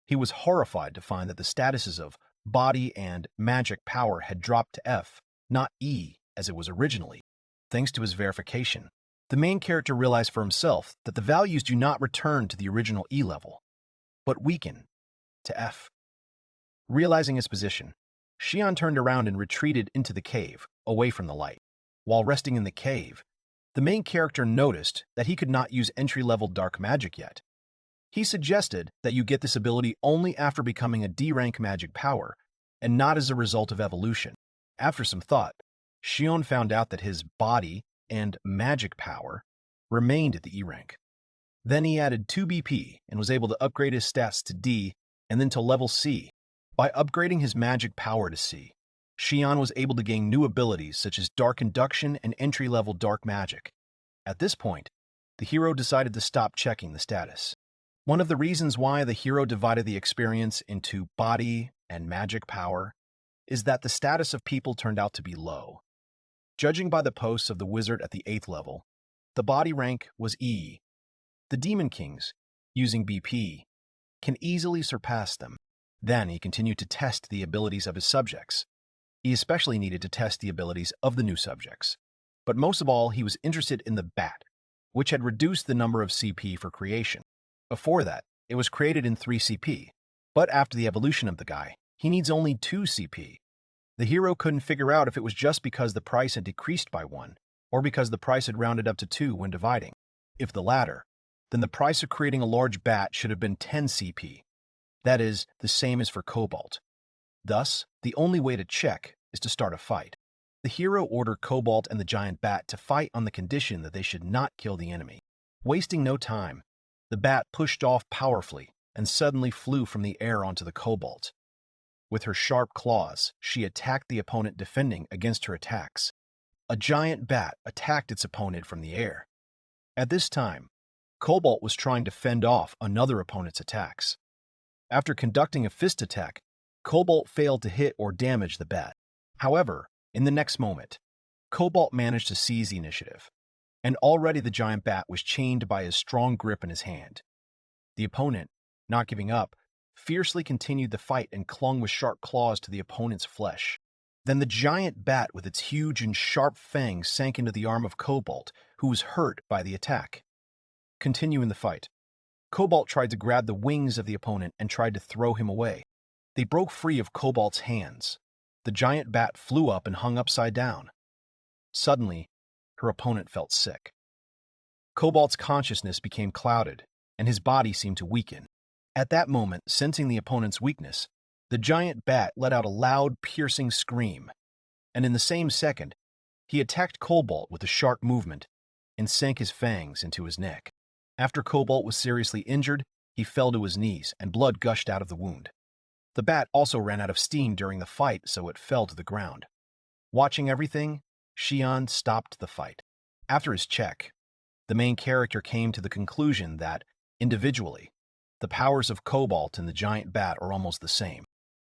He was horrified to find that the statuses of body and magic power had dropped to F, not E, as it was originally. Thanks to his verification, the main character realized for himself that the values do not return to the original E level, but weaken to F. Realizing his position, Shion turned around and retreated into the cave, away from the light. While resting in the cave, the main character noticed that he could not use entry-level dark magic yet. He suggested that you get this ability only after becoming a D-rank magic power, and not as a result of evolution. After some thought, Shion found out that his body and magic power remained at the E rank. Then he added 2 BP and was able to upgrade his stats to D and then to level C. By upgrading his magic power to C, Shion was able to gain new abilities such as Dark Induction and entry-level Dark Magic. At this point, the hero decided to stop checking the status. One of the reasons why the hero divided the experience into body and magic power is that the status of people turned out to be low. Judging by the posts of the wizard at the 8th level, the body rank was E. The Demon Kings, using BP, can easily surpass them. Then he continued to test the abilities of his subjects. He especially needed to test the abilities of the new subjects. But most of all, he was interested in the bat, which had reduced the number of CP for creation. Before that, it was created in 3 CP, but after the evolution of the guy, he needs only 2 CP. The hero couldn't figure out if it was just because the price had decreased by 1, or because the price had rounded up to 2 when dividing. If the latter, then the price of creating a large bat should have been 10 CP. That is, the same as for Cobalt. Thus, the only way to check is to start a fight. The hero ordered Cobalt and the giant bat to fight on the condition that they should not kill the enemy. Wasting no time, the bat pushed off powerfully and suddenly flew from the air onto the Cobalt. With her sharp claws, she attacked the opponent defending against her attacks. A giant bat attacked its opponent from the air. At this time, Cobalt was trying to fend off another opponent's attacks. After conducting a fist attack, Cobalt failed to hit or damage the bat. However, in the next moment, Cobalt managed to seize the initiative, and already the giant bat was chained by his strong grip in his hand. The opponent, not giving up, fiercely continued the fight and clung with sharp claws to the opponent's flesh. Then the giant bat with its huge and sharp fangs sank into the arm of Cobalt, who was hurt by the attack. Continuing the fight, Cobalt tried to grab the wings of the opponent and tried to throw him away. They broke free of Cobalt's hands. The giant bat flew up and hung upside down. Suddenly, her opponent felt sick. Cobalt's consciousness became clouded, and his body seemed to weaken. At that moment, sensing the opponent's weakness, the giant bat let out a loud, piercing scream, and in the same second, he attacked Cobalt with a sharp movement and sank his fangs into his neck. After Cobalt was seriously injured, he fell to his knees, and blood gushed out of the wound. The bat also ran out of steam during the fight, so it fell to the ground. Watching everything, Shion stopped the fight. After his check, the main character came to the conclusion that, individually, the powers of Cobalt and the giant bat are almost the same.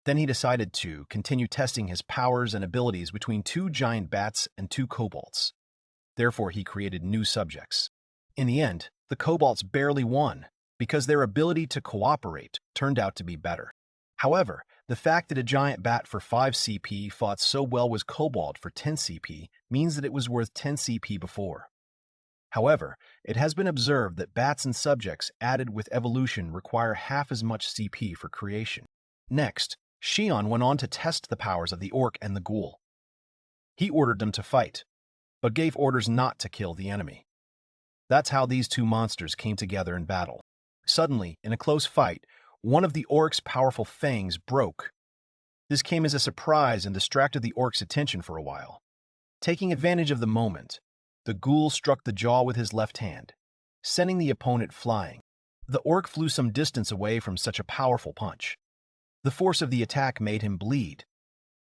Then he decided to continue testing his powers and abilities between 2 giant bats and 2 Cobalts. Therefore, he created new subjects. In the end, the Cobalts barely won because their ability to cooperate turned out to be better. However, the fact that a giant bat for 5 CP fought so well with Cobalt for 10 CP means that it was worth 10 CP before. However, it has been observed that bats and subjects added with evolution require half as much CP for creation. Next, Shion went on to test the powers of the orc and the ghoul. He ordered them to fight, but gave orders not to kill the enemy. That's how these 2 monsters came together in battle. Suddenly, in a close fight, one of the orc's powerful fangs broke. This came as a surprise and distracted the orc's attention for a while. Taking advantage of the moment, the ghoul struck the jaw with his left hand, sending the opponent flying. The orc flew some distance away from such a powerful punch. The force of the attack made him bleed.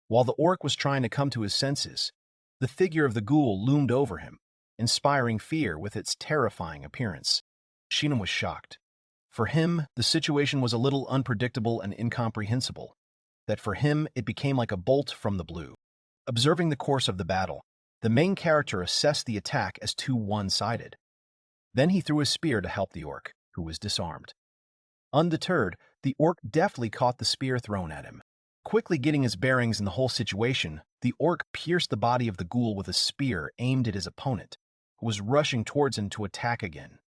While the orc was trying to come to his senses, the figure of the ghoul loomed over him, inspiring fear with its terrifying appearance. Shion was shocked. For him, the situation was a little unpredictable and incomprehensible, that for him it became like a bolt from the blue. Observing the course of the battle, the main character assessed the attack as too one-sided. Then he threw a spear to help the orc, who was disarmed. Undeterred, the orc deftly caught the spear thrown at him. Quickly getting his bearings in the whole situation, the orc pierced the body of the ghoul with a spear aimed at his opponent, who was rushing towards him to attack again.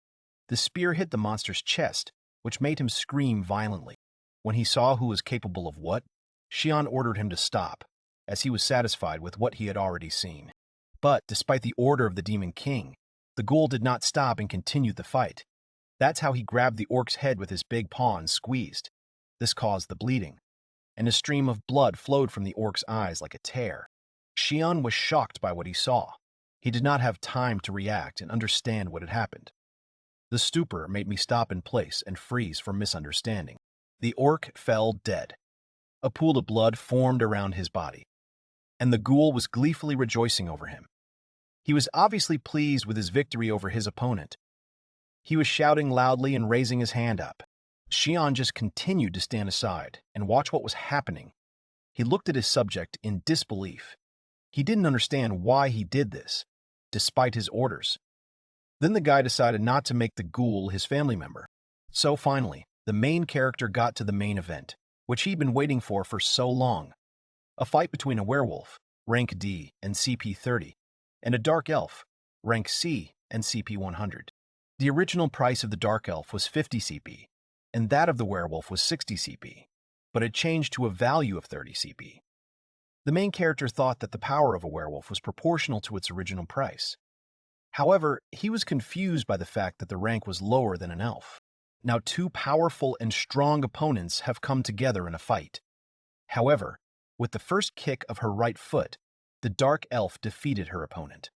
The spear hit the monster's chest, which made him scream violently. When he saw who was capable of what, Shion ordered him to stop, as he was satisfied with what he had already seen. But, despite the order of the Demon King, the ghoul did not stop and continued the fight. That's how he grabbed the orc's head with his big paw and squeezed. This caused the bleeding, and a stream of blood flowed from the orc's eyes like a tear. Shion was shocked by what he saw. He did not have time to react and understand what had happened. The stupor made me stop in place and freeze from misunderstanding. The orc fell dead. A pool of blood formed around his body, and the ghoul was gleefully rejoicing over him. He was obviously pleased with his victory over his opponent. He was shouting loudly and raising his hand up. Shion just continued to stand aside and watch what was happening. He looked at his subject in disbelief. He didn't understand why he did this, despite his orders. Then the guy decided not to make the ghoul his family member. So finally, the main character got to the main event, which he'd been waiting for so long. A fight between a werewolf, rank D and CP 30, and a dark elf, rank C and CP 100. The original price of the dark elf was 50 CP, and that of the werewolf was 60 CP, but it changed to a value of 30 CP. The main character thought that the power of a werewolf was proportional to its original price. However, he was confused by the fact that the rank was lower than an elf. Now 2 powerful and strong opponents have come together in a fight. However, with the first kick of her right foot, the dark elf defeated her opponent.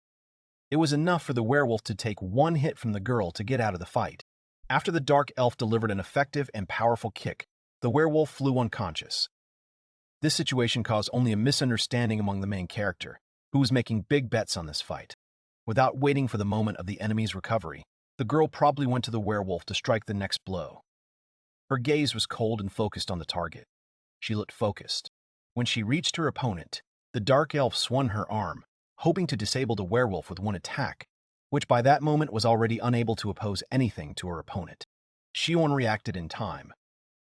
It was enough for the werewolf to take 1 hit from the girl to get out of the fight. After the dark elf delivered an effective and powerful kick, the werewolf flew unconscious. This situation caused only a misunderstanding among the main character, who was making big bets on this fight. Without waiting for the moment of the enemy's recovery, the girl probably went to the werewolf to strike the next blow. Her gaze was cold and focused on the target. She looked focused. When she reached her opponent, the dark elf swung her arm, hoping to disable the werewolf with 1 attack, which by that moment was already unable to oppose anything to her opponent. Shion reacted in time.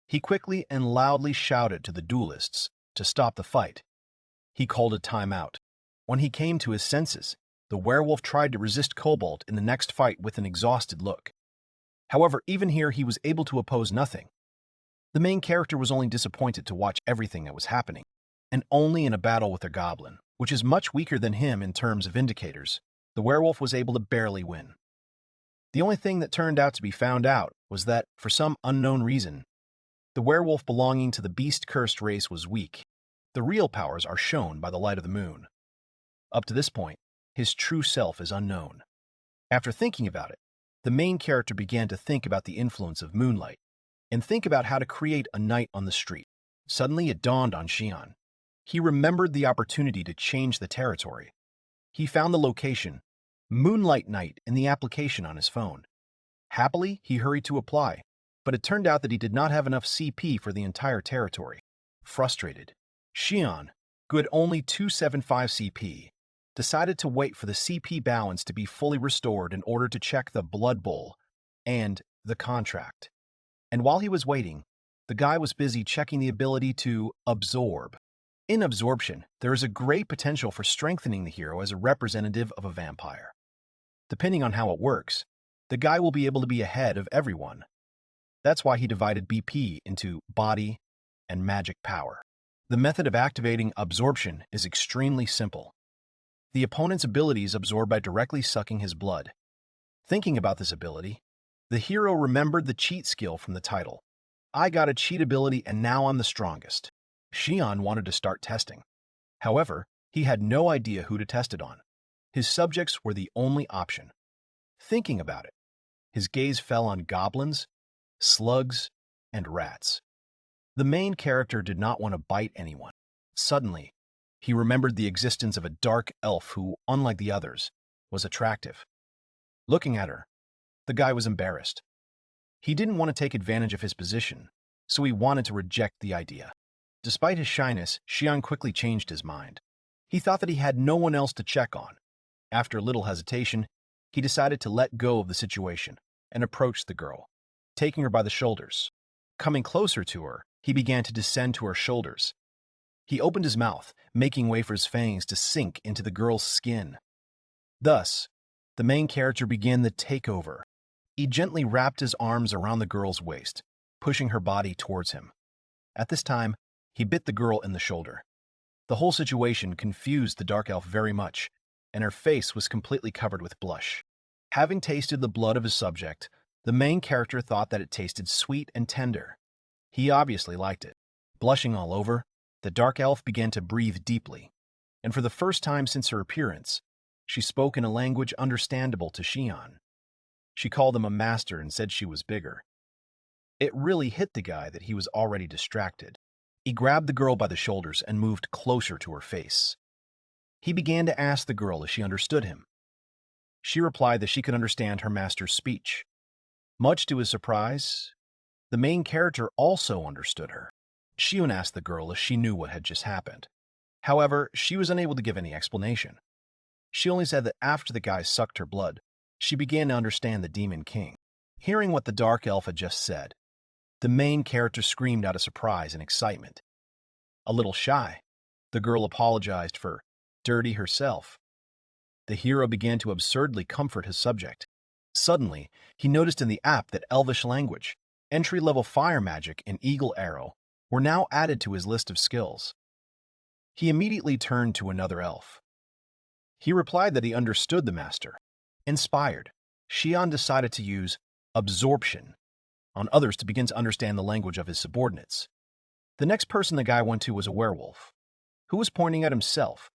He quickly and loudly shouted to the duelists to stop the fight. He called a timeout. When he came to his senses, the werewolf tried to resist Cobalt in the next fight with an exhausted look. However, even here he was able to oppose nothing. The main character was only disappointed to watch everything that was happening, and only in a battle with a goblin, which is much weaker than him in terms of indicators, the werewolf was able to barely win. The only thing that turned out to be found out was that, for some unknown reason, the werewolf belonging to the beast-cursed race was weak. The real powers are shown by the light of the moon. Up to this point, his true self is unknown. After thinking about it, the main character began to think about the influence of moonlight and think about how to create a night on the street. Suddenly it dawned on Shion. He remembered the opportunity to change the territory. He found the location, Moonlight Night, in the application on his phone. Happily, he hurried to apply, but it turned out that he did not have enough CP for the entire territory. Frustrated, Shion, who had only 275 CP, decided to wait for the CP balance to be fully restored in order to check the Blood Bowl and the contract. And while he was waiting, the guy was busy checking the ability to absorb. In absorption, there is a great potential for strengthening the hero as a representative of a vampire. Depending on how it works, the guy will be able to be ahead of everyone. That's why he divided BP into body and magic power. The method of activating absorption is extremely simple. The opponent's ability is absorbed by directly sucking his blood. Thinking about this ability, the hero remembered the cheat skill from the title. I got a cheat ability and now I'm the strongest. Shion wanted to start testing. However, he had no idea who to test it on. His subjects were the only option. Thinking about it, his gaze fell on goblins, slugs, and rats. The main character did not want to bite anyone. Suddenly, he remembered the existence of a dark elf who, unlike the others, was attractive. Looking at her, the guy was embarrassed. He didn't want to take advantage of his position, so he wanted to reject the idea. Despite his shyness, Shion quickly changed his mind. He thought that he had no one else to check on. After a little hesitation, he decided to let go of the situation and approach the girl, taking her by the shoulders. Coming closer to her, he began to descend to her shoulders. He opened his mouth, making way for his fangs to sink into the girl's skin. Thus, the main character began the takeover. He gently wrapped his arms around the girl's waist, pushing her body towards him. At this time, he bit the girl in the shoulder. The whole situation confused the dark elf very much, and her face was completely covered with blush. Having tasted the blood of his subject, the main character thought that it tasted sweet and tender. He obviously liked it. Blushing all over, the dark elf began to breathe deeply, and for the first time since her appearance, she spoke in a language understandable to Shion. She called him a master and said she was bigger. It really hit the guy that he was already distracted. He grabbed the girl by the shoulders and moved closer to her face. He began to ask the girl if she understood him. She replied that she could understand her master's speech. Much to his surprise, the main character also understood her. Shion asked the girl if she knew what had just happened. However, she was unable to give any explanation. She only said that after the guy sucked her blood, she began to understand the Demon King. Hearing what the dark elf had just said, the main character screamed out of surprise and excitement. A little shy, the girl apologized for dirty herself. The hero began to absurdly comfort his subject. Suddenly, he noticed in the app that Elvish language, entry-level fire magic, and eagle arrow were now added to his list of skills. He immediately turned to another elf. He replied that he understood the master. Inspired, Shion decided to use absorption on others to begin to understand the language of his subordinates. The next person the guy went to was a werewolf, who was pointing at himself,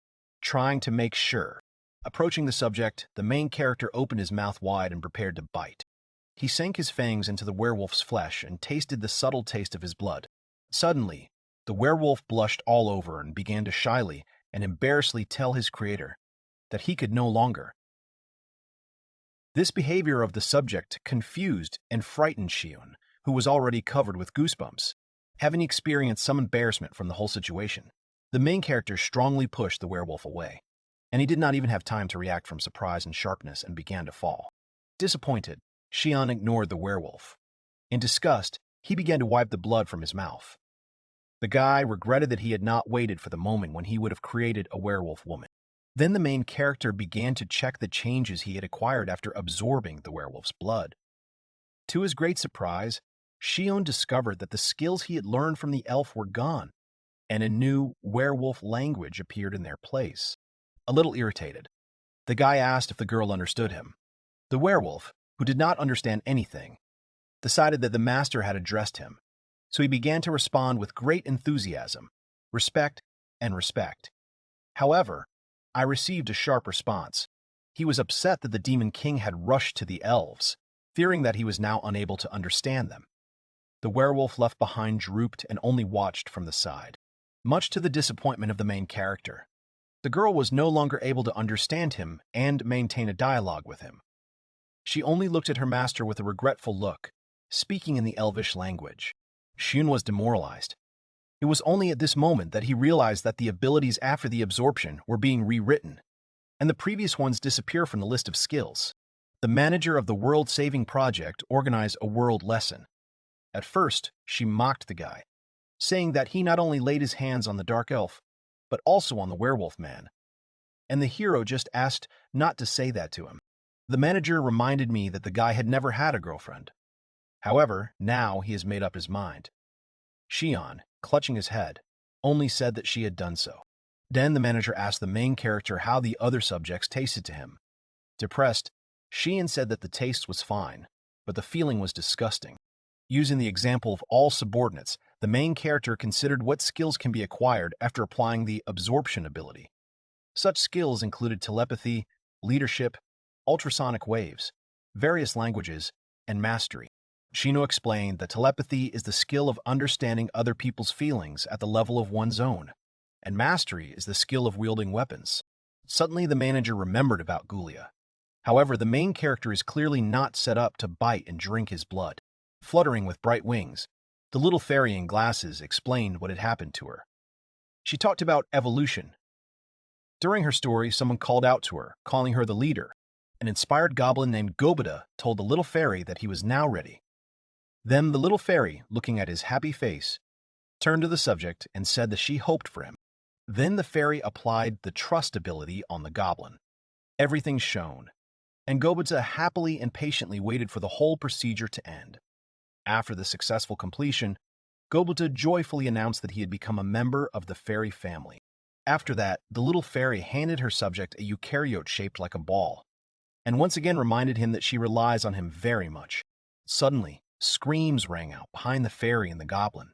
trying to make sure. Approaching the subject, the main character opened his mouth wide and prepared to bite. He sank his fangs into the werewolf's flesh and tasted the subtle taste of his blood. Suddenly, the werewolf blushed all over and began to shyly and embarrassedly tell his creator that he could no longer. This behavior of the subject confused and frightened Shion, who was already covered with goosebumps. Having experienced some embarrassment from the whole situation, the main character strongly pushed the werewolf away, and he did not even have time to react from surprise and sharpness and began to fall. Disappointed, Shion ignored the werewolf. In disgust, he began to wipe the blood from his mouth. The guy regretted that he had not waited for the moment when he would have created a werewolf woman. Then the main character began to check the changes he had acquired after absorbing the werewolf's blood. To his great surprise, Shion discovered that the skills he had learned from the elf were gone, and a new werewolf language appeared in their place. A little irritated, the guy asked if the girl understood him. The werewolf, who did not understand anything, decided that the master had addressed him, so he began to respond with great enthusiasm, respect, and respect. However, I received a sharp response. He was upset that the Demon King had rushed to the elves, fearing that he was now unable to understand them. The werewolf left behind drooped and only watched from the side, much to the disappointment of the main character. The girl was no longer able to understand him and maintain a dialogue with him. She only looked at her master with a regretful look, speaking in the elvish language. Shun was demoralized. It was only at this moment that he realized that the abilities after the absorption were being rewritten, and the previous ones disappear from the list of skills. The manager of the world-saving project organized a world lesson. At first, she mocked the guy, saying that he not only laid his hands on the dark elf, but also on the werewolf man. And the hero just asked not to say that to him. The manager reminded me that the guy had never had a girlfriend. However, now he has made up his mind. Shion, clutching his head, only said that she had done so. Then the manager asked the main character how the other subjects tasted to him. Depressed, Shion said that the taste was fine, but the feeling was disgusting. Using the example of all subordinates, the main character considered what skills can be acquired after applying the absorption ability. Such skills included telepathy, leadership, ultrasonic waves, various languages, and mastery. Shino explained that telepathy is the skill of understanding other people's feelings at the level of one's own, and mastery is the skill of wielding weapons. Suddenly, the manager remembered about Gulia. However, the main character is clearly not set up to bite and drink his blood. Fluttering with bright wings, the little fairy in glasses explained what had happened to her. She talked about evolution. During her story, someone called out to her, calling her the leader. An inspired goblin named Gobita told the little fairy that he was now ready. Then the little fairy, looking at his happy face, turned to the subject and said that she hoped for him. Then the fairy applied the trust ability on the goblin. Everything shone, and Gobita happily and patiently waited for the whole procedure to end. After the successful completion, Gobita joyfully announced that he had become a member of the fairy family. After that, the little fairy handed her subject a eukaryote shaped like a ball, and once again reminded him that she relies on him very much. Suddenly, screams rang out behind the fairy and the goblin.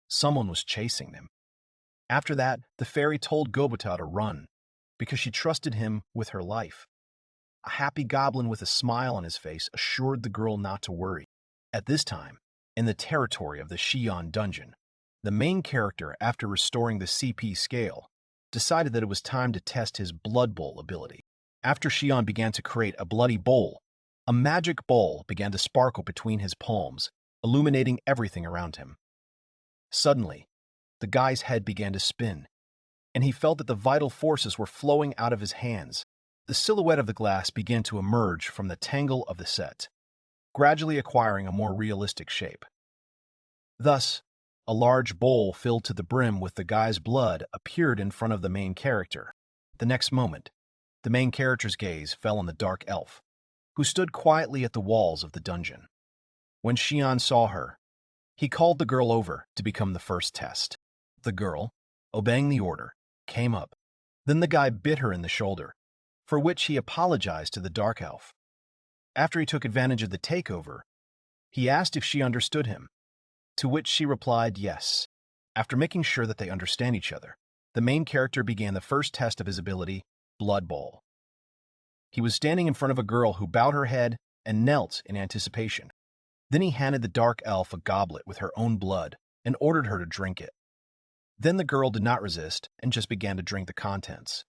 Someone was chasing them. After that, the fairy told Gobita to run, because she trusted him with her life. A happy goblin with a smile on his face assured the girl not to worry. At this time, in the territory of the Shion dungeon, the main character, after restoring the CP scale, decided that it was time to test his Blood Bowl ability. After Shion began to create a bloody bowl, a magic bowl began to sparkle between his palms, illuminating everything around him. Suddenly, the guy's head began to spin, and he felt that the vital forces were flowing out of his hands. The silhouette of the glass began to emerge from the tangle of the set, gradually acquiring a more realistic shape. Thus, a large bowl filled to the brim with the guy's blood appeared in front of the main character. The next moment, the main character's gaze fell on the dark elf, who stood quietly at the walls of the dungeon. When Shion saw her, he called the girl over to become the first test. The girl, obeying the order, came up. Then the guy bit her in the shoulder, for which he apologized to the dark elf. After he took advantage of the takeover, he asked if she understood him, to which she replied yes. After making sure that they understand each other, the main character began the first test of his ability, Blood Bowl. He was standing in front of a girl who bowed her head and knelt in anticipation. Then he handed the dark elf a goblet with her own blood and ordered her to drink it. Then the girl did not resist and just began to drink the contents.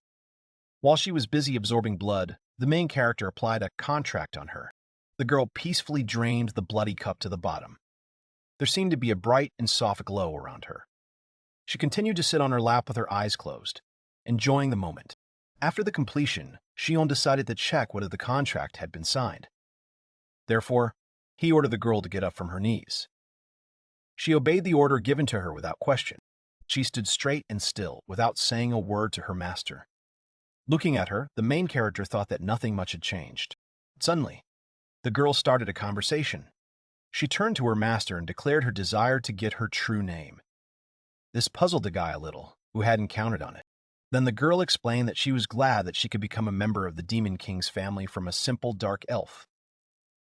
While she was busy absorbing blood, the main character applied a contract on her. The girl peacefully drained the bloody cup to the bottom. There seemed to be a bright and soft glow around her. She continued to sit on her lap with her eyes closed, enjoying the moment. After the completion, Shion decided to check whether the contract had been signed. Therefore, he ordered the girl to get up from her knees. She obeyed the order given to her without question. She stood straight and still, without saying a word to her master. Looking at her, the main character thought that nothing much had changed. Suddenly, the girl started a conversation. She turned to her master and declared her desire to get her true name. This puzzled the guy a little, who hadn't counted on it. Then the girl explained that she was glad that she could become a member of the Demon King's family from a simple dark elf.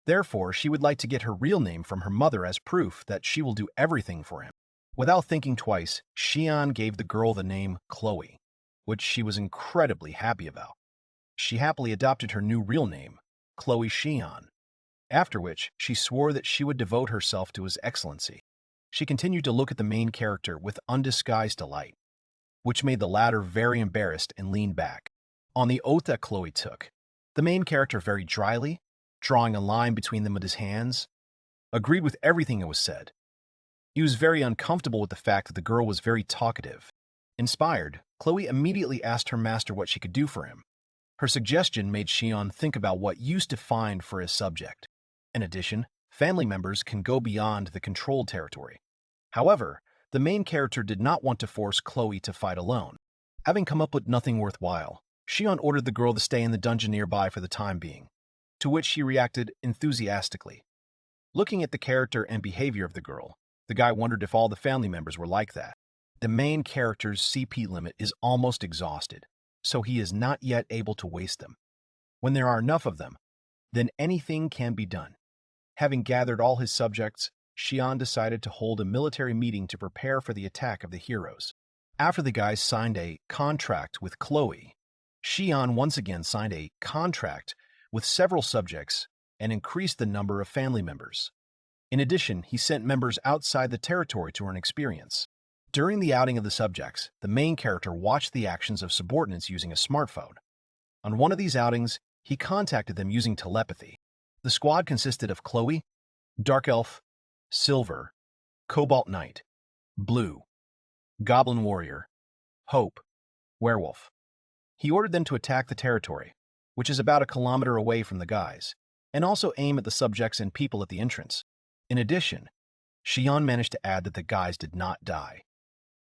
Therefore, she would like to get her real name from her mother as proof that she will do everything for him. Without thinking twice, Shion gave the girl the name Chloe, which she was incredibly happy about. She happily adopted her new real name, Chloe Shion, after which she swore that she would devote herself to his excellency. She continued to look at the main character with undisguised delight, which made the latter very embarrassed and leaned back. On the oath that Chloe took, the main character very dryly, drawing a line between them with his hands, agreed with everything that was said. He was very uncomfortable with the fact that the girl was very talkative. Inspired, Chloe immediately asked her master what she could do for him. Her suggestion made Shion think about what use to find for his subject. In addition, family members can go beyond the controlled territory. However, the main character did not want to force Chloe to fight alone. Having come up with nothing worthwhile, Shion ordered the girl to stay in the dungeon nearby for the time being, to which she reacted enthusiastically. Looking at the character and behavior of the girl, the guy wondered if all the family members were like that. The main character's CP limit is almost exhausted, so he is not yet able to waste them. When there are enough of them, then anything can be done. Having gathered all his subjects, Shion decided to hold a military meeting to prepare for the attack of the heroes. After the guys signed a contract with Chloe, Shion once again signed a contract with several subjects and increased the number of family members. In addition, he sent members outside the territory to earn experience. During the outing of the subjects, the main character watched the actions of subordinates using a smartphone. On one of these outings, he contacted them using telepathy. The squad consisted of Chloe, Dark Elf, Silver, Cobalt Knight, Blue, Goblin Warrior, Hope, Werewolf. He ordered them to attack the territory, which is about a kilometer away from the guys, and also aim at the subjects and people at the entrance. In addition, Shion managed to add that the guys did not die.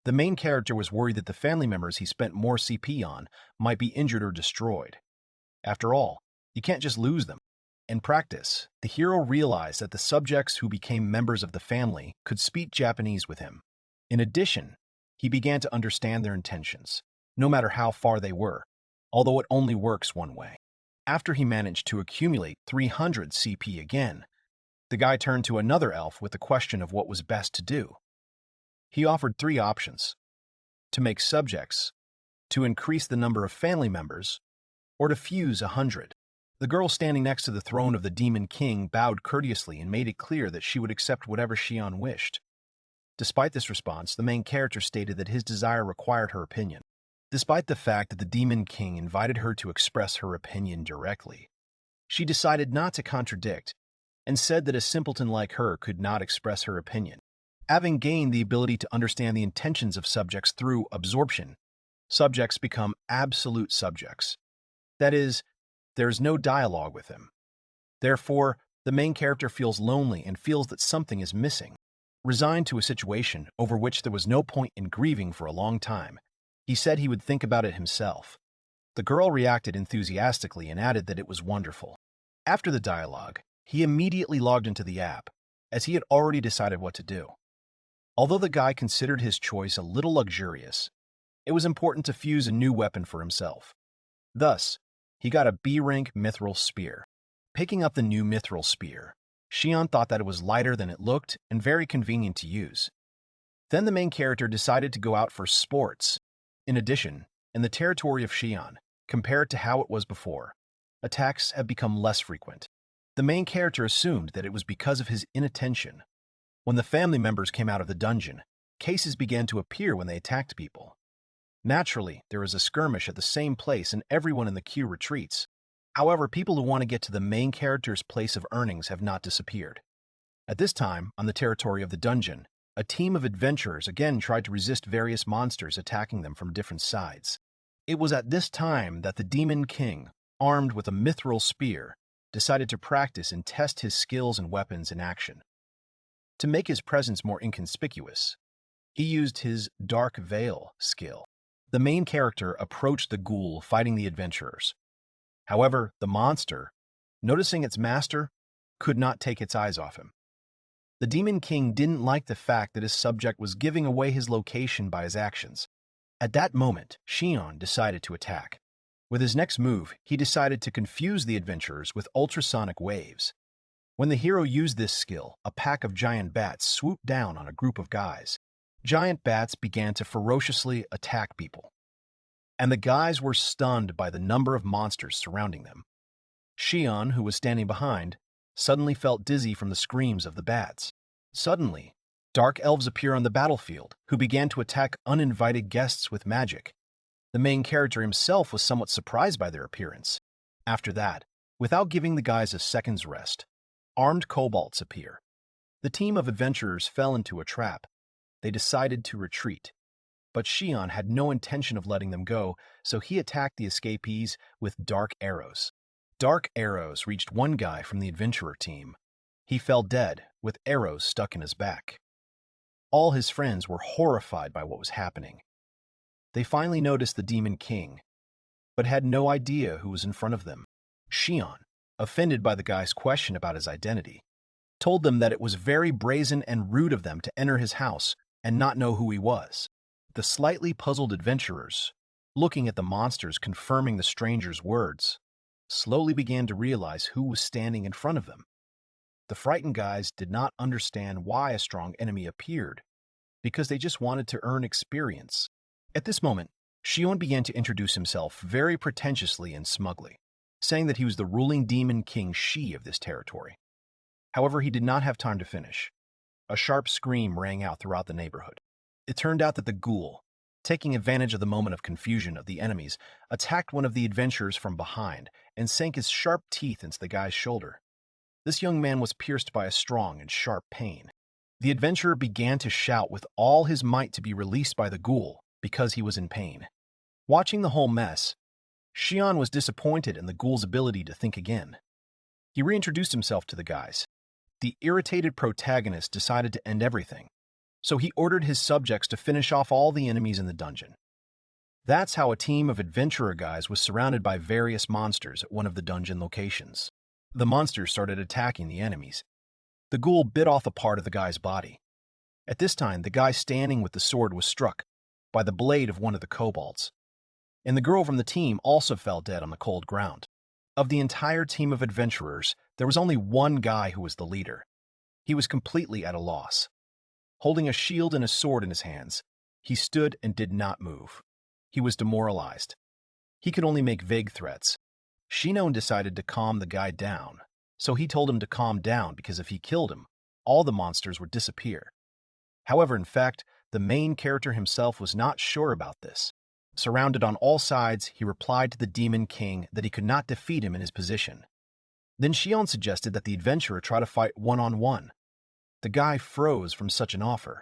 The main character was worried that the family members he spent more CP on might be injured or destroyed. After all, you can't just lose them. In practice, the hero realized that the subjects who became members of the family could speak Japanese with him. In addition, he began to understand their intentions, no matter how far they were, although it only works one way. After he managed to accumulate 300 CP again, the guy turned to another elf with the question of what was best to do. He offered 3 options: to make subjects, to increase the number of family members, or to fuse 100. The girl standing next to the throne of the Demon King bowed courteously and made it clear that she would accept whatever Shion wished. Despite this response, the main character stated that his desire required her opinion. Despite the fact that the Demon King invited her to express her opinion directly, she decided not to contradict and said that a simpleton like her could not express her opinion. Having gained the ability to understand the intentions of subjects through absorption, subjects become absolute subjects. That is, there is no dialogue with them. Therefore, the main character feels lonely and feels that something is missing. Resigned to a situation over which there was no point in grieving for a long time, he said he would think about it himself. The girl reacted enthusiastically and added that it was wonderful. After the dialogue, he immediately logged into the app, as he had already decided what to do. Although the guy considered his choice a little luxurious, it was important to fuse a new weapon for himself. Thus, he got a B-rank mithril spear. Picking up the new mithril spear, Shion thought that it was lighter than it looked and very convenient to use. Then the main character decided to go out for sports. In addition, in the territory of Shion, compared to how it was before, attacks have become less frequent. The main character assumed that it was because of his inattention. When the family members came out of the dungeon, cases began to appear when they attacked people. Naturally, there is a skirmish at the same place and everyone in the queue retreats. However, people who want to get to the main character's place of earnings have not disappeared. At this time, on the territory of the dungeon, a team of adventurers again tried to resist various monsters attacking them from different sides. It was at this time that the Demon King, armed with a mithril spear, decided to practice and test his skills and weapons in action. To make his presence more inconspicuous, he used his Dark Veil skill. The main character approached the ghoul fighting the adventurers. However, the monster, noticing its master, could not take its eyes off him. The Demon King didn't like the fact that his subject was giving away his location by his actions. At that moment, Shion decided to attack. With his next move, he decided to confuse the adventurers with ultrasonic waves. When the hero used this skill, a pack of giant bats swooped down on a group of guys. Giant bats began to ferociously attack people, and the guys were stunned by the number of monsters surrounding them. Shion, who was standing behind, suddenly felt dizzy from the screams of the bats. Suddenly, dark elves appear on the battlefield, who began to attack uninvited guests with magic. The main character himself was somewhat surprised by their appearance. After that, without giving the guys a second's rest, armed kobolds appear. The team of adventurers fell into a trap. They decided to retreat. But Shion had no intention of letting them go, so he attacked the escapees with dark arrows. Dark arrows reached one guy from the adventurer team. He fell dead, with arrows stuck in his back. All his friends were horrified by what was happening. They finally noticed the Demon King, but had no idea who was in front of them. Shion, offended by the guy's question about his identity, told them that it was very brazen and rude of them to enter his house and not know who he was. The slightly puzzled adventurers, looking at the monsters confirming the stranger's words, slowly began to realize who was standing in front of them. The frightened guys did not understand why a strong enemy appeared, because they just wanted to earn experience. At this moment, Shion began to introduce himself very pretentiously and smugly, saying that he was the ruling demon king Shi of this territory. However, he did not have time to finish. A sharp scream rang out throughout the neighborhood. It turned out that the ghoul, taking advantage of the moment of confusion of the enemies, attacked one of the adventurers from behind and sank his sharp teeth into the guy's shoulder. This young man was pierced by a strong and sharp pain. The adventurer began to shout with all his might to be released by the ghoul because he was in pain. Watching the whole mess, Shion was disappointed in the ghoul's ability to think again. He reintroduced himself to the guys. The irritated protagonist decided to end everything, so he ordered his subjects to finish off all the enemies in the dungeon. That's how a team of adventurer guys was surrounded by various monsters at one of the dungeon locations. The monsters started attacking the enemies. The ghoul bit off a part of the guy's body. At this time, the guy standing with the sword was struck by the blade of one of the kobolds, and the girl from the team also fell dead on the cold ground. Of the entire team of adventurers, there was only one guy who was the leader. He was completely at a loss. Holding a shield and a sword in his hands, he stood and did not move. He was demoralized. He could only make vague threats. Shinon decided to calm the guy down, so he told him to calm down because if he killed him, all the monsters would disappear. However, in fact, the main character himself was not sure about this. Surrounded on all sides, he replied to the Demon King that he could not defeat him in his position. Then Shion suggested that the adventurer try to fight one-on-one. The guy froze from such an offer.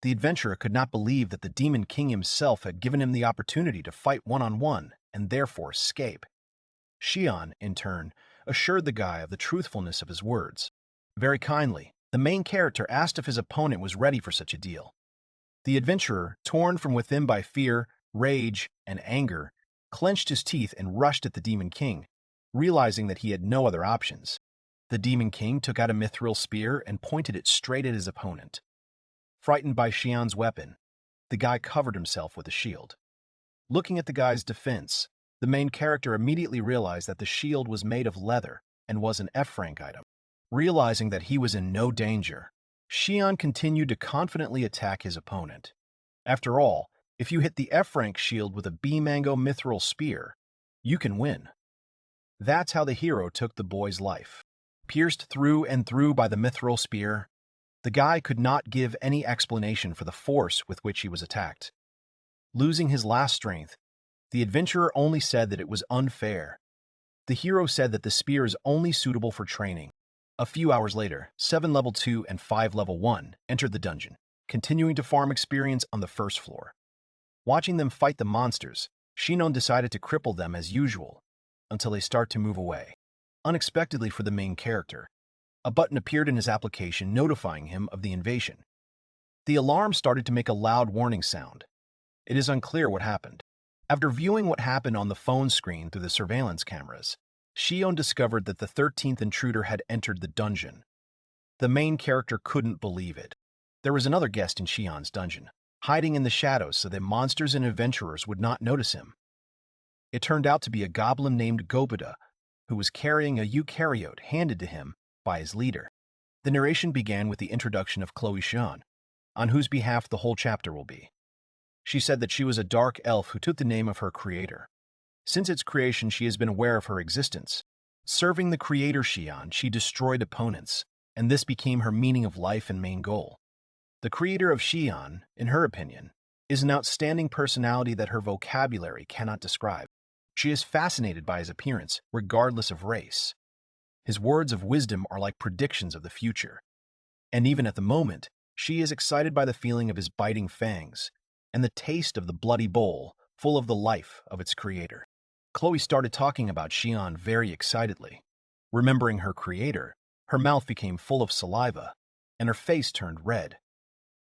The adventurer could not believe that the Demon King himself had given him the opportunity to fight one-on-one and therefore escape. Shion, in turn, assured the guy of the truthfulness of his words. Very kindly, the main character asked if his opponent was ready for such a deal. The adventurer, torn from within by fear, rage, and anger, clenched his teeth and rushed at the Demon King, realizing that he had no other options. The Demon King took out a mithril spear and pointed it straight at his opponent. Frightened by Shion's weapon, the guy covered himself with a shield. Looking at the guy's defense, the main character immediately realized that the shield was made of leather and was an F-rank item. Realizing that he was in no danger, Shion continued to confidently attack his opponent. After all, if you hit the F-rank shield with a B-Mango mithril spear, you can win. That's how the hero took the boy's life. Pierced through and through by the mithril spear, the guy could not give any explanation for the force with which he was attacked. Losing his last strength, the adventurer only said that it was unfair. The hero said that the spear is only suitable for training. A few hours later, 7 level 2 and 5 level 1 entered the dungeon, continuing to farm experience on the first floor. Watching them fight the monsters, Shinon decided to cripple them as usual, until they start to move away. Unexpectedly for the main character, a button appeared in his application notifying him of the invasion. The alarm started to make a loud warning sound. It is unclear what happened. After viewing what happened on the phone screen through the surveillance cameras, Shion discovered that the 13th intruder had entered the dungeon. The main character couldn't believe it. There was another guest in Shion's dungeon, hiding in the shadows so that monsters and adventurers would not notice him. It turned out to be a goblin named Gobida, who was carrying a eukaryote handed to him by his leader. The narration began with the introduction of Kurosaki Shion, on whose behalf the whole chapter will be. She said that she was a dark elf who took the name of her creator. Since its creation, she has been aware of her existence. Serving the creator Shion, she destroyed opponents, and this became her meaning of life and main goal. The creator of Shion, in her opinion, is an outstanding personality that her vocabulary cannot describe. She is fascinated by his appearance, regardless of race. His words of wisdom are like predictions of the future. And even at the moment, she is excited by the feeling of his biting fangs and the taste of the bloody bowl full of the life of its creator. Chloe started talking about Shion very excitedly. Remembering her creator, her mouth became full of saliva, and her face turned red.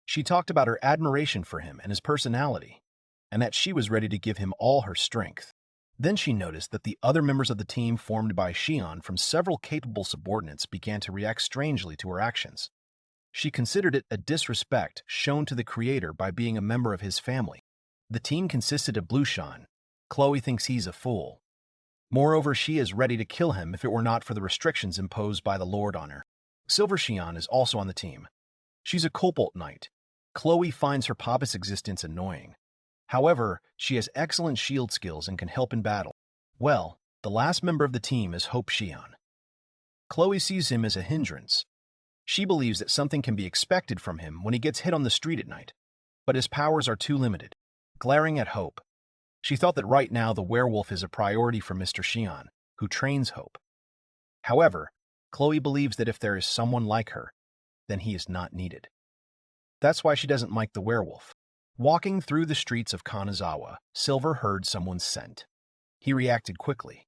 She talked about her admiration for him and his personality, and that she was ready to give him all her strength. Then she noticed that the other members of the team formed by Shion from several capable subordinates began to react strangely to her actions. She considered it a disrespect shown to the creator by being a member of his family. The team consisted of Blue Shion. Chloe thinks he's a fool. Moreover, she is ready to kill him if it were not for the restrictions imposed by the Lord on her. Silver Shion is also on the team. She's a Cobalt Knight. Chloe finds her papa's existence annoying. However, she has excellent shield skills and can help in battle. Well, the last member of the team is Hope Shion. Chloe sees him as a hindrance. She believes that something can be expected from him when he gets hit on the street at night, but his powers are too limited. Glaring at Hope, she thought that right now the werewolf is a priority for Mr. Shion, who trains Hope. However, Chloe believes that if there is someone like her, then he is not needed. That's why she doesn't like the werewolf. Walking through the streets of Kanazawa, Silver heard someone's scent. He reacted quickly.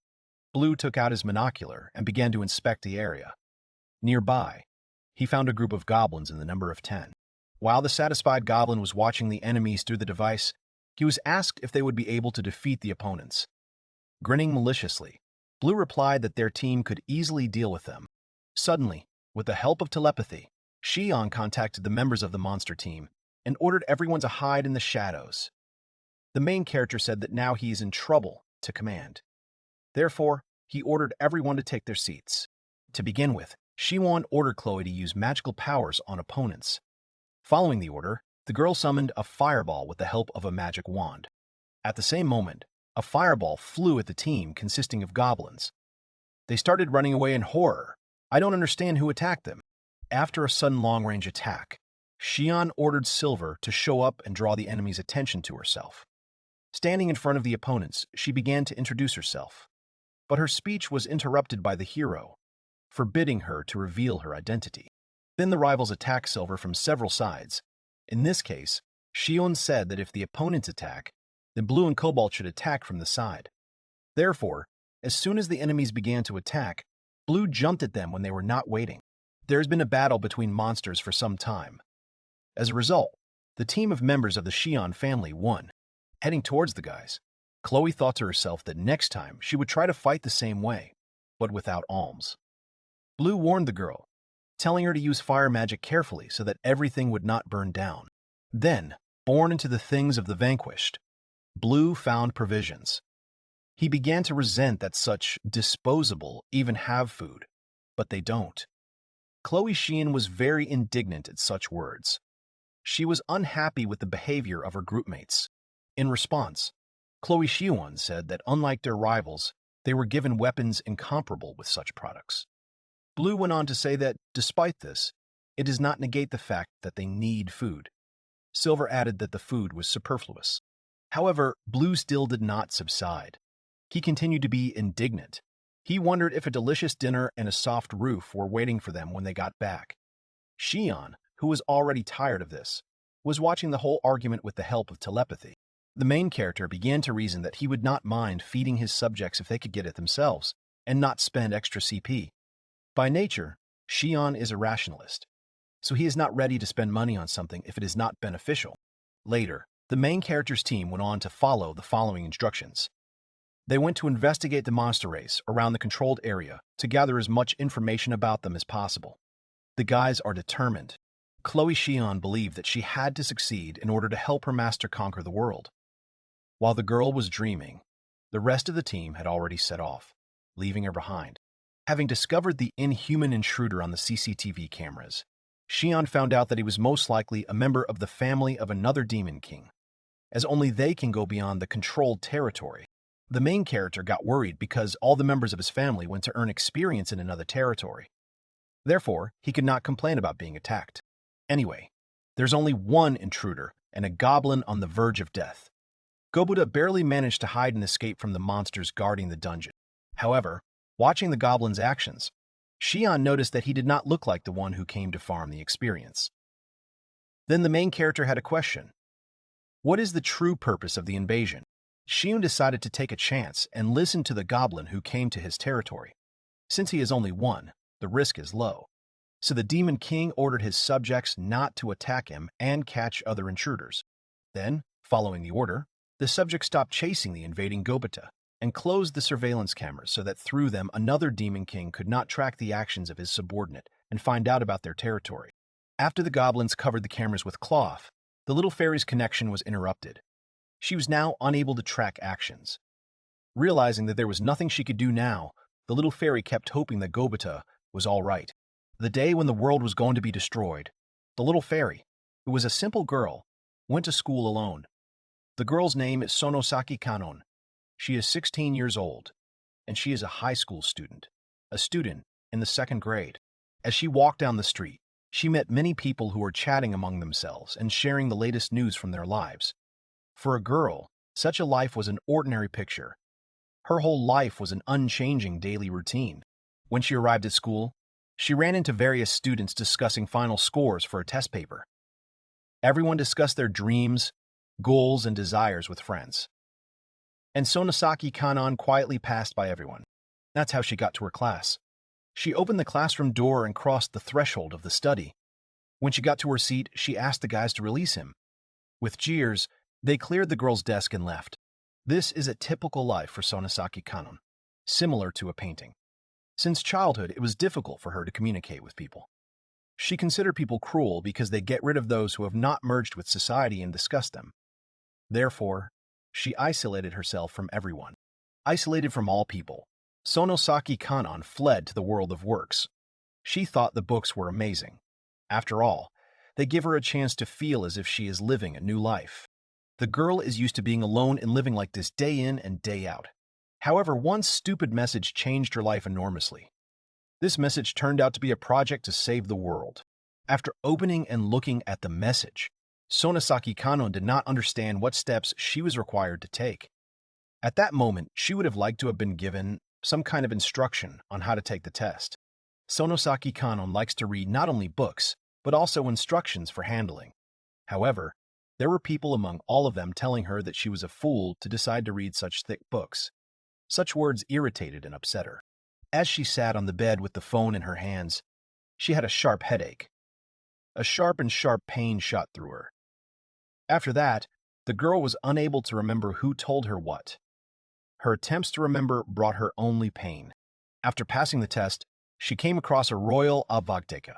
Blue took out his monocular and began to inspect the area. Nearby, he found a group of goblins in the number of 10. While the satisfied goblin was watching the enemies through the device, he was asked if they would be able to defeat the opponents. Grinning maliciously, Blue replied that their team could easily deal with them. Suddenly, with the help of telepathy, Shion contacted the members of the monster team and ordered everyone to hide in the shadows. The main character said that now he is in trouble to command. Therefore, he ordered everyone to take their seats. To begin with, Shion ordered Chloe to use magical powers on opponents. Following the order, the girl summoned a fireball with the help of a magic wand. At the same moment, a fireball flew at the team consisting of goblins. They started running away in horror. I don't understand who attacked them. After a sudden long-range attack, Shion ordered Silver to show up and draw the enemy's attention to herself. Standing in front of the opponents, she began to introduce herself. But her speech was interrupted by the hero, forbidding her to reveal her identity. Then the rivals attacked Silver from several sides. In this case, Shion said that if the opponents attack, then Blue and Cobalt should attack from the side. Therefore, as soon as the enemies began to attack, Blue jumped at them when they were not waiting. There has been a battle between monsters for some time. As a result, the team of members of the Shion family won. Heading towards the guys, Chloe thought to herself that next time she would try to fight the same way, but without alms. Blue warned the girl, telling her to use fire magic carefully so that everything would not burn down. Then, born into the things of the vanquished, Blue found provisions. He began to resent that such disposable even have food, but they don't. Chloe Shion was very indignant at such words. She was unhappy with the behavior of her groupmates. In response, Chloe Shion said that unlike their rivals, they were given weapons incomparable with such products. Blue went on to say that, despite this, it does not negate the fact that they need food. Silver added that the food was superfluous. However, Blue still did not subside. He continued to be indignant. He wondered if a delicious dinner and a soft roof were waiting for them when they got back. Shion, who was already tired of this, was watching the whole argument with the help of telepathy. The main character began to reason that he would not mind feeding his subjects if they could get it themselves, and not spend extra CP. By nature, Shion is a rationalist, so he is not ready to spend money on something if it is not beneficial. Later, the main character's team went on to follow the following instructions. They went to investigate the monster race around the controlled area to gather as much information about them as possible. The guys are determined. Chloe Shion believed that she had to succeed in order to help her master conquer the world. While the girl was dreaming, the rest of the team had already set off, leaving her behind. Having discovered the inhuman intruder on the CCTV cameras, Shion found out that he was most likely a member of the family of another demon king, as only they can go beyond the controlled territory. The main character got worried because all the members of his family went to earn experience in another territory. Therefore, he could not complain about being attacked. Anyway, there's only one intruder and a goblin on the verge of death. Gobuta barely managed to hide and escape from the monsters guarding the dungeon. However, watching the goblin's actions, Shion noticed that he did not look like the one who came to farm the experience. Then the main character had a question. What is the true purpose of the invasion? Shion decided to take a chance and listen to the goblin who came to his territory. Since he is only one, the risk is low. So the Demon King ordered his subjects not to attack him and catch other intruders. Then, following the order, the subjects stopped chasing the invading Gobuta and closed the surveillance cameras so that through them another Demon King could not track the actions of his subordinate and find out about their territory. After the goblins covered the cameras with cloth, the little fairy's connection was interrupted. She was now unable to track actions. Realizing that there was nothing she could do now, the little fairy kept hoping that Gobuta was all right. The day when the world was going to be destroyed, the little fairy, who was a simple girl, went to school alone. The girl's name is Sonosaki Kanon. She is 16 years old, and she is a high school student, a student in the 2nd grade. As she walked down the street, she met many people who were chatting among themselves and sharing the latest news from their lives. For a girl, such a life was an ordinary picture. Her whole life was an unchanging daily routine. When she arrived at school, she ran into various students discussing final scores for a test paper. Everyone discussed their dreams, goals, and desires with friends. And Sonosaki Kanon quietly passed by everyone. That's how she got to her class. She opened the classroom door and crossed the threshold of the study. When she got to her seat, she asked the guys to release him. With jeers, they cleared the girl's desk and left. This is a typical life for Sonosaki Kanon, similar to a painting. Since childhood, it was difficult for her to communicate with people. She considered people cruel because they get rid of those who have not merged with society and disgust them. Therefore, she isolated herself from everyone. Isolated from all people, Sonosaki Kanon fled to the world of works. She thought the books were amazing. After all, they give her a chance to feel as if she is living a new life. The girl is used to being alone and living like this day in and day out. However, one stupid message changed her life enormously. This message turned out to be a project to save the world. After opening and looking at the message, Sonosaki Kanon did not understand what steps she was required to take. At that moment, she would have liked to have been given some kind of instruction on how to take the test. Sonosaki Kanon likes to read not only books, but also instructions for handling. However, there were people among all of them telling her that she was a fool to decide to read such thick books. Such words irritated and upset her. As she sat on the bed with the phone in her hands, she had a sharp headache. A sharp pain shot through her. After that, the girl was unable to remember who told her what. Her attempts to remember brought her only pain. After passing the test, she came across a royal avagteka.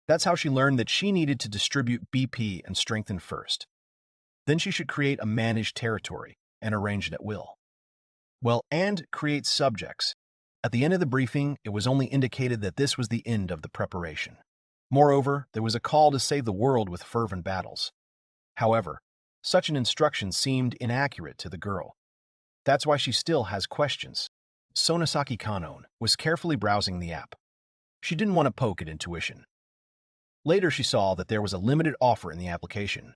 That's how she learned that she needed to distribute BP and strengthen first. Then she should create a managed territory and arrange it at will. And create subjects. At the end of the briefing, it was only indicated that this was the end of the preparation. Moreover, there was a call to save the world with fervent battles. However, such an instruction seemed inaccurate to the girl. That's why she still has questions. Sonosaki Kanon was carefully browsing the app. She didn't want to poke at intuition. Later, she saw that there was a limited offer in the application,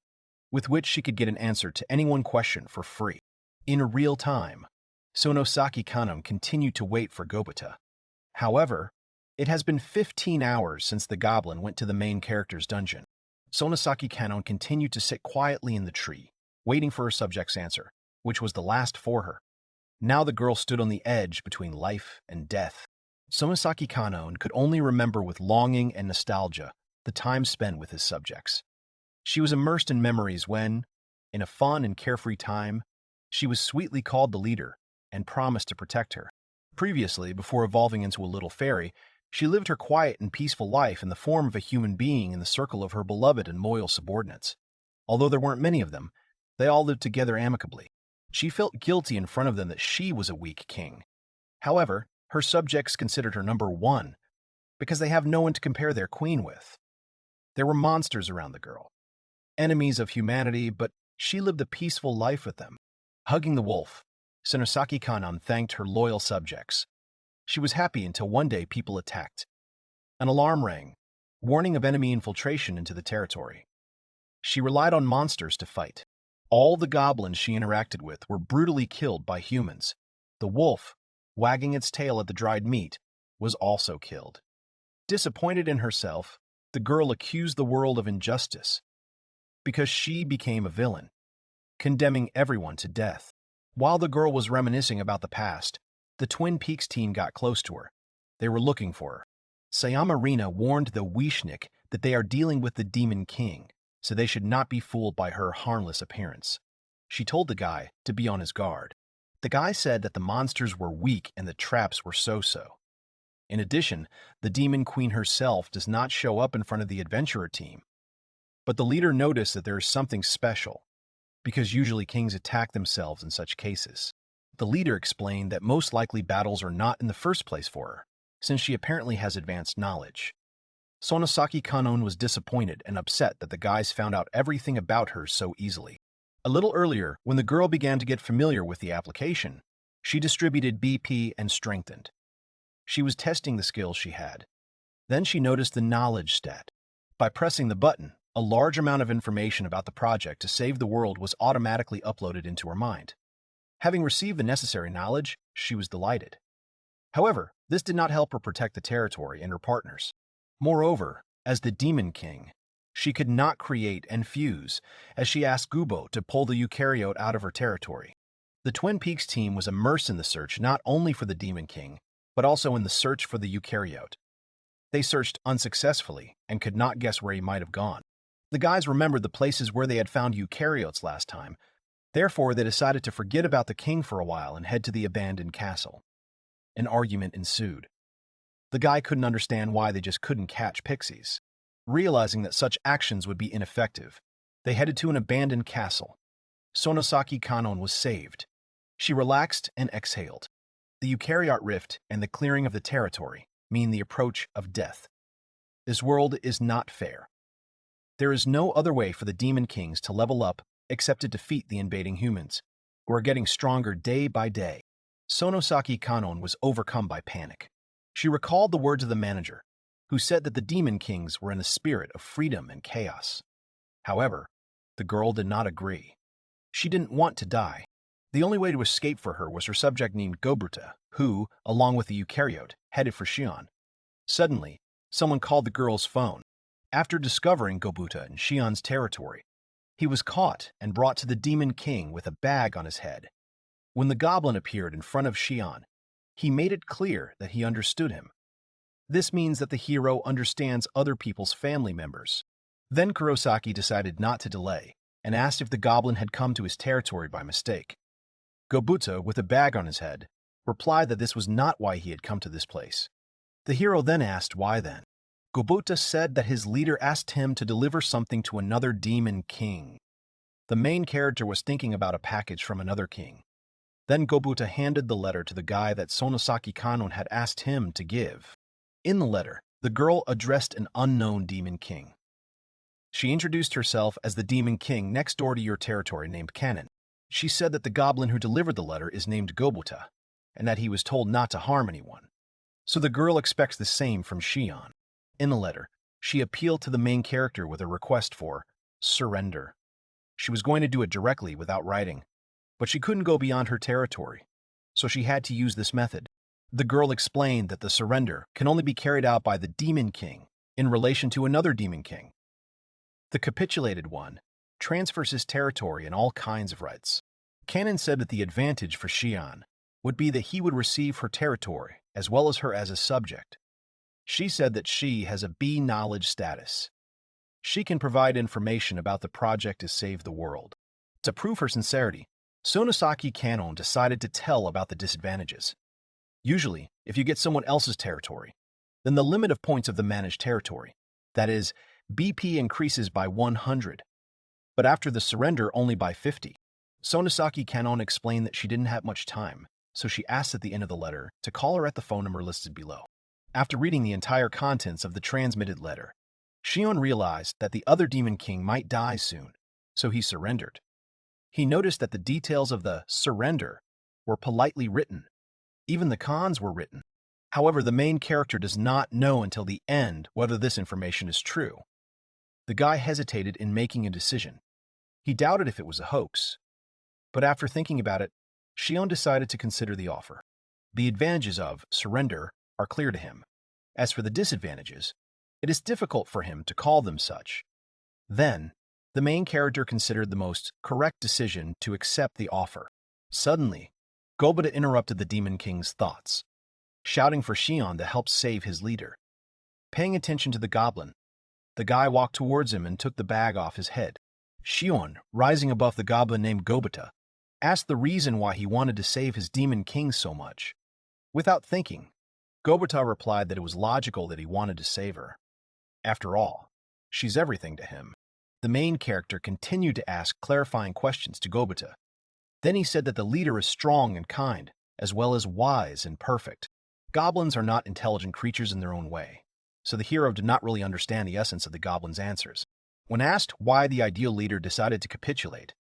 with which she could get an answer to any one question for free. In real time, Sonosaki Kanon continued to wait for Gobuta. However, it has been 15 hours since the goblin went to the main character's dungeon. Sonosaki Kanon continued to sit quietly in the tree, waiting for her subject's answer, which was the last for her. Now the girl stood on the edge between life and death. Sonosaki Kanon could only remember with longing and nostalgia the time spent with his subjects. She was immersed in memories when, in a fun and carefree time, she was sweetly called the leader and promised to protect her. Previously, before evolving into a little fairy, She lived her quiet and peaceful life in the form of a human being in the circle of her beloved and loyal subordinates. Although there weren't many of them, they all lived together amicably. She felt guilty in front of them that she was a weak king. However, her subjects considered her number one because they have no one to compare their queen with. There were monsters around the girl, enemies of humanity, but she lived a peaceful life with them. Hugging the wolf, Kurosaki Shion thanked her loyal subjects. She was happy until one day people attacked. An alarm rang, warning of enemy infiltration into the territory. She relied on monsters to fight. All the goblins she interacted with were brutally killed by humans. The wolf, wagging its tail at the dried meat, was also killed. Disappointed in herself, the girl accused the world of injustice because she became a villain, condemning everyone to death. While the girl was reminiscing about the past, the Twin Peaks team got close to her. They were looking for her. Sayama Rina warned the Wishnik that they are dealing with the Demon King, so they should not be fooled by her harmless appearance. She told the guy to be on his guard. The guy said that the monsters were weak and the traps were so-so. In addition, the Demon Queen herself does not show up in front of the adventurer team. But the leader noticed that there is something special, because usually kings attack themselves in such cases. The leader explained that most likely battles are not in the first place for her, since she apparently has advanced knowledge. Kurosaki Shion was disappointed and upset that the guys found out everything about her so easily. A little earlier, when the girl began to get familiar with the application, she distributed BP and strengthened. She was testing the skills she had. Then she noticed the knowledge stat. By pressing the button, a large amount of information about the project to save the world was automatically uploaded into her mind. Having received the necessary knowledge, she was delighted. However, this did not help her protect the territory and her partners. Moreover, as the Demon King, she could not create and fuse, as she asked Gubo to pull the eukaryote out of her territory. The Twin Peaks team was immersed in the search not only for the Demon King, but also in the search for the eukaryote. They searched unsuccessfully and could not guess where he might have gone. The guys remembered the places where they had found eukaryotes last time. Therefore, they decided to forget about the king for a while and head to the abandoned castle. An argument ensued. The guy couldn't understand why they just couldn't catch pixies. Realizing that such actions would be ineffective, they headed to an abandoned castle. Kurosaki Shion was saved. She relaxed and exhaled. The eukaryote rift and the clearing of the territory mean the approach of death. This world is not fair. There is no other way for the Demon Kings to level up except to defeat the invading humans, who are getting stronger day by day. Kurosaki Shion was overcome by panic. She recalled the words of the manager, who said that the Demon Kings were in a spirit of freedom and chaos. However, the girl did not agree. She didn't want to die. The only way to escape for her was her subject named Gobuta, who, along with the eukaryote, headed for Shion. Suddenly, someone called the girl's phone. After discovering Gobuta in Shion's territory, he was caught and brought to the Demon King with a bag on his head. When the goblin appeared in front of Shion, he made it clear that he understood him. This means that the hero understands other people's family members. Then Kurosaki decided not to delay and asked if the goblin had come to his territory by mistake. Gobuta, with a bag on his head, replied that this was not why he had come to this place. The hero then asked why then. Gobuta said that his leader asked him to deliver something to another Demon King. The main character was thinking about a package from another king. Then Gobuta handed the letter to the guy that Kurosaki Shion had asked him to give. In the letter, the girl addressed an unknown Demon King. She introduced herself as the Demon King next door to your territory named Kanon. She said that the goblin who delivered the letter is named Gobuta, and that he was told not to harm anyone. So the girl expects the same from Shion. In the letter, she appealed to the main character with a request for surrender. She was going to do it directly without writing, but she couldn't go beyond her territory, so she had to use this method. The girl explained that the surrender can only be carried out by the Demon King in relation to another Demon King. The capitulated one transfers his territory and all kinds of rights. Kanon said that the advantage for Shion would be that he would receive her territory as well as her as a subject. She said that she has a B knowledge status. She can provide information about the project to save the world. To prove her sincerity, Kurosaki Shion decided to tell about the disadvantages. Usually, if you get someone else's territory, then the limit of points of the managed territory, that is, BP, increases by 100, but after the surrender only by 50. Sonosaki Kanon explained that she didn't have much time, so she asked at the end of the letter to call her at the phone number listed below. After reading the entire contents of the transmitted letter, Shion realized that the other Demon King might die soon, so he surrendered. He noticed that the details of the surrender were politely written. Even the cons were written. However, the main character does not know until the end whether this information is true. The guy hesitated in making a decision. He doubted if it was a hoax. But after thinking about it, Shion decided to consider the offer. The advantages of surrender are clear to him. As for the disadvantages, it is difficult for him to call them such. Then, the main character considered the most correct decision to accept the offer. Suddenly, Gobata interrupted the Demon King's thoughts, shouting for Shion to help save his leader. Paying attention to the goblin, the guy walked towards him and took the bag off his head. Shion, rising above the goblin named Gobata, asked the reason why he wanted to save his Demon King so much. Without thinking, Gobata replied that it was logical that he wanted to save her. After all, she's everything to him. The main character continued to ask clarifying questions to Gobata. Then he said that the leader is strong and kind, as well as wise and perfect. Goblins are not intelligent creatures in their own way, so the hero did not really understand the essence of the goblin's answers. When asked why the ideal leader decided to capitulate,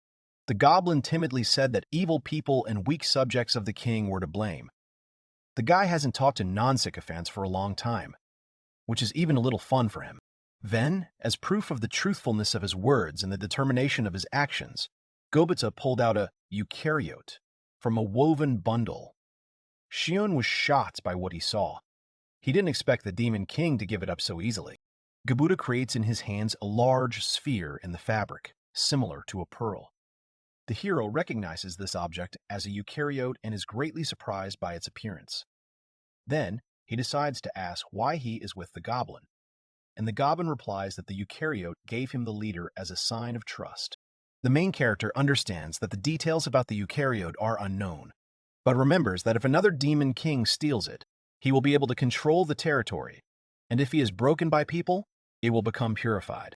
the goblin timidly said that evil people and weak subjects of the king were to blame. The guy hasn't talked to non-sycophants for a long time, which is even a little fun for him. Then, as proof of the truthfulness of his words and the determination of his actions, Gobata pulled out a eukaryote from a woven bundle. Shion was shocked by what he saw. He didn't expect the Demon King to give it up so easily. Gobata creates in his hands a large sphere in the fabric, similar to a pearl. The hero recognizes this object as a eukaryote and is greatly surprised by its appearance. Then, he decides to ask why he is with the goblin, and the goblin replies that the eukaryote gave him the leader as a sign of trust. The main character understands that the details about the eukaryote are unknown, but remembers that if another Demon King steals it, he will be able to control the territory, and if he is broken by people, it will become purified.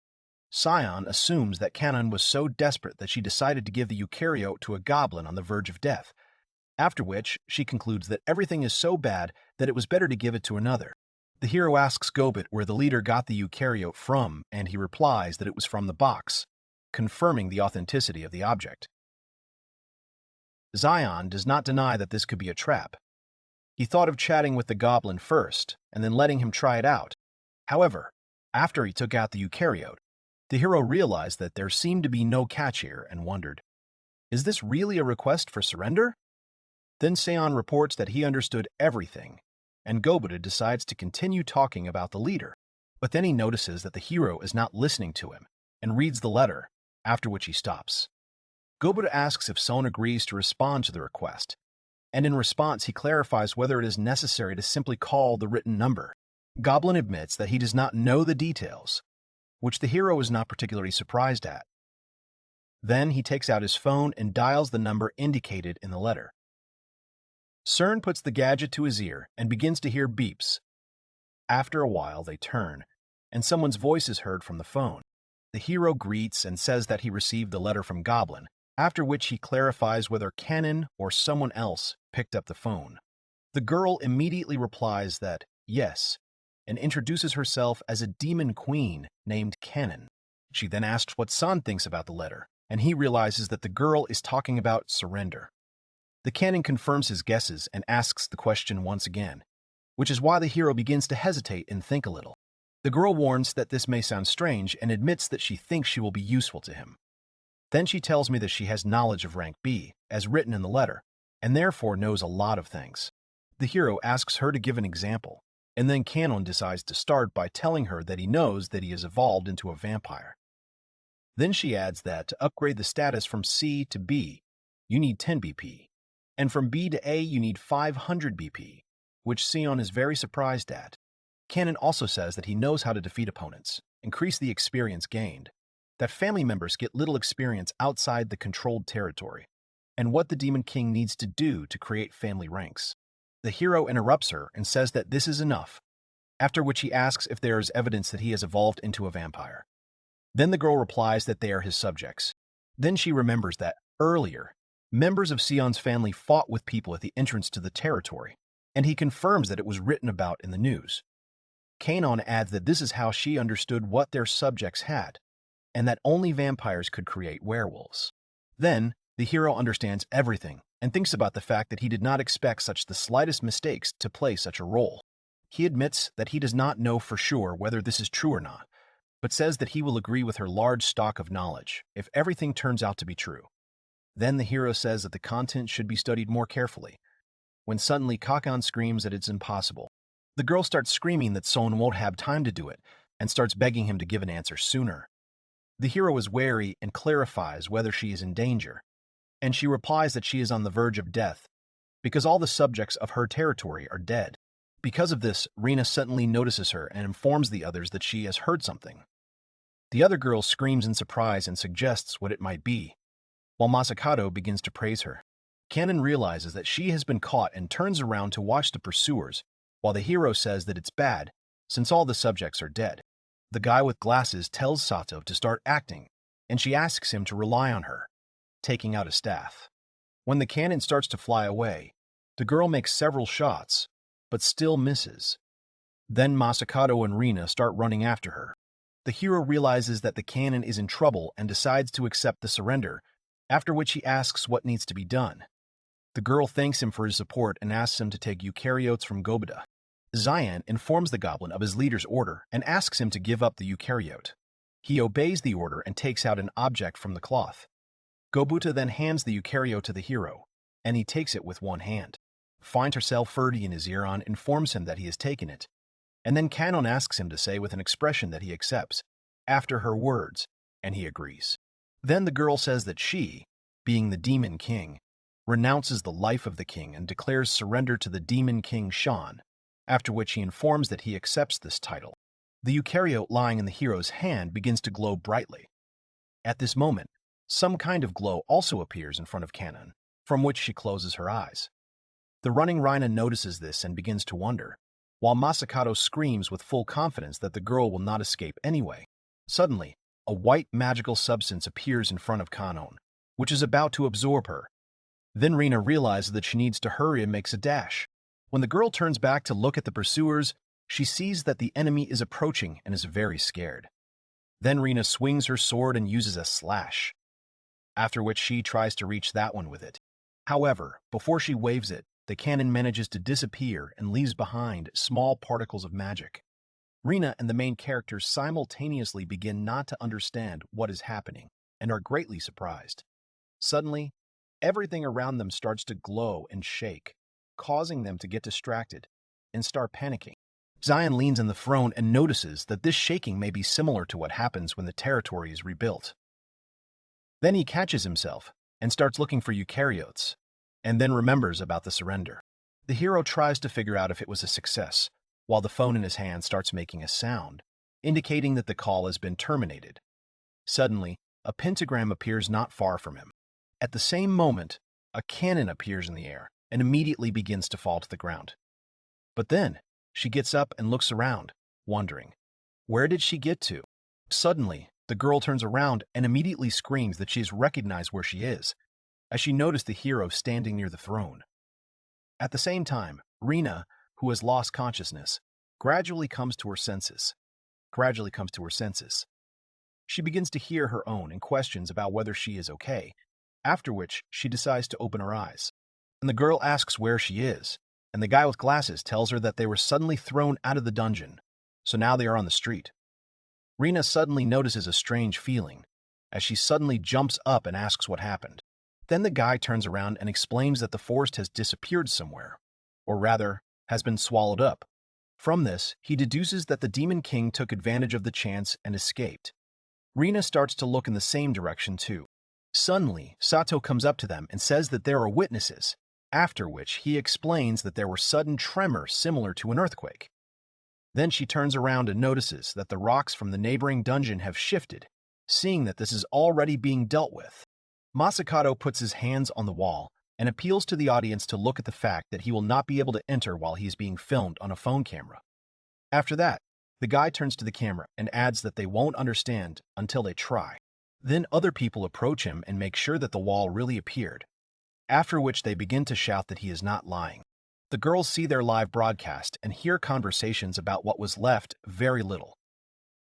Sion assumes that Kanon was so desperate that she decided to give the eukaryote to a goblin on the verge of death, after which she concludes that everything is so bad that it was better to give it to another. The hero asks Gobet where the leader got the eukaryote from, and he replies that it was from the box, confirming the authenticity of the object. Zion does not deny that this could be a trap. He thought of chatting with the goblin first, and then letting him try it out. However, after he took out the eukaryote, the hero realized that there seemed to be no catch here and wondered, is this really a request for surrender? Then Seon reports that he understood everything, and Gobata decides to continue talking about the leader. But then he notices that the hero is not listening to him, and reads the letter, after which he stops. Gobata asks if Seon agrees to respond to the request, and in response he clarifies whether it is necessary to simply call the written number. Goblin admits that he does not know the details, which the hero is not particularly surprised at. Then he takes out his phone and dials the number indicated in the letter. CERN puts the gadget to his ear and begins to hear beeps. After a while, they turn, and someone's voice is heard from the phone. The hero greets and says that he received the letter from Goblin, after which he clarifies whether Kanon or someone else picked up the phone. The girl immediately replies that yes, and introduces herself as a demon queen named Kanon. She then asks what San thinks about the letter, and he realizes that the girl is talking about surrender. The Kanon confirms his guesses and asks the question once again, which is why the hero begins to hesitate and think a little. The girl warns that this may sound strange and admits that she thinks she will be useful to him. Then she tells me that she has knowledge of rank B, as written in the letter, and therefore knows a lot of things. The hero asks her to give an example, and then Kanon decides to start by telling her that he knows that he has evolved into a vampire. Then she adds that to upgrade the status from C to B, you need 10 BP, and from B to A you need 500 BP, which Seon is very surprised at. Kanon also says that he knows how to defeat opponents, increase the experience gained, that family members get little experience outside the controlled territory, and what the Demon King needs to do to create family ranks. The hero interrupts her and says that this is enough, after which he asks if there is evidence that he has evolved into a vampire. Then the girl replies that they are his subjects. Then she remembers that, earlier, members of Sion's family fought with people at the entrance to the territory, and he confirms that it was written about in the news. Kanon adds that this is how she understood what their subjects had, and that only vampires could create werewolves. Then, the hero understands everything and thinks about the fact that he did not expect such the slightest mistakes to play such a role. He admits that he does not know for sure whether this is true or not, but says that he will agree with her large stock of knowledge if everything turns out to be true. Then the hero says that the content should be studied more carefully, when suddenly Kakan screams that it's impossible. The girl starts screaming that Son won't have time to do it and starts begging him to give an answer sooner. The hero is wary and clarifies whether she is in danger, and she replies that she is on the verge of death because all the subjects of her territory are dead. Because of this, Rina suddenly notices her and informs the others that she has heard something. The other girl screams in surprise and suggests what it might be, while Masakado begins to praise her. Kanon realizes that she has been caught and turns around to watch the pursuers, while the hero says that it's bad, since all the subjects are dead. The guy with glasses tells Sato to start acting, and she asks him to rely on her, taking out a staff. When the cannon starts to fly away, the girl makes several shots, but still misses. Then Masakado and Rina start running after her. The hero realizes that the cannon is in trouble and decides to accept the surrender, after which he asks what needs to be done. The girl thanks him for his support and asks him to take eukaryotes from Gobita. Xian informs the goblin of his leader's order and asks him to give up the eukaryote. He obeys the order and takes out an object from the cloth. Gobita then hands the eukaryote to the hero, and he takes it with one hand. Finds herself Ferdy in his ear on informs him that he has taken it, and then Kanon asks him to say with an expression that he accepts, after her words, and he agrees. Then the girl says that she, being the Demon King, renounces the life of the king and declares surrender to the Demon King Shion, after which he informs that he accepts this title. The eukaryote lying in the hero's hand begins to glow brightly. At this moment, some kind of glow also appears in front of Kanon, from which she closes her eyes. The running Rina notices this and begins to wonder, while Masakado screams with full confidence that the girl will not escape anyway. Suddenly, a white magical substance appears in front of Kanon, which is about to absorb her. Then Rina realizes that she needs to hurry and makes a dash. When the girl turns back to look at the pursuers, she sees that the enemy is approaching and is very scared. Then Rina swings her sword and uses a slash, after which she tries to reach that one with it. However, before she waves it, the cannon manages to disappear and leaves behind small particles of magic. Rina and the main characters simultaneously begin not to understand what is happening and are greatly surprised. Suddenly, everything around them starts to glow and shake, causing them to get distracted and start panicking. Xian leans on the throne and notices that this shaking may be similar to what happens when the territory is rebuilt. Then he catches himself and starts looking for eukaryotes, and then remembers about the surrender. The hero tries to figure out if it was a success, while the phone in his hand starts making a sound, indicating that the call has been terminated. Suddenly, a pentagram appears not far from him. At the same moment, a cannon appears in the air and immediately begins to fall to the ground. But then, she gets up and looks around, wondering, where did she get to? Suddenly, the girl turns around and immediately screams that she has recognized where she is, as she noticed the hero standing near the throne. At the same time, Rina, who has lost consciousness, gradually comes to her senses. She begins to hear her own and questions about whether she is okay, after which she decides to open her eyes. And the girl asks where she is, and the guy with glasses tells her that they were suddenly thrown out of the dungeon, so now they are on the street. Rina suddenly notices a strange feeling, as she suddenly jumps up and asks what happened. Then the guy turns around and explains that the forest has disappeared somewhere, or rather, has been swallowed up. From this, he deduces that the Demon King took advantage of the chance and escaped. Rina starts to look in the same direction too. Suddenly, Sato comes up to them and says that there are witnesses, after which he explains that there were sudden tremors similar to an earthquake. Then she turns around and notices that the rocks from the neighboring dungeon have shifted, seeing that this is already being dealt with. Masakado puts his hands on the wall and appeals to the audience to look at the fact that he will not be able to enter while he is being filmed on a phone camera. After that, the guy turns to the camera and adds that they won't understand until they try. Then other people approach him and make sure that the wall really appeared, after which they begin to shout that he is not lying. The girls see their live broadcast and hear conversations about what was left very little.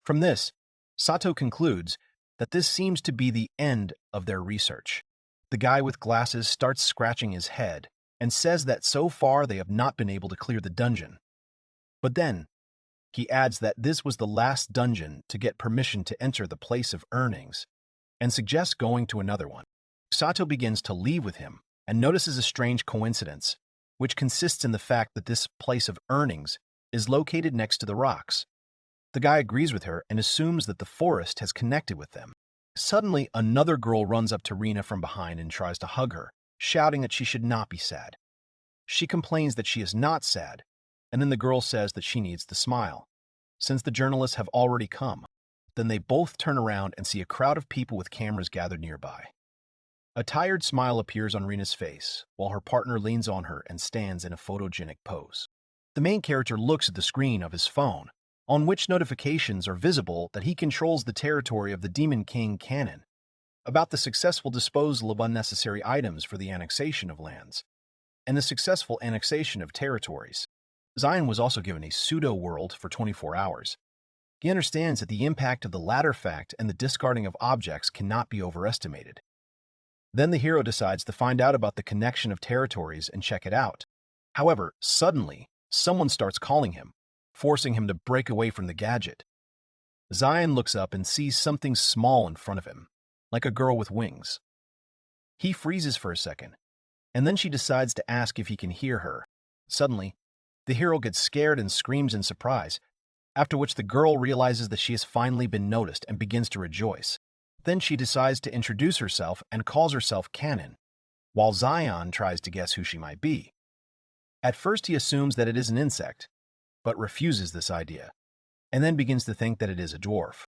From this, Sato concludes that this seems to be the end of their research. The guy with glasses starts scratching his head and says that so far they have not been able to clear the dungeon. But then, he adds that this was the last dungeon to get permission to enter the place of earnings and suggests going to another one. Sato begins to leave with him and notices a strange coincidence, which consists in the fact that this place of earnings is located next to the rocks. The guy agrees with her and assumes that the forest has connected with them. Suddenly, another girl runs up to Rina from behind and tries to hug her, shouting that she should not be sad. She complains that she is not sad, and then the girl says that she needs to smile, since the journalists have already come. Then they both turn around and see a crowd of people with cameras gathered nearby. A tired smile appears on Rina's face, while her partner leans on her and stands in a photogenic pose. The main character looks at the screen of his phone, on which notifications are visible that he controls the territory of the Demon King Canon, about the successful disposal of unnecessary items for the annexation of lands, and the successful annexation of territories. Zion was also given a pseudo-world for 24 hours. He understands that the impact of the latter fact and the discarding of objects cannot be overestimated. Then the hero decides to find out about the connection of territories and check it out. However, suddenly, someone starts calling him, forcing him to break away from the gadget. Zion looks up and sees something small in front of him, like a girl with wings. He freezes for a second, and then she decides to ask if he can hear her. Suddenly, the hero gets scared and screams in surprise, after which the girl realizes that she has finally been noticed and begins to rejoice. Then she decides to introduce herself and calls herself Canon, while Zion tries to guess who she might be. At first he assumes that it is an insect, but refuses this idea, and then begins to think that it is a dwarf.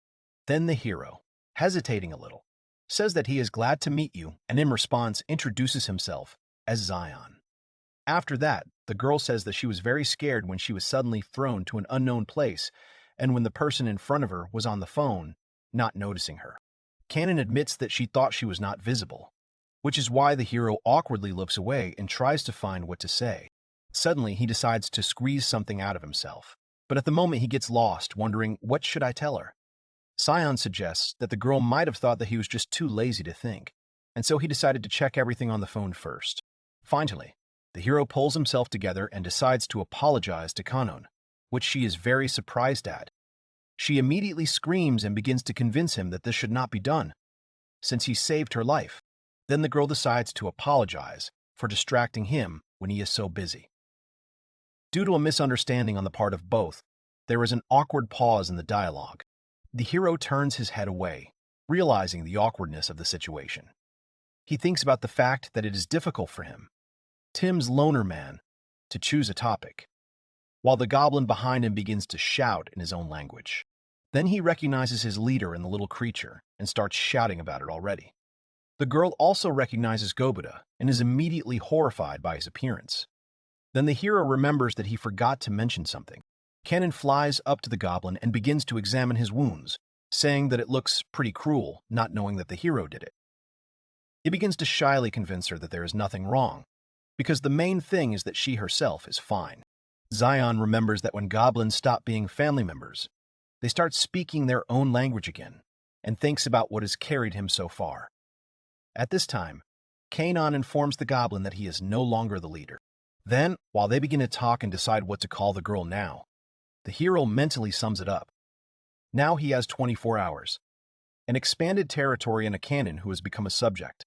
Then the hero, hesitating a little, says that he is glad to meet you and in response introduces himself as Zion. After that, the girl says that she was very scared when she was suddenly thrown to an unknown place and when the person in front of her was on the phone, not noticing her. Canon admits that she thought she was not visible, which is why the hero awkwardly looks away and tries to find what to say. Suddenly, he decides to squeeze something out of himself, but at the moment he gets lost, wondering, what should I tell her? Zion suggests that the girl might have thought that he was just too lazy to think, and so he decided to check everything on the phone first. Finally, the hero pulls himself together and decides to apologize to Kanon, which she is very surprised at. She immediately screams and begins to convince him that this should not be done, since he saved her life. Then the girl decides to apologize for distracting him when he is so busy. Due to a misunderstanding on the part of both, there is an awkward pause in the dialogue. The hero turns his head away, realizing the awkwardness of the situation. He thinks about the fact that it is difficult for him, Tim's loner man, to choose a topic, while the goblin behind him begins to shout in his own language. Then he recognizes his leader in the little creature and starts shouting about it already. The girl also recognizes Gobuda and is immediately horrified by his appearance. Then the hero remembers that he forgot to mention something. Canon flies up to the goblin and begins to examine his wounds, saying that it looks pretty cruel, not knowing that the hero did it. He begins to shyly convince her that there is nothing wrong, because the main thing is that she herself is fine. Zion remembers that when goblins stop being family members, they start speaking their own language again, and thinks about what has carried him so far. At this time, Kanon informs the goblin that he is no longer the leader. Then, while they begin to talk and decide what to call the girl now, the hero mentally sums it up. Now he has 24 hours, an expanded territory and a canon who has become a subject,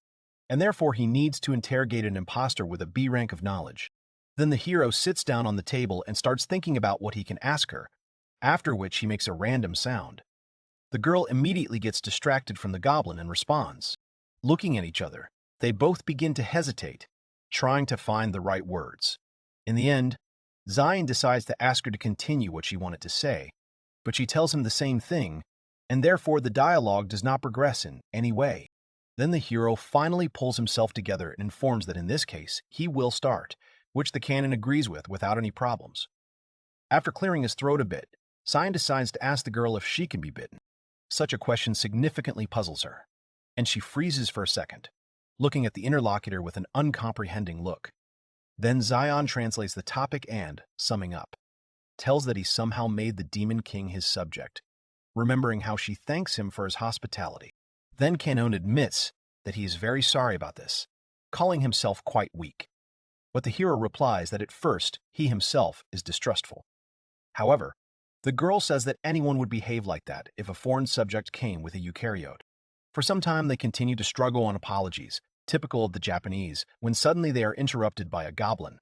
and therefore he needs to interrogate an imposter with a B rank of knowledge. Then the hero sits down on the table and starts thinking about what he can ask her, after which he makes a random sound. The girl immediately gets distracted from the goblin and responds. Looking at each other, they both begin to hesitate, trying to find the right words. In the end, Zion decides to ask her to continue what she wanted to say, but she tells him the same thing, and therefore the dialogue does not progress in any way. Then the hero finally pulls himself together and informs that in this case, he will start, which the canon agrees with without any problems. After clearing his throat a bit, Cyan decides to ask the girl if she can be bitten. Such a question significantly puzzles her, and she freezes for a second, looking at the interlocutor with an uncomprehending look. Then Zion translates the topic and, summing up, tells that he somehow made the Demon King his subject, remembering how she thanks him for his hospitality. Then Kanon admits that he is very sorry about this, calling himself quite weak. But the hero replies that at first he himself is distrustful. However, the girl says that anyone would behave like that if a foreign subject came with a eukaryote. For some time they continue to struggle on apologies, typical of the Japanese, when suddenly they are interrupted by a goblin.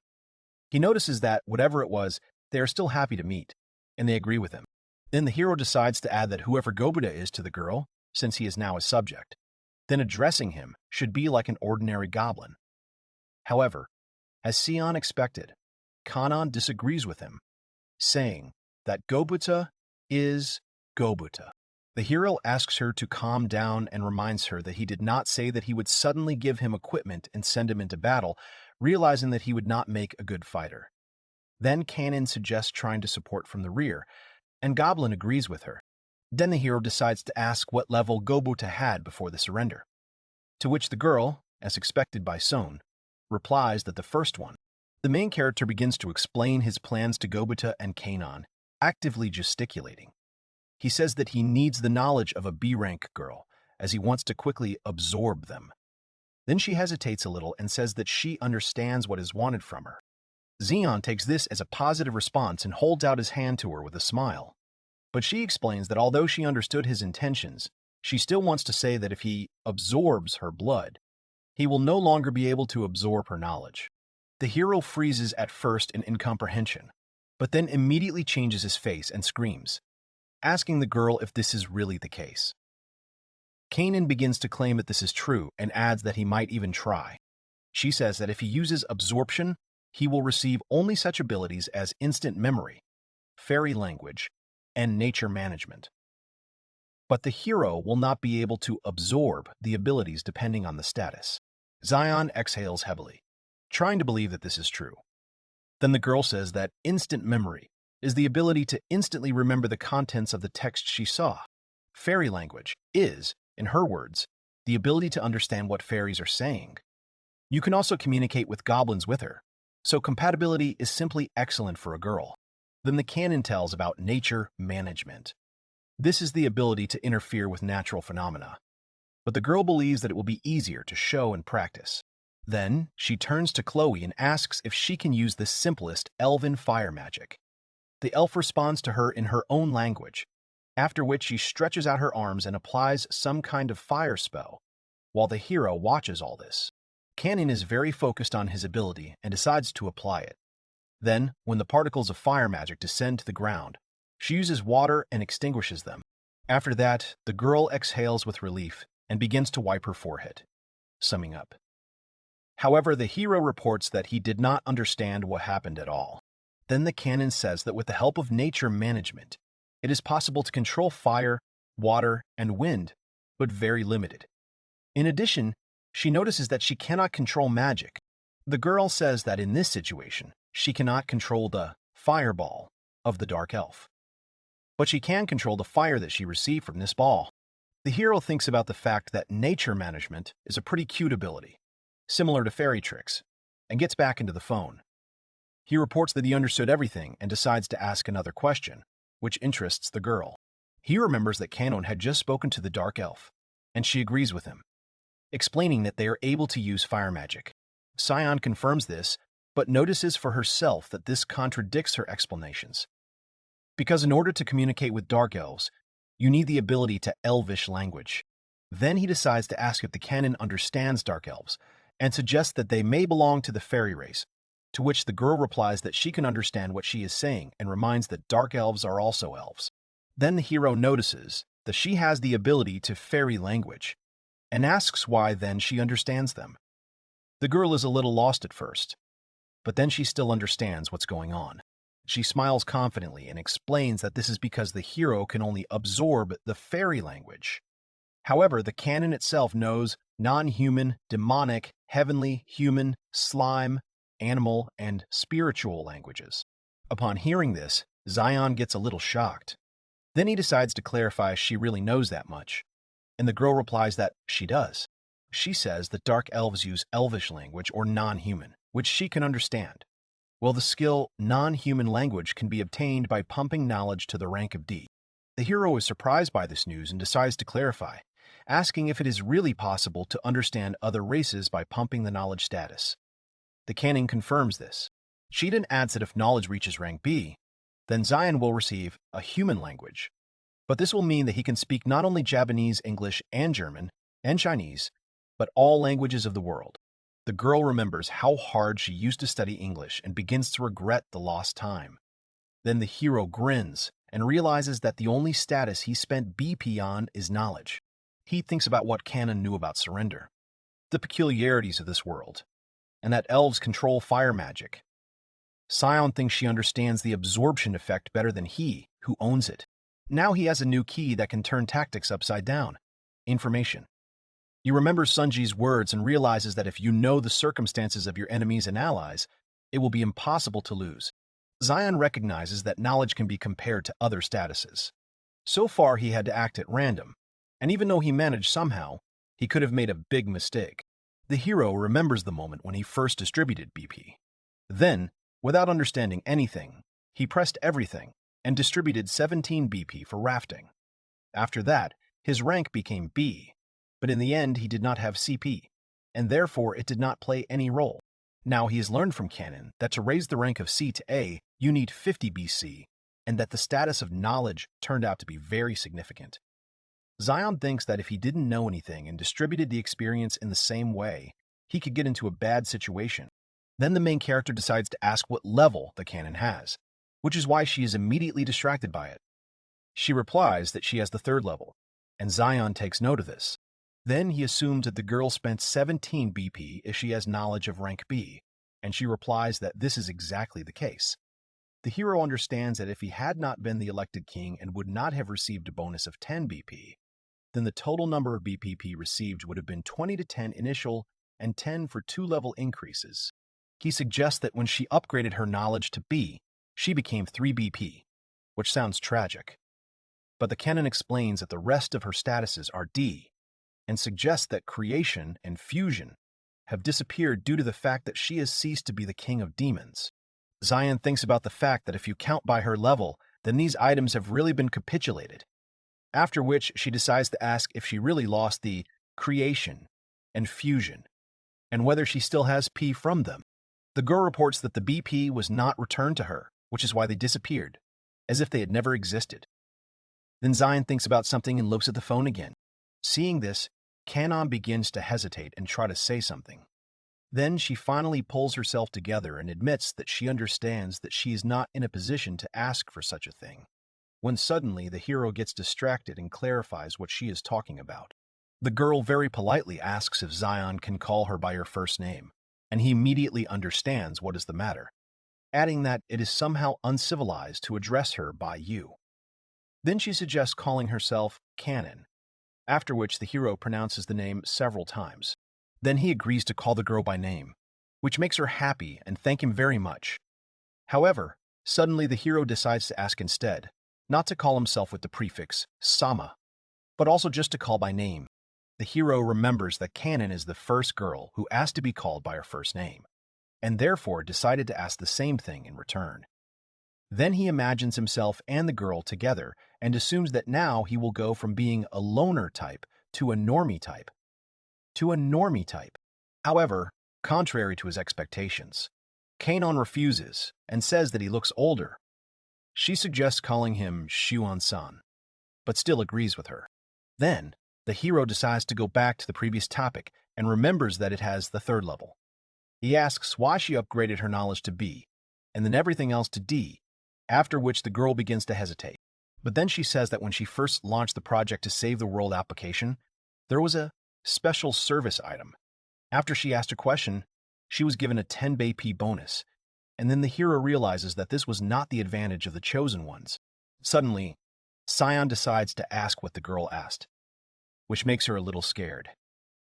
He notices that, whatever it was, they are still happy to meet, and they agree with him. Then the hero decides to add that whoever Gobuta is to the girl, since he is now a subject, then addressing him should be like an ordinary goblin. However, as Sion expected, Kanon disagrees with him, saying that Gobuta is Gobuta. The hero asks her to calm down and reminds her that he did not say that he would suddenly give him equipment and send him into battle, realizing that he would not make a good fighter. Then Kanon suggests trying to support from the rear, and Goblin agrees with her. Then the hero decides to ask what level Gobuta had before the surrender, to which the girl, as expected by Son, replies that the first one. The main character begins to explain his plans to Gobuta and Kanon, actively gesticulating. He says that he needs the knowledge of a B-rank girl, as he wants to quickly absorb them. Then she hesitates a little and says that she understands what is wanted from her. Xion takes this as a positive response and holds out his hand to her with a smile. But she explains that although she understood his intentions, she still wants to say that if he absorbs her blood, he will no longer be able to absorb her knowledge. The hero freezes at first in incomprehension, but then immediately changes his face and screams, asking the girl if this is really the case. Kanon begins to claim that this is true and adds that he might even try. She says that if he uses absorption, he will receive only such abilities as instant memory, fairy language, and nature management. But the hero will not be able to absorb the abilities depending on the status. Zion exhales heavily, trying to believe that this is true. Then the girl says that instant memory is the ability to instantly remember the contents of the text she saw. Fairy language is, in her words, the ability to understand what fairies are saying. You can also communicate with goblins with her, so compatibility is simply excellent for a girl. Then the canon tells about nature management. This is the ability to interfere with natural phenomena, but the girl believes that it will be easier to show and practice. Then she turns to Chloe and asks if she can use the simplest elven fire magic. The elf responds to her in her own language, after which she stretches out her arms and applies some kind of fire spell, while the hero watches all this. Kanon is very focused on his ability and decides to apply it. Then, when the particles of fire magic descend to the ground, she uses water and extinguishes them. After that, the girl exhales with relief and begins to wipe her forehead. Summing up. However, the hero reports that he did not understand what happened at all. Then the canon says that with the help of nature management, it is possible to control fire, water, and wind, but very limited. In addition, she notices that she cannot control magic. The girl says that in this situation, she cannot control the fireball of the dark elf, but she can control the fire that she received from this ball. The hero thinks about the fact that nature management is a pretty cute ability, similar to fairy tricks, and gets back into the phone. He reports that he understood everything and decides to ask another question, which interests the girl. He remembers that Kanon had just spoken to the dark elf, and she agrees with him, explaining that they are able to use fire magic. Sion confirms this, but notices for herself that this contradicts her explanations. Because in order to communicate with dark elves, you need the ability to elvish language. Then he decides to ask if the canon understands dark elves, and suggests that they may belong to the fairy race, to which the girl replies that she can understand what she is saying and reminds that dark elves are also elves. Then the hero notices that she has the ability to fairy language, and asks why then she understands them. The girl is a little lost at first, but then she still understands what's going on. She smiles confidently and explains that this is because the hero can only absorb the fairy language. However, the canon itself knows non-human, demonic, heavenly, human, slime, animal, and spiritual languages. Upon hearing this, Zion gets a little shocked. Then he decides to clarify she really knows that much, and the girl replies that she does. She says that dark elves use elvish language or non-human, which she can understand. Well, the skill non-human language can be obtained by pumping knowledge to the rank of D. The hero is surprised by this news and decides to clarify, asking if it is really possible to understand other races by pumping the knowledge status. The canon confirms this. Shiden adds that if knowledge reaches rank B, then Zion will receive a human language. But this will mean that he can speak not only Japanese, English, and German, and Chinese, but all languages of the world. The girl remembers how hard she used to study English and begins to regret the lost time. Then the hero grins and realizes that the only status he spent BP on is knowledge. He thinks about what canon knew about surrender, the peculiarities of this world, and that elves control fire magic. Sion thinks she understands the absorption effect better than he, who owns it. Now he has a new key that can turn tactics upside down. Information. He remembers Sunji's words and realizes that if you know the circumstances of your enemies and allies, it will be impossible to lose. Zion recognizes that knowledge can be compared to other statuses. So far, he had to act at random, and even though he managed somehow, he could have made a big mistake. The hero remembers the moment when he first distributed BP. Then, without understanding anything, he pressed everything and distributed 17 BP for rafting. After that, his rank became B, but in the end he did not have CP, and therefore it did not play any role. Now he has learned from canon that to raise the rank of C to A, you need 50 BC, and that the status of knowledge turned out to be very significant. Zion thinks that if he didn't know anything and distributed the experience in the same way, he could get into a bad situation. Then the main character decides to ask what level the canon has, which is why she is immediately distracted by it. She replies that she has the 3rd level, and Zion takes note of this. Then he assumes that the girl spent 17 BP if she has knowledge of rank B, and she replies that this is exactly the case. The hero understands that if he had not been the elected king and would not have received a bonus of 10 BP, then the total number of BPP received would have been 20 to 10 initial and 10 for 2-level increases. He suggests that when she upgraded her knowledge to B, she became 3 BP, which sounds tragic. But the canon explains that the rest of her statuses are D, and suggests that creation and fusion have disappeared due to the fact that she has ceased to be the king of demons. Zion thinks about the fact that if you count by her level, then these items have really been capitulated, after which she decides to ask if she really lost the creation and fusion, and whether she still has P from them. The girl reports that the BP was not returned to her, which is why they disappeared, as if they had never existed. Then Zion thinks about something and looks at the phone again. Seeing this, Kanon begins to hesitate and try to say something. Then she finally pulls herself together and admits that she understands that she is not in a position to ask for such a thing, when suddenly the hero gets distracted and clarifies what she is talking about. The girl very politely asks if Zion can call her by her first name, and he immediately understands what is the matter, adding that it is somehow uncivilized to address her by you. Then she suggests calling herself Kanon, after which the hero pronounces the name several times. Then he agrees to call the girl by name, which makes her happy and thank him very much. However, suddenly the hero decides to ask instead, not to call himself with the prefix Sama, but also just to call by name. The hero remembers that Kanon is the first girl who asked to be called by her first name, and therefore decided to ask the same thing in return. Then he imagines himself and the girl together and assumes that now he will go from being a loner type to a normie type. However, contrary to his expectations, Kanon refuses and says that he looks older. She suggests calling him Shuon-san, but still agrees with her. Then, the hero decides to go back to the previous topic and remembers that it has the 3rd level. He asks why she upgraded her knowledge to B, and then everything else to D, after which the girl begins to hesitate. But then she says that when she first launched the project to save the world application, there was a special service item. After she asked a question, she was given a 10 BP bonus, and then the hero realizes that this was not the advantage of the chosen ones. Suddenly, Sion decides to ask what the girl asked, which makes her a little scared.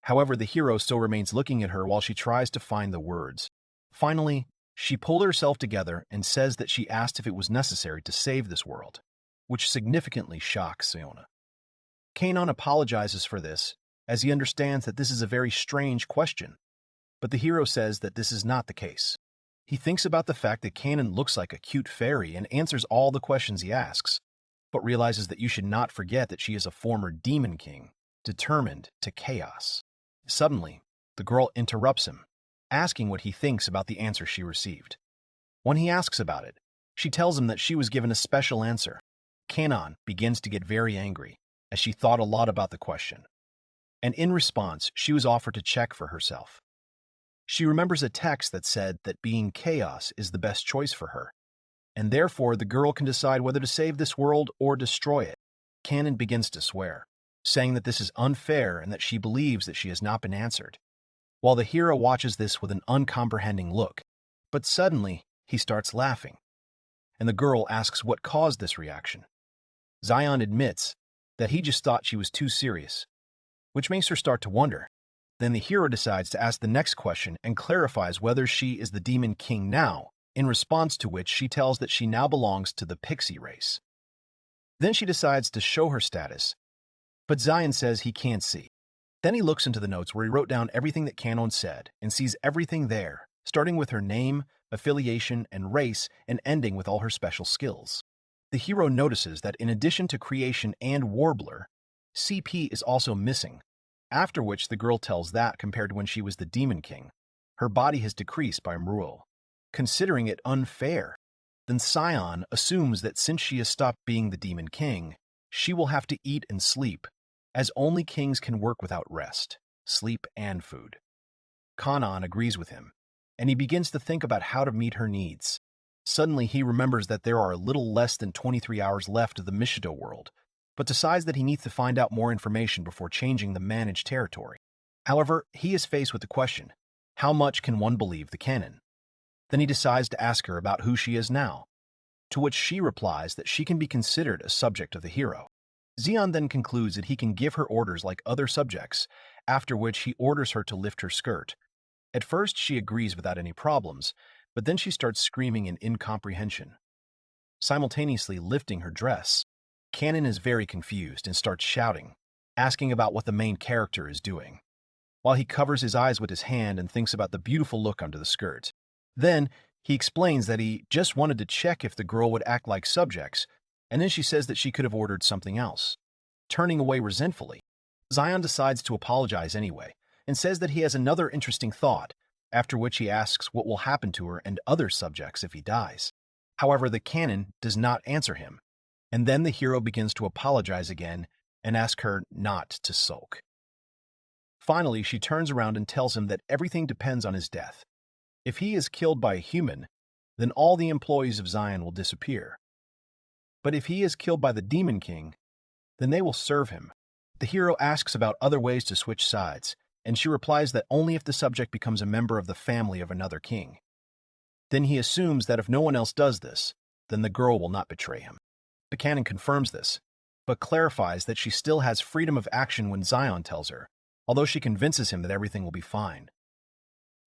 However, the hero still remains looking at her while she tries to find the words. Finally, She pulled herself together and says that she asked if it was necessary to save this world, which significantly shocks Siona. Kanon apologizes for this, as he understands that this is a very strange question, but the hero says that this is not the case. He thinks about the fact that Kanon looks like a cute fairy and answers all the questions he asks, but realizes that you should not forget that she is a former demon king, determined to chaos. Suddenly, the girl interrupts him, asking what he thinks about the answer she received. When he asks about it, she tells him that she was given a special answer. Kanon begins to get very angry, as she thought a lot about the question. And in response, she was offered to check for herself. She remembers a text that said that being chaos is the best choice for her, and therefore the girl can decide whether to save this world or destroy it. Kanon begins to swear, saying that this is unfair and that she believes that she has not been answered, while the hero watches this with an uncomprehending look. But suddenly, he starts laughing, and the girl asks what caused this reaction. Zion admits that he just thought she was too serious, which makes her start to wonder. Then the hero decides to ask the next question and clarifies whether she is the Demon King now, in response to which she tells that she now belongs to the pixie race. Then she decides to show her status, but Zion says he can't see. Then he looks into the notes where he wrote down everything that Kanon said and sees everything there, starting with her name, affiliation, and race, and ending with all her special skills. The hero notices that in addition to Creation and Warbler, CP is also missing, after which the girl tells that compared to when she was the Demon King, her body has decreased by Mruel, considering it unfair. Then Sion assumes that since she has stopped being the Demon King, she will have to eat and sleep, as only kings can work without rest, sleep, and food. Kanon agrees with him, and he begins to think about how to meet her needs. Suddenly, he remembers that there are a little less than 23 hours left of the Mishido world, but decides that he needs to find out more information before changing the managed territory. However, he is faced with the question, how much can one believe the canon? Then he decides to ask her about who she is now, to which she replies that she can be considered a subject of the hero. Zion then concludes that he can give her orders like other subjects, after which he orders her to lift her skirt. At first, she agrees without any problems, but then she starts screaming in incomprehension, simultaneously lifting her dress. Kanon is very confused and starts shouting, asking about what the main character is doing, while he covers his eyes with his hand and thinks about the beautiful look under the skirt. Then, he explains that he just wanted to check if the girl would act like subjects, and then she says that she could have ordered something else. Turning away resentfully, Zion decides to apologize anyway, and says that he has another interesting thought, after which he asks what will happen to her and other subjects if he dies. However, the canon does not answer him, and then the hero begins to apologize again and ask her not to sulk. Finally, she turns around and tells him that everything depends on his death. If he is killed by a human, then all the employees of Zion will disappear. But if he is killed by the Demon King, then they will serve him. The hero asks about other ways to switch sides, and she replies that only if the subject becomes a member of the family of another king. Then he assumes that if no one else does this, then the girl will not betray him. The canon confirms this, but clarifies that she still has freedom of action when Zion tells her, although she convinces him that everything will be fine.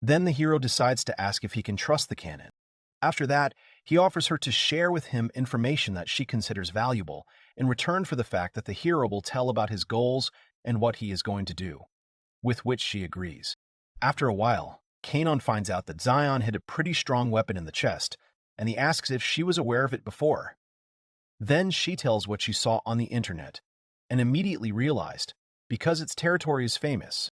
Then the hero decides to ask if he can trust the canon. After that, he offers her to share with him information that she considers valuable in return for the fact that the hero will tell about his goals and what he is going to do, with which she agrees. After a while, Kanon finds out that Zion hid a pretty strong weapon in the chest, and he asks if she was aware of it before. Then she tells what she saw on the internet, and immediately realized, because its territory is famous.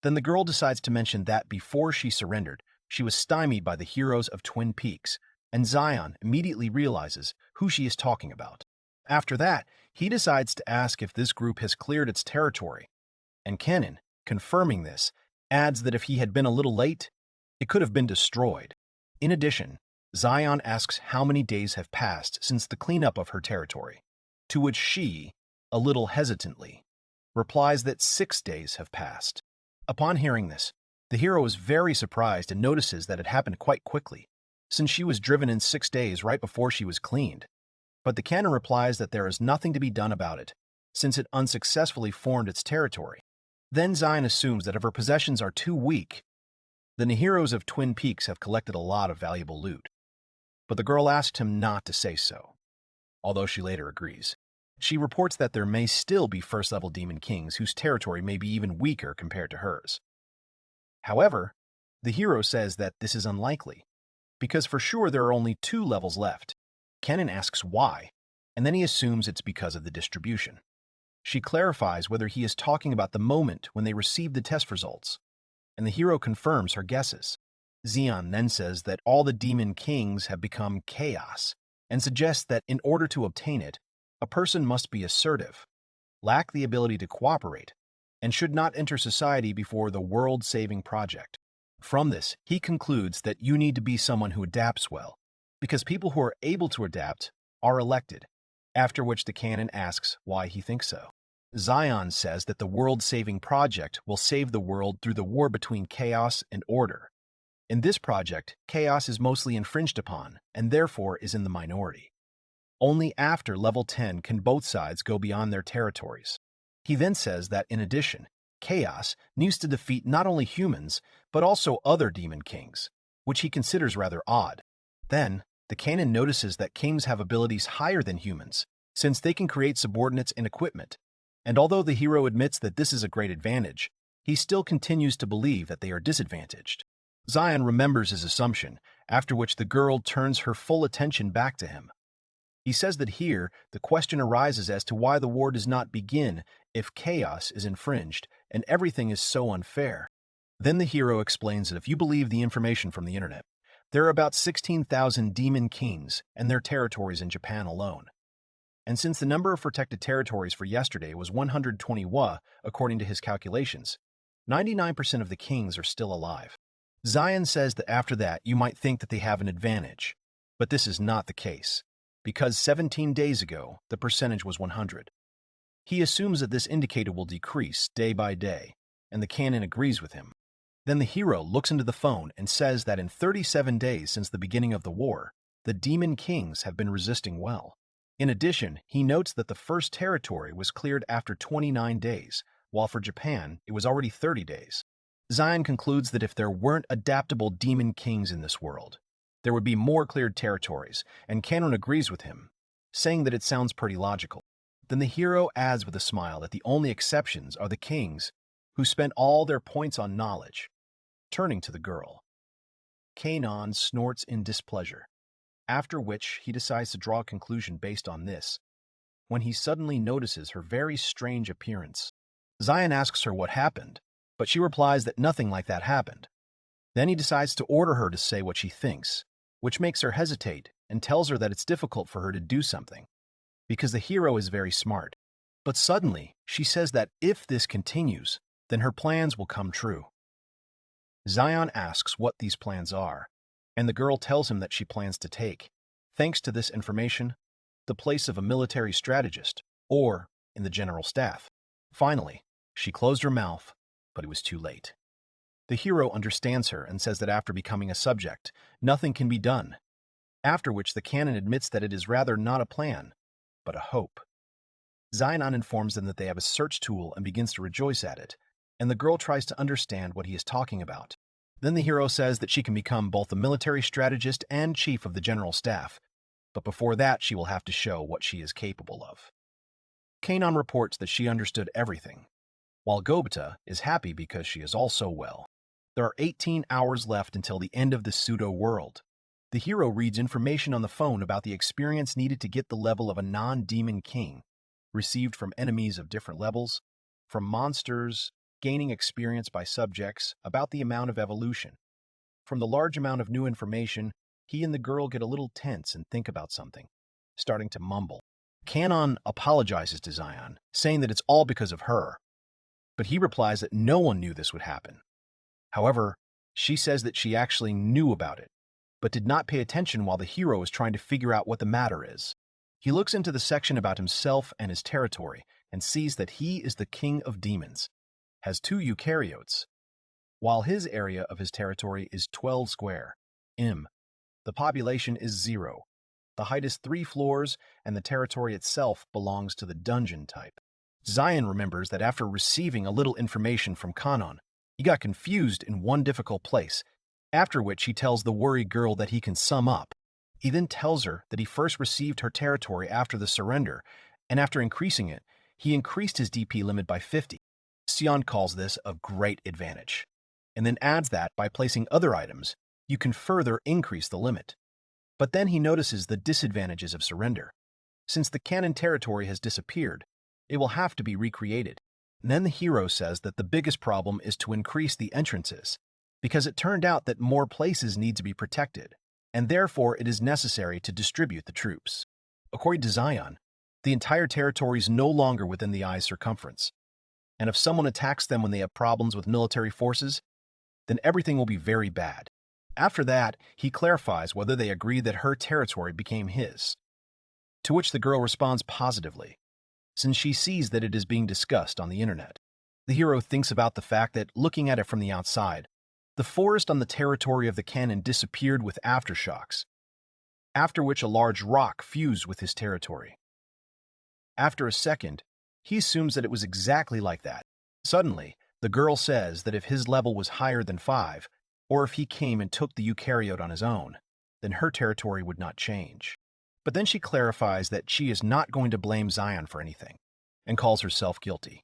Then the girl decides to mention that before she surrendered, she was stymied by the heroes of Twin Peaks, and Zion immediately realizes who she is talking about. After that, he decides to ask if this group has cleared its territory, and Kanon, confirming this, adds that if he had been a little late, it could have been destroyed. In addition, Zion asks how many days have passed since the cleanup of her territory, to which she, a little hesitantly, replies that 6 days have passed. Upon hearing this, the hero is very surprised and notices that it happened quite quickly, since she was driven in 6 days right before she was cleaned. But the canon replies that there is nothing to be done about it, since it unsuccessfully formed its territory. Then Zion assumes that if her possessions are too weak, The heroes of Twin Peaks have collected a lot of valuable loot, but the girl asked him not to say so, although she later agrees. She reports that there may still be first-level demon kings whose territory may be even weaker compared to hers. However, the hero says that this is unlikely, because for sure there are only 2 levels left. Kenan asks why, and then he assumes it's because of the distribution. She clarifies whether he is talking about the moment when they received the test results, and the hero confirms her guesses. Xion then says that all the demon kings have become chaos, and suggests that in order to obtain it, a person must be assertive, lack the ability to cooperate, and should not enter society before the world-saving project. From this, he concludes that you need to be someone who adapts well, because people who are able to adapt are elected, after which the canon asks why he thinks so. Xion says that the world-saving project will save the world through the war between chaos and order. In this project, chaos is mostly infringed upon, and therefore is in the minority. Only after level 10 can both sides go beyond their territories. He then says that, in addition, chaos needs to defeat not only humans, but also other demon kings, which he considers rather odd. Then, the canon notices that kings have abilities higher than humans, since they can create subordinates and equipment. And although the hero admits that this is a great advantage, he still continues to believe that they are disadvantaged. Xion remembers his assumption, after which the girl turns her full attention back to him. He says that here, the question arises as to why the war does not begin if chaos is infringed and everything is so unfair. Then the hero explains that if you believe the information from the internet, there are about 16,000 demon kings and their territories in Japan alone. And since the number of protected territories for yesterday was 120 wa, according to his calculations, 99% of the kings are still alive. Xion says that after that you might think that they have an advantage, but this is not the case, because 17 days ago the percentage was 100. He assumes that this indicator will decrease day by day, and the canon agrees with him. Then the hero looks into the phone and says that in 37 days since the beginning of the war, the demon kings have been resisting well. In addition, he notes that the first territory was cleared after 29 days, while for Japan it was already 30 days. Xion concludes that if there weren't adaptable demon kings in this world, there would be more cleared territories, and canon agrees with him, saying that it sounds pretty logical. Then the hero adds with a smile that the only exceptions are the kings who spent all their points on knowledge. Turning to the girl, Kanon snorts in displeasure, after which he decides to draw a conclusion based on this, when he suddenly notices her very strange appearance. Xion asks her what happened, but she replies that nothing like that happened. Then he decides to order her to say what she thinks, which makes her hesitate and tells her that it's difficult for her to do something, because the hero is very smart. But suddenly, she says that if this continues, then her plans will come true. Xion asks what these plans are, and the girl tells him that she plans to take, thanks to this information, the place of a military strategist, or in the general staff. Finally, she closed her mouth, but it was too late. The hero understands her and says that after becoming a subject, nothing can be done, after which the canon admits that it is rather not a plan, but a hope. Xion informs them that they have a search tool and begins to rejoice at it, and the girl tries to understand what he is talking about. Then the hero says that she can become both a military strategist and chief of the general staff, but before that she will have to show what she is capable of. Kanon reports that she understood everything, while Gobita is happy because she is all so well. There are 18 hours left until the end of the pseudo-world. The hero reads information on the phone about the experience needed to get the level of a non-demon king, received from enemies of different levels, from monsters, gaining experience by subjects, about the amount of evolution. From the large amount of new information, he and the girl get a little tense and think about something, starting to mumble. Kanon apologizes to Xion, saying that it's all because of her, but he replies that no one knew this would happen. However, she says that she actually knew about it, but did not pay attention while the hero is trying to figure out what the matter is. He looks into the section about himself and his territory and sees that he is the king of demons, has 2 eukaryotes, while his area of his territory is 12 square. The population is 0. The height is 3 floors, and the territory itself belongs to the dungeon type. Xion remembers that after receiving a little information from Kanon, He got confused in one difficult place, after which he tells the worried girl that he can sum up. He then tells her that he first received her territory after the surrender, and after increasing it, he increased his DP limit by 50. Shion calls this a great advantage, and then adds that by placing other items, you can further increase the limit. But then he notices the disadvantages of surrender. Since the canon territory has disappeared, it will have to be recreated. And then the hero says that the biggest problem is to increase the entrances, because it turned out that more places need to be protected, and therefore it is necessary to distribute the troops. According to Zion, the entire territory is no longer within the eye's circumference, and if someone attacks them when they have problems with military forces, then everything will be very bad. After that, he clarifies whether they agree that her territory became his, to which the girl responds positively, since she sees that it is being discussed on the internet. The hero thinks about the fact that, looking at it from the outside, the forest on the territory of the cannon disappeared with aftershocks, after which a large rock fused with his territory. After a second, he assumes that it was exactly like that. Suddenly, the girl says that if his level was higher than 5, or if he came and took the eukaryote on his own, then her territory would not change. But then she clarifies that she is not going to blame Zion for anything, and calls herself guilty.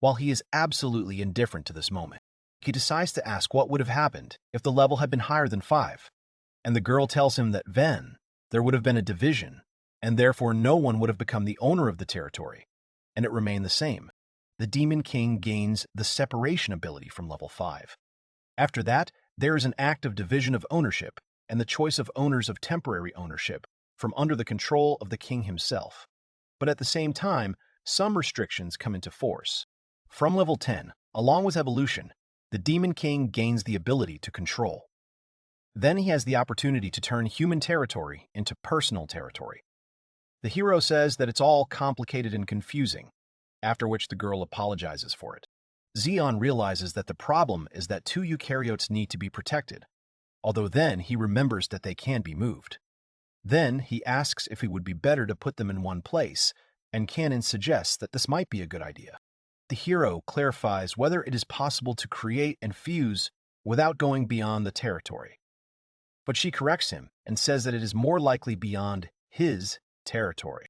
While he is absolutely indifferent to this moment, he decides to ask what would have happened if the level had been higher than 5, and the girl tells him that then there would have been a division, and therefore no one would have become the owner of the territory, and it remained the same. The Demon King gains the separation ability from level 5. After that, there is an act of division of ownership and the choice of owners of temporary ownership from under the control of the king himself. But at the same time, some restrictions come into force. From level 10, along with evolution, the Demon King gains the ability to control. Then he has the opportunity to turn human territory into personal territory. The hero says that it's all complicated and confusing, after which the girl apologizes for it. Zion realizes that the problem is that 2 eukaryotes need to be protected, although then he remembers that they can be moved. Then he asks if it would be better to put them in one place, and Canon suggests that this might be a good idea. The hero clarifies whether it is possible to create and fuse without going beyond the territory. But she corrects him and says that it is more likely beyond his territory.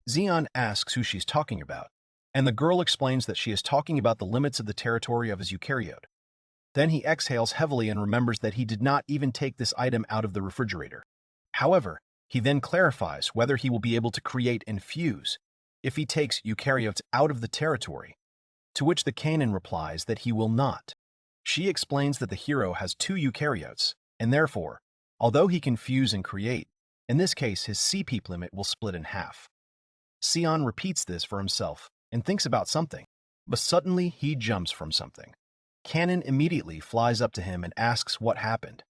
Zion asks who she's talking about, and the girl explains that she is talking about the limits of the territory of his eukaryote. Then he exhales heavily and remembers that he did not even take this item out of the refrigerator. However, he then clarifies whether he will be able to create and fuse if he takes eukaryotes out of the territory, to which the canon replies that he will not. She explains that the hero has 2 eukaryotes, and therefore, although he can fuse and create, in this case his CP limit will split in half. Shion repeats this for himself and thinks about something, but suddenly he jumps from something. Canon immediately flies up to him and asks what happened,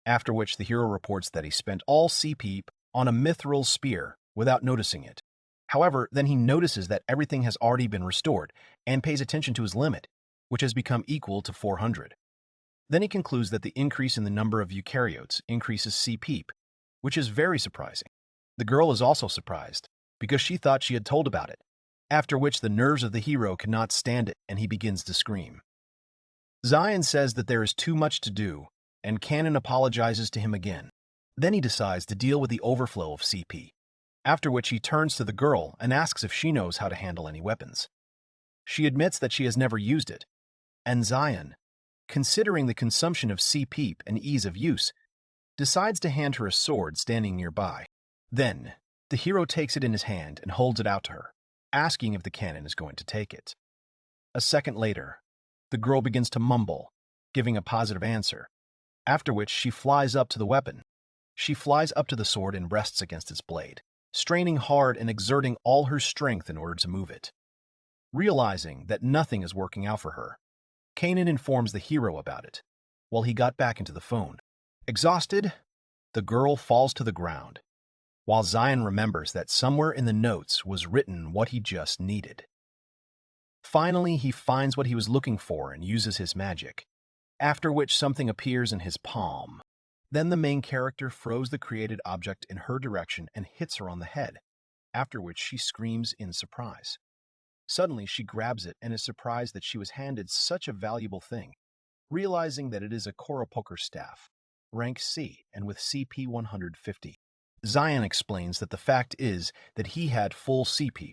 after which the hero reports that he spent all CP on a mithril spear without noticing it. However, then he notices that everything has already been restored and pays attention to his limit, which has become equal to 400. Then he concludes that the increase in the number of eukaryotes increases CP, which is very surprising. The girl is also surprised, because she thought she had told about it, after which the nerves of the hero cannot stand it and he begins to scream. Zion says that there is too much to do, and Canon apologizes to him again. Then he decides to deal with the overflow of CP, after which he turns to the girl and asks if she knows how to handle any weapons. She admits that she has never used it, and Zion, considering the consumption of CP and ease of use, decides to hand her a sword standing nearby. Then, the hero takes it in his hand and holds it out to her, asking if the canon is going to take it. A second later, the girl begins to mumble, giving a positive answer, after which she flies up to the weapon. She flies up to the sword and rests against its blade, straining hard and exerting all her strength in order to move it. Realizing that nothing is working out for her, Kanan informs the hero about it, while he got back into the phone. Exhausted, the girl falls to the ground, while Zion remembers that somewhere in the notes was written what he just needed. Finally, he finds what he was looking for and uses his magic, after which something appears in his palm. Then the main character throws the created object in her direction and hits her on the head, after which she screams in surprise. Suddenly, she grabs it and is surprised that she was handed such a valuable thing, realizing that it is a Koropoker staff, rank C and with CP 150. Zion explains that the fact is that he had full CP,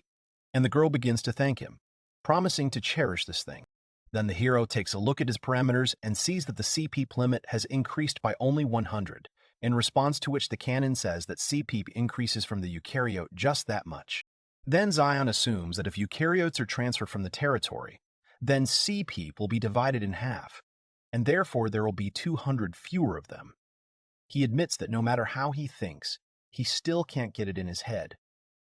and the girl begins to thank him, promising to cherish this thing. Then the hero takes a look at his parameters and sees that the CP limit has increased by only 100, in response to which the canon says that CP increases from the eukaryote just that much. Then Zion assumes that if eukaryotes are transferred from the territory, then CP will be divided in half, and therefore there will be 200 fewer of them. He admits that no matter how he thinks, he still can't get it in his head,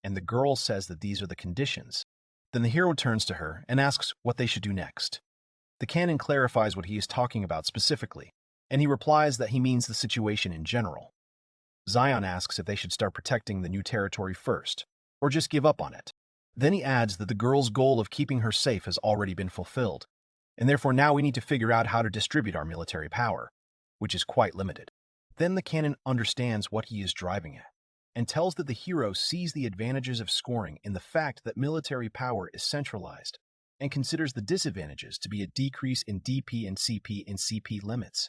and the girl says that these are the conditions. Then the hero turns to her and asks what they should do next. The canon clarifies what he is talking about specifically, and he replies that he means the situation in general. Zion asks if they should start protecting the new territory first, or just give up on it. Then he adds that the girl's goal of keeping her safe has already been fulfilled, and therefore now we need to figure out how to distribute our military power, which is quite limited. Then the canon understands what he is driving at, and tells that the hero sees the advantages of scoring in the fact that military power is centralized, and considers the disadvantages to be a decrease in DP and CP limits,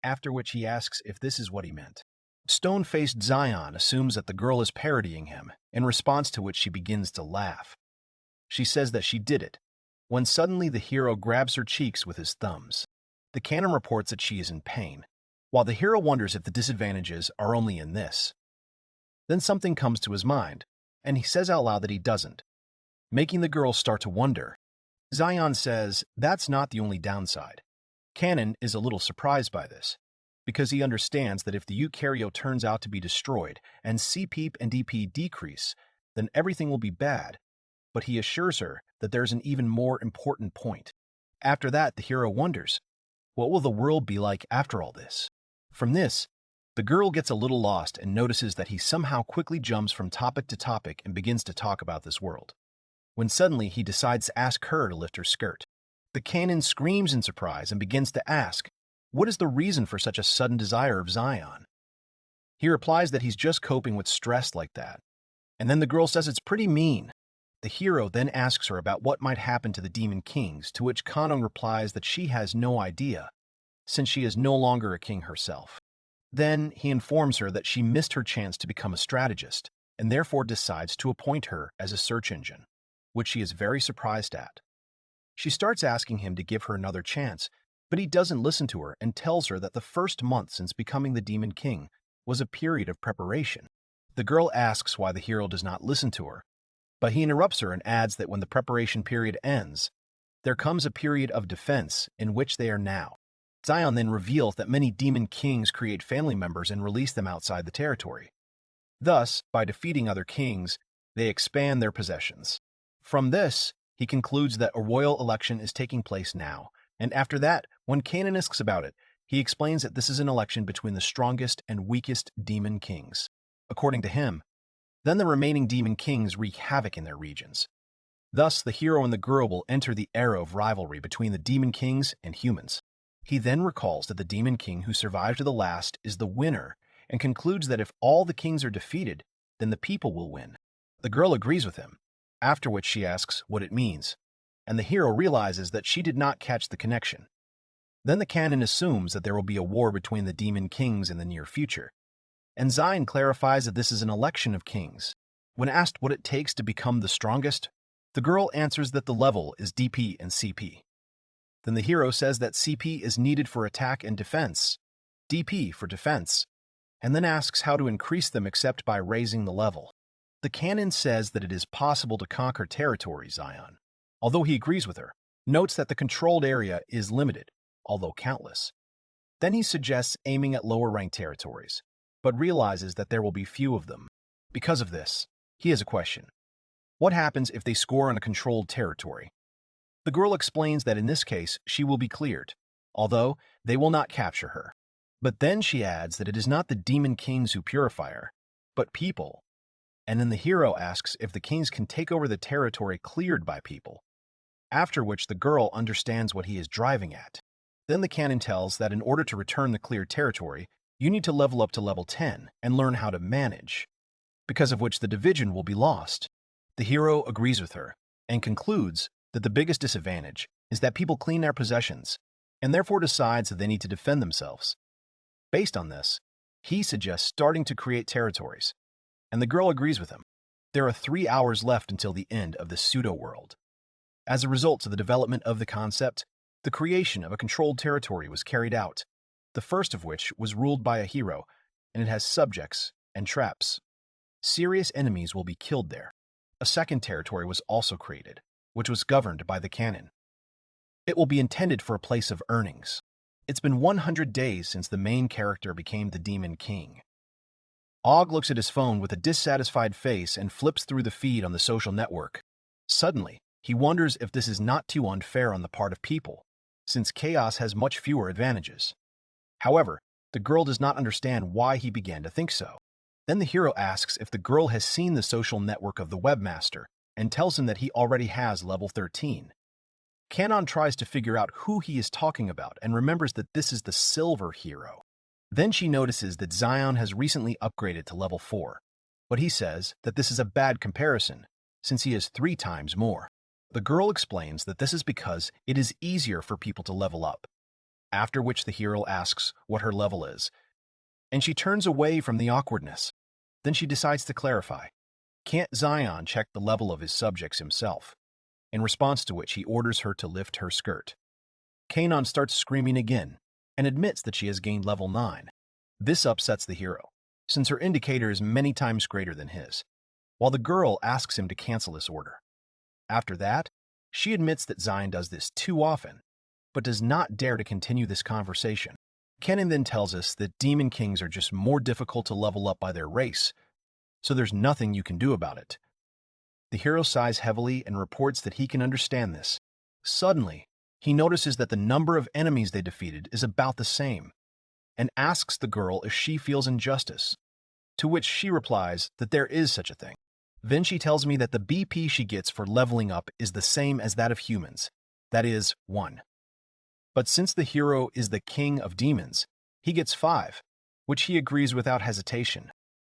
after which he asks if this is what he meant. Stone-faced Zion assumes that the girl is parodying him, in response to which she begins to laugh. She says that she did it, when suddenly the hero grabs her cheeks with his thumbs. The canon reports that she is in pain, while the hero wonders if the disadvantages are only in this. Then something comes to his mind, and he says out loud that he doesn't, making the girl start to wonder. Zion says that's not the only downside. Canon is a little surprised by this, because he understands that if the eukaryote turns out to be destroyed and CP and DP decrease, then everything will be bad, but he assures her that there's an even more important point. After that, the hero wonders, what will the world be like after all this? From this, the girl gets a little lost and notices that he somehow quickly jumps from topic to topic and begins to talk about this world, when suddenly he decides to ask her to lift her skirt. The canon screams in surprise and begins to ask, what is the reason for such a sudden desire of Zion? He replies that he's just coping with stress like that, and then the girl says it's pretty mean. The hero then asks her about what might happen to the demon kings, to which Kanong replies that she has no idea, since she is no longer a king herself. Then he informs her that she missed her chance to become a strategist, and therefore decides to appoint her as a search engine, which she is very surprised at. She starts asking him to give her another chance, but he doesn't listen to her and tells her that the first month since becoming the Demon King was a period of preparation. The girl asks why the hero does not listen to her, but he interrupts her and adds that when the preparation period ends, there comes a period of defense in which they are now. Zion then reveals that many Demon Kings create family members and release them outside the territory. Thus, by defeating other kings, they expand their possessions. From this, he concludes that a royal election is taking place now, and after that, when Kanan asks about it, he explains that this is an election between the strongest and weakest demon kings. According to him, then the remaining demon kings wreak havoc in their regions. Thus, the hero and the girl will enter the era of rivalry between the demon kings and humans. He then recalls that the demon king who survived to the last is the winner and concludes that if all the kings are defeated, then the people will win. The girl agrees with him, after which she asks what it means, and the hero realizes that she did not catch the connection. Then the canon assumes that there will be a war between the demon kings in the near future, and Zion clarifies that this is an election of kings. When asked what it takes to become the strongest, the girl answers that the level is DP and CP. Then the hero says that CP is needed for attack and defense, DP for defense, and then asks how to increase them except by raising the level. The canon says that it is possible to conquer territory, Zion, although he agrees with her, notes that the controlled area is limited, although countless. Then he suggests aiming at lower-ranked territories, but realizes that there will be few of them. Because of this, he has a question. What happens if they score on a controlled territory? The girl explains that in this case, she will be cleared, although they will not capture her. But then she adds that it is not the demon kings who purify her, but people. And then the hero asks if the kings can take over the territory cleared by people, after which the girl understands what he is driving at. Then the canon tells that in order to return the cleared territory, you need to level up to level 10 and learn how to manage, because of which the division will be lost. The hero agrees with her and concludes that the biggest disadvantage is that people clean their possessions, and therefore decides that they need to defend themselves. Based on this, he suggests starting to create territories, and the girl agrees with him. There are 3 hours left until the end of the pseudo-world. As a result of the development of the concept, the creation of a controlled territory was carried out, the first of which was ruled by a hero, and it has subjects and traps. Serious enemies will be killed there. A second territory was also created, which was governed by the canon. It will be intended for a place of earnings. It's been 100 days since the main character became the Demon King. Og looks at his phone with a dissatisfied face and flips through the feed on the social network. Suddenly, he wonders if this is not too unfair on the part of people, since chaos has much fewer advantages. However, the girl does not understand why he began to think so. Then the hero asks if the girl has seen the social network of the webmaster and tells him that he already has level 13. Kanon tries to figure out who he is talking about and remembers that this is the Silver Hero. Then she notices that Zion has recently upgraded to level 4, but he says that this is a bad comparison, since he is 3 times more. The girl explains that this is because it is easier for people to level up, after which the hero asks what her level is, and she turns away from the awkwardness. Then she decides to clarify. Can't Zion check the level of his subjects himself? In response to which he orders her to lift her skirt. Kanon starts screaming again and admits that she has gained level 9. This upsets the hero, since her indicator is many times greater than his, while the girl asks him to cancel this order. After that, she admits that Zion does this too often, but does not dare to continue this conversation. Kanon then tells us that Demon Kings are just more difficult to level up by their race, so there's nothing you can do about it. The hero sighs heavily and reports that he can understand this. Suddenly, he notices that the number of enemies they defeated is about the same, and asks the girl if she feels injustice, to which she replies that there is such a thing. Then she tells me that the BP she gets for leveling up is the same as that of humans, that is, 1. But since the hero is the king of demons, he gets 5, which he agrees without hesitation.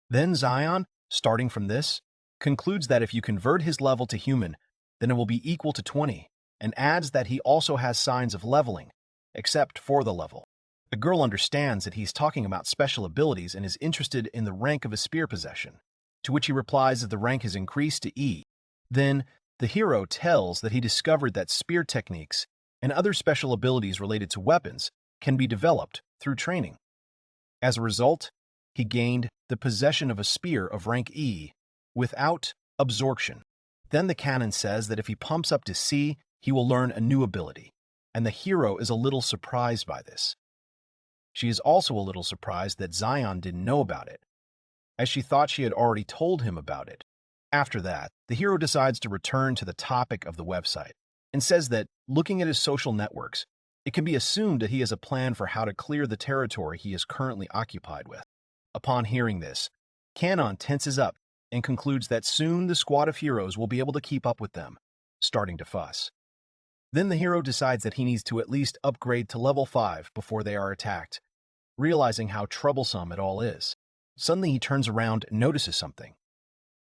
Then Zion, starting from this, concludes that if you convert his level to human, then it will be equal to 20, and adds that he also has signs of leveling, except for the level. The girl understands that he's talking about special abilities and is interested in the rank of his spear possession, to which he replies that the rank has increased to E. Then, the hero tells that he discovered that spear techniques and other special abilities related to weapons can be developed through training. As a result, he gained the possession of a spear of rank E without absorption. Then the canon says that if he pumps up to C, he will learn a new ability, and the hero is a little surprised by this. She is also a little surprised that Zion didn't know about it, as she thought she had already told him about it. After that, the hero decides to return to the topic of the website, and says that, looking at his social networks, it can be assumed that he has a plan for how to clear the territory he is currently occupied with. Upon hearing this, Kanon tenses up and concludes that soon the squad of heroes will be able to keep up with them, starting to fuss. Then the hero decides that he needs to at least upgrade to level 5 before they are attacked, realizing how troublesome it all is. Suddenly he turns around and notices something.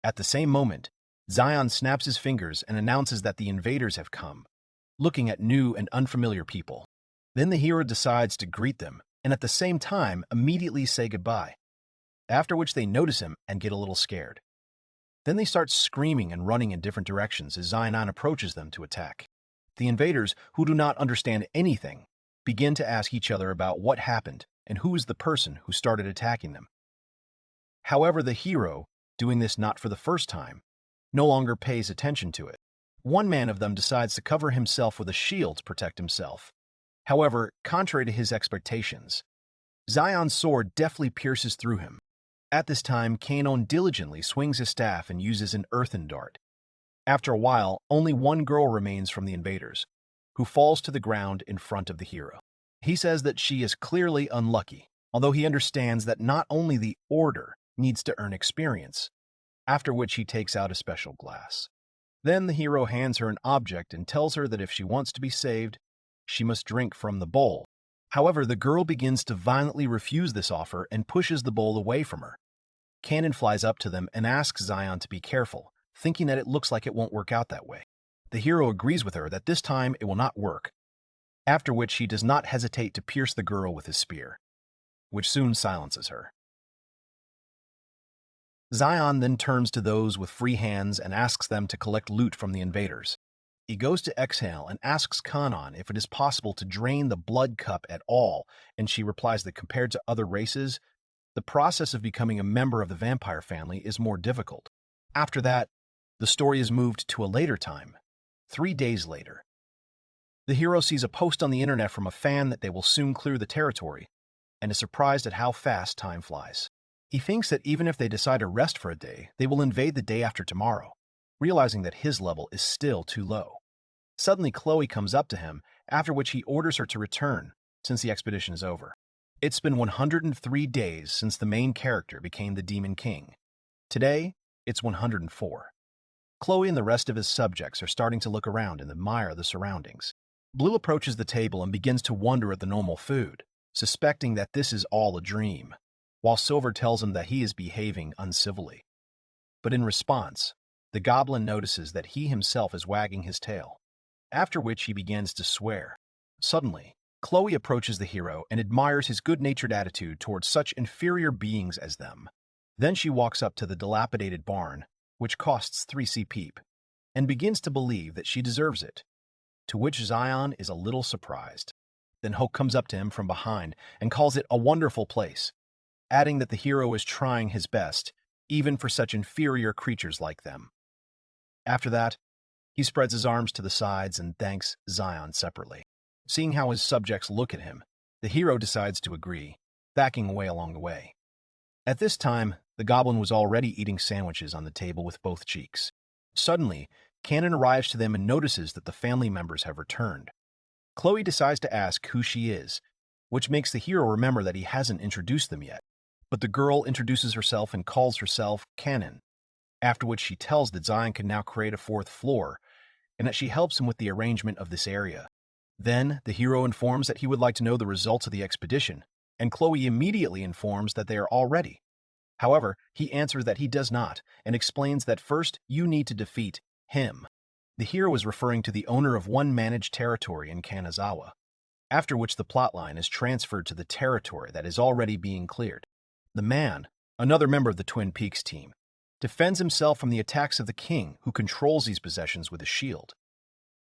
At the same moment, Zion snaps his fingers and announces that the invaders have come, looking at new and unfamiliar people. Then the hero decides to greet them and at the same time immediately say goodbye, after which they notice him and get a little scared. Then they start screaming and running in different directions as Zion approaches them to attack. The invaders, who do not understand anything, begin to ask each other about what happened and who is the person who started attacking them. However, the hero, doing this not for the first time, no longer pays attention to it. One man of them decides to cover himself with a shield to protect himself. However, contrary to his expectations, Zion's sword deftly pierces through him. At this time, Kanon diligently swings his staff and uses an earthen dart. After a while, only one girl remains from the invaders, who falls to the ground in front of the hero. He says that she is clearly unlucky, although he understands that not only the order needs to earn experience, after which he takes out a special glass. Then the hero hands her an object and tells her that if she wants to be saved, she must drink from the bowl. However, the girl begins to violently refuse this offer and pushes the bowl away from her. Kanon flies up to them and asks Zion to be careful, thinking that it looks like it won't work out that way. The hero agrees with her that this time it will not work, after which he does not hesitate to pierce the girl with his spear, which soon silences her. Zion then turns to those with free hands and asks them to collect loot from the invaders. He goes to Exhale and asks Kanon if it is possible to drain the blood cup at all, and she replies that compared to other races, the process of becoming a member of the vampire family is more difficult. After that, the story is moved to a later time, 3 days later. The hero sees a post on the internet from a fan that they will soon clear the territory, and is surprised at how fast time flies. He thinks that even if they decide to rest for a day, they will invade the day after tomorrow, realizing that his level is still too low. Suddenly, Chloe comes up to him, after which he orders her to return, since the expedition is over. It's been 103 days since the main character became the Demon King. Today, it's 104. Chloe and the rest of his subjects are starting to look around and admire the surroundings. Blue approaches the table and begins to wonder at the normal food, suspecting that this is all a dream, while Silver tells him that he is behaving uncivilly. But in response, the goblin notices that he himself is wagging his tail, after which he begins to swear. Suddenly, Chloe approaches the hero and admires his good-natured attitude towards such inferior beings as them. Then she walks up to the dilapidated barn, which costs 3 CP, and begins to believe that she deserves it, to which Zion is a little surprised. Then Hoke comes up to him from behind and calls it a wonderful place, adding that the hero is trying his best, even for such inferior creatures like them. After that, he spreads his arms to the sides and thanks Zion separately. Seeing how his subjects look at him, the hero decides to agree, backing away along the way. At this time, the goblin was already eating sandwiches on the table with both cheeks. Suddenly, Kanon arrives to them and notices that the family members have returned. Chloe decides to ask who she is, which makes the hero remember that he hasn't introduced them yet. But the girl introduces herself and calls herself Kanon, after which she tells that Zion can now create a 4th floor, and that she helps him with the arrangement of this area. Then, the hero informs that he would like to know the results of the expedition, and Chloe immediately informs that they are all ready. However, he answers that he does not, and explains that first you need to defeat him. The hero is referring to the owner of one managed territory in Kanazawa, after which the plotline is transferred to the territory that is already being cleared. The man, another member of the Twin Peaks team, defends himself from the attacks of the king, who controls these possessions with a shield.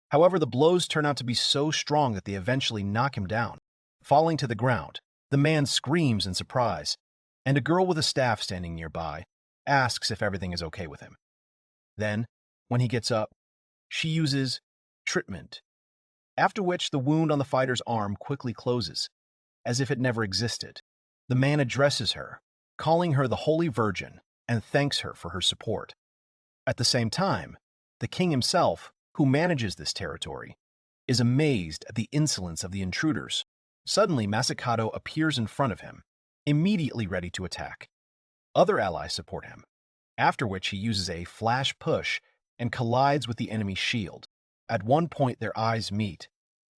However, the blows turn out to be so strong that they eventually knock him down. Falling to the ground, the man screams in surprise, and a girl with a staff standing nearby asks if everything is okay with him. Then, when he gets up, she uses treatment, after which the wound on the fighter's arm quickly closes, as if it never existed. The man addresses her, calling her the Holy Virgin, and thanks her for her support. At the same time, the king himself, who manages this territory, is amazed at the insolence of the intruders. Suddenly, Masakato appears in front of him, immediately ready to attack. Other allies support him, after which he uses a flash push and collides with the enemy's shield. At one point, their eyes meet,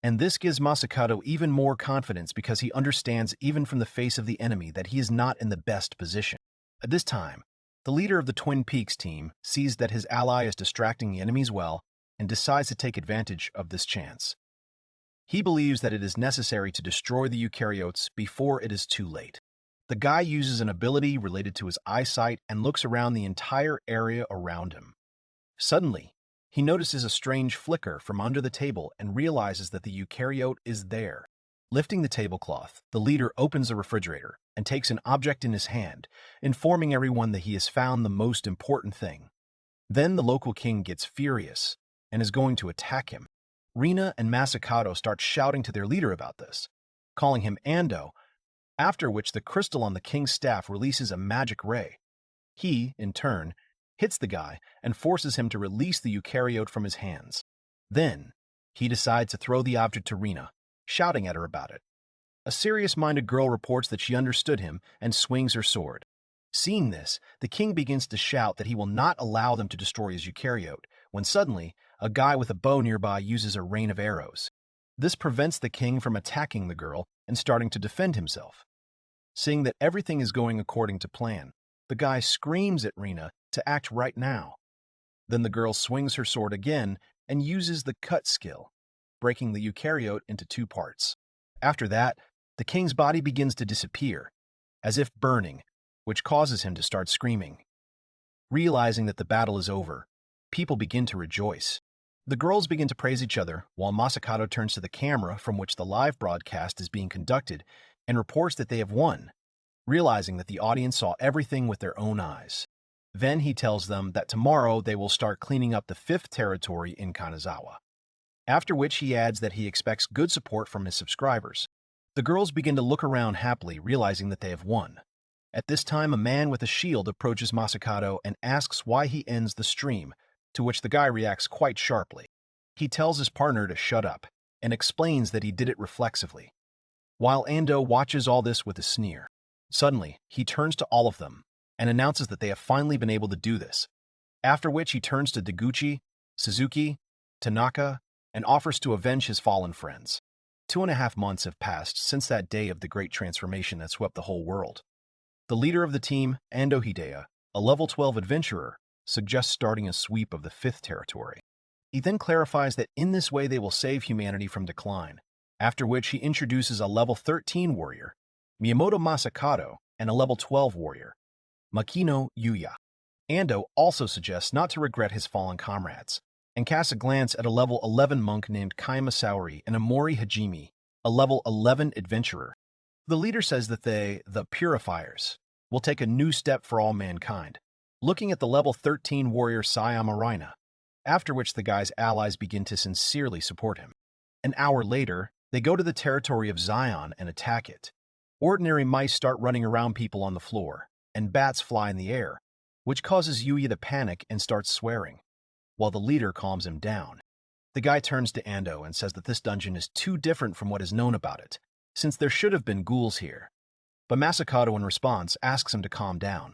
and this gives Masakato even more confidence because he understands even from the face of the enemy that he is not in the best position. At this time, the leader of the Twin Peaks team sees that his ally is distracting the enemies well and decides to take advantage of this chance. He believes that it is necessary to destroy the eukaryotes before it is too late. The guy uses an ability related to his eyesight and looks around the entire area around him. Suddenly, he notices a strange flicker from under the table and realizes that the eukaryote is there. Lifting the tablecloth, the leader opens the refrigerator and takes an object in his hand, informing everyone that he has found the most important thing. Then the local king gets furious and is going to attack him. Rina and Masakato start shouting to their leader about this, calling him Ando, after which the crystal on the king's staff releases a magic ray. He, in turn, hits the guy and forces him to release the eukaryote from his hands. Then, he decides to throw the object to Rina, shouting at her about it. A serious-minded girl reports that she understood him and swings her sword. Seeing this, the king begins to shout that he will not allow them to destroy his eukaryote, when suddenly, a guy with a bow nearby uses a rain of arrows. This prevents the king from attacking the girl and starting to defend himself. Seeing that everything is going according to plan, the guy screams at Rina to act right now. Then the girl swings her sword again and uses the cut skill, breaking the eukaryote into two parts. After that, the king's body begins to disappear, as if burning, which causes him to start screaming. Realizing that the battle is over, people begin to rejoice. The girls begin to praise each other, while Masakato turns to the camera from which the live broadcast is being conducted and reports that they have won, realizing that the audience saw everything with their own eyes. Then he tells them that tomorrow they will start cleaning up the 5th territory in Kanazawa. After which he adds that he expects good support from his subscribers. The girls begin to look around happily, realizing that they have won. At this time, a man with a shield approaches Masakato and asks why he ends the stream, to which the guy reacts quite sharply. He tells his partner to shut up and explains that he did it reflexively. While Ando watches all this with a sneer, suddenly he turns to all of them and announces that they have finally been able to do this, after which he turns to Deguchi, Suzuki, Tanaka, and offers to avenge his fallen friends. 2.5 months have passed since that day of the great transformation that swept the whole world. The leader of the team, Ando Hidea, a level 12 adventurer, suggests starting a sweep of the 5th territory. He then clarifies that in this way they will save humanity from decline, after which he introduces a level 13 warrior, Miyamoto Masakato, and a level 12 warrior, Makino Yuya. Ando also suggests not to regret his fallen comrades, and casts a glance at a level 11 monk named Kaima Saori and a Mori Hajime, a level 11 adventurer. The leader says that they, the Purifiers, will take a new step for all mankind, looking at the level 13 warrior Sayama Reina, after which the guy's allies begin to sincerely support him. An hour later, they go to the territory of Zion and attack it. Ordinary mice start running around people on the floor, and bats fly in the air, which causes Yuya to panic and starts swearing, while the leader calms him down. The guy turns to Ando and says that this dungeon is too different from what is known about it, since there should have been ghouls here. But Masakato in response asks him to calm down,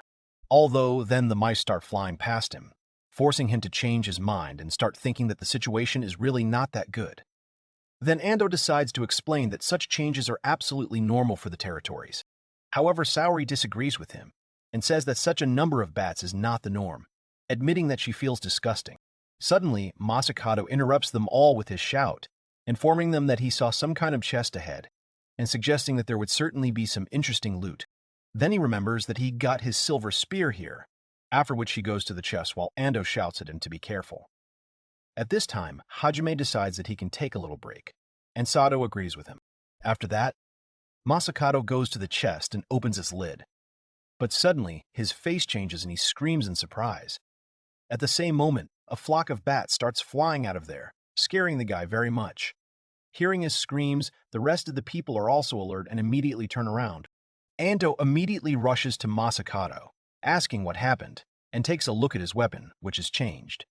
although then the mice start flying past him, forcing him to change his mind and start thinking that the situation is really not that good. Then Ando decides to explain that such changes are absolutely normal for the territories. However, Saori disagrees with him and says that such a number of bats is not the norm, admitting that she feels disgusting. Suddenly, Masakato interrupts them all with his shout, informing them that he saw some kind of chest ahead, and suggesting that there would certainly be some interesting loot. Then he remembers that he got his silver spear here, after which he goes to the chest while Ando shouts at him to be careful. At this time, Hajime decides that he can take a little break, and Sato agrees with him. After that, Masakato goes to the chest and opens its lid. But suddenly, his face changes and he screams in surprise. At the same moment, a flock of bats starts flying out of there, scaring the guy very much. Hearing his screams, the rest of the people are also alert and immediately turn around. Ando immediately rushes to Masakato, asking what happened, and takes a look at his weapon, which has changed.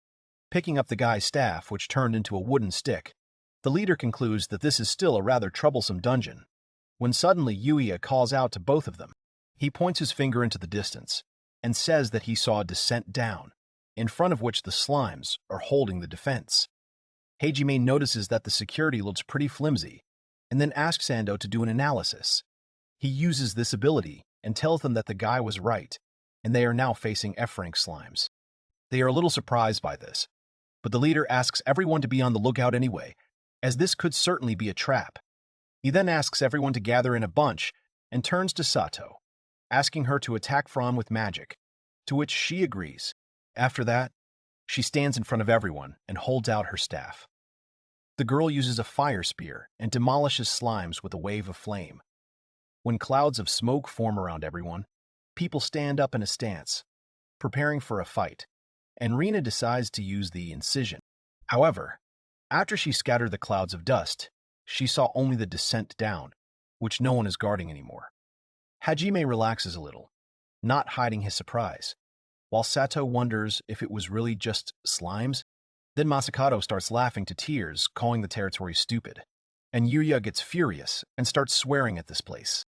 Picking up the guy's staff, which turned into a wooden stick, the leader concludes that this is still a rather troublesome dungeon, when suddenly Yuya calls out to both of them. He points his finger into the distance, and says that he saw a descent down, in front of which the slimes are holding the defense. Hajime notices that the security looks pretty flimsy, and then asks Ando to do an analysis. He uses this ability and tells them that the guy was right, and they are now facing F-rank slimes. They are a little surprised by this, but the leader asks everyone to be on the lookout anyway, as this could certainly be a trap. He then asks everyone to gather in a bunch and turns to Sato, asking her to attack Fran with magic, to which she agrees. After that, she stands in front of everyone and holds out her staff. The girl uses a fire spear and demolishes slimes with a wave of flame. When clouds of smoke form around everyone, people stand up in a stance, preparing for a fight, and Rina decides to use the incision. However, after she scattered the clouds of dust, she saw only the descent down, which no one is guarding anymore. Hajime relaxes a little, not hiding his surprise, while Sato wonders if it was really just slimes. Then Masakato starts laughing to tears, calling the territory stupid, and Yuya gets furious and starts swearing at this place.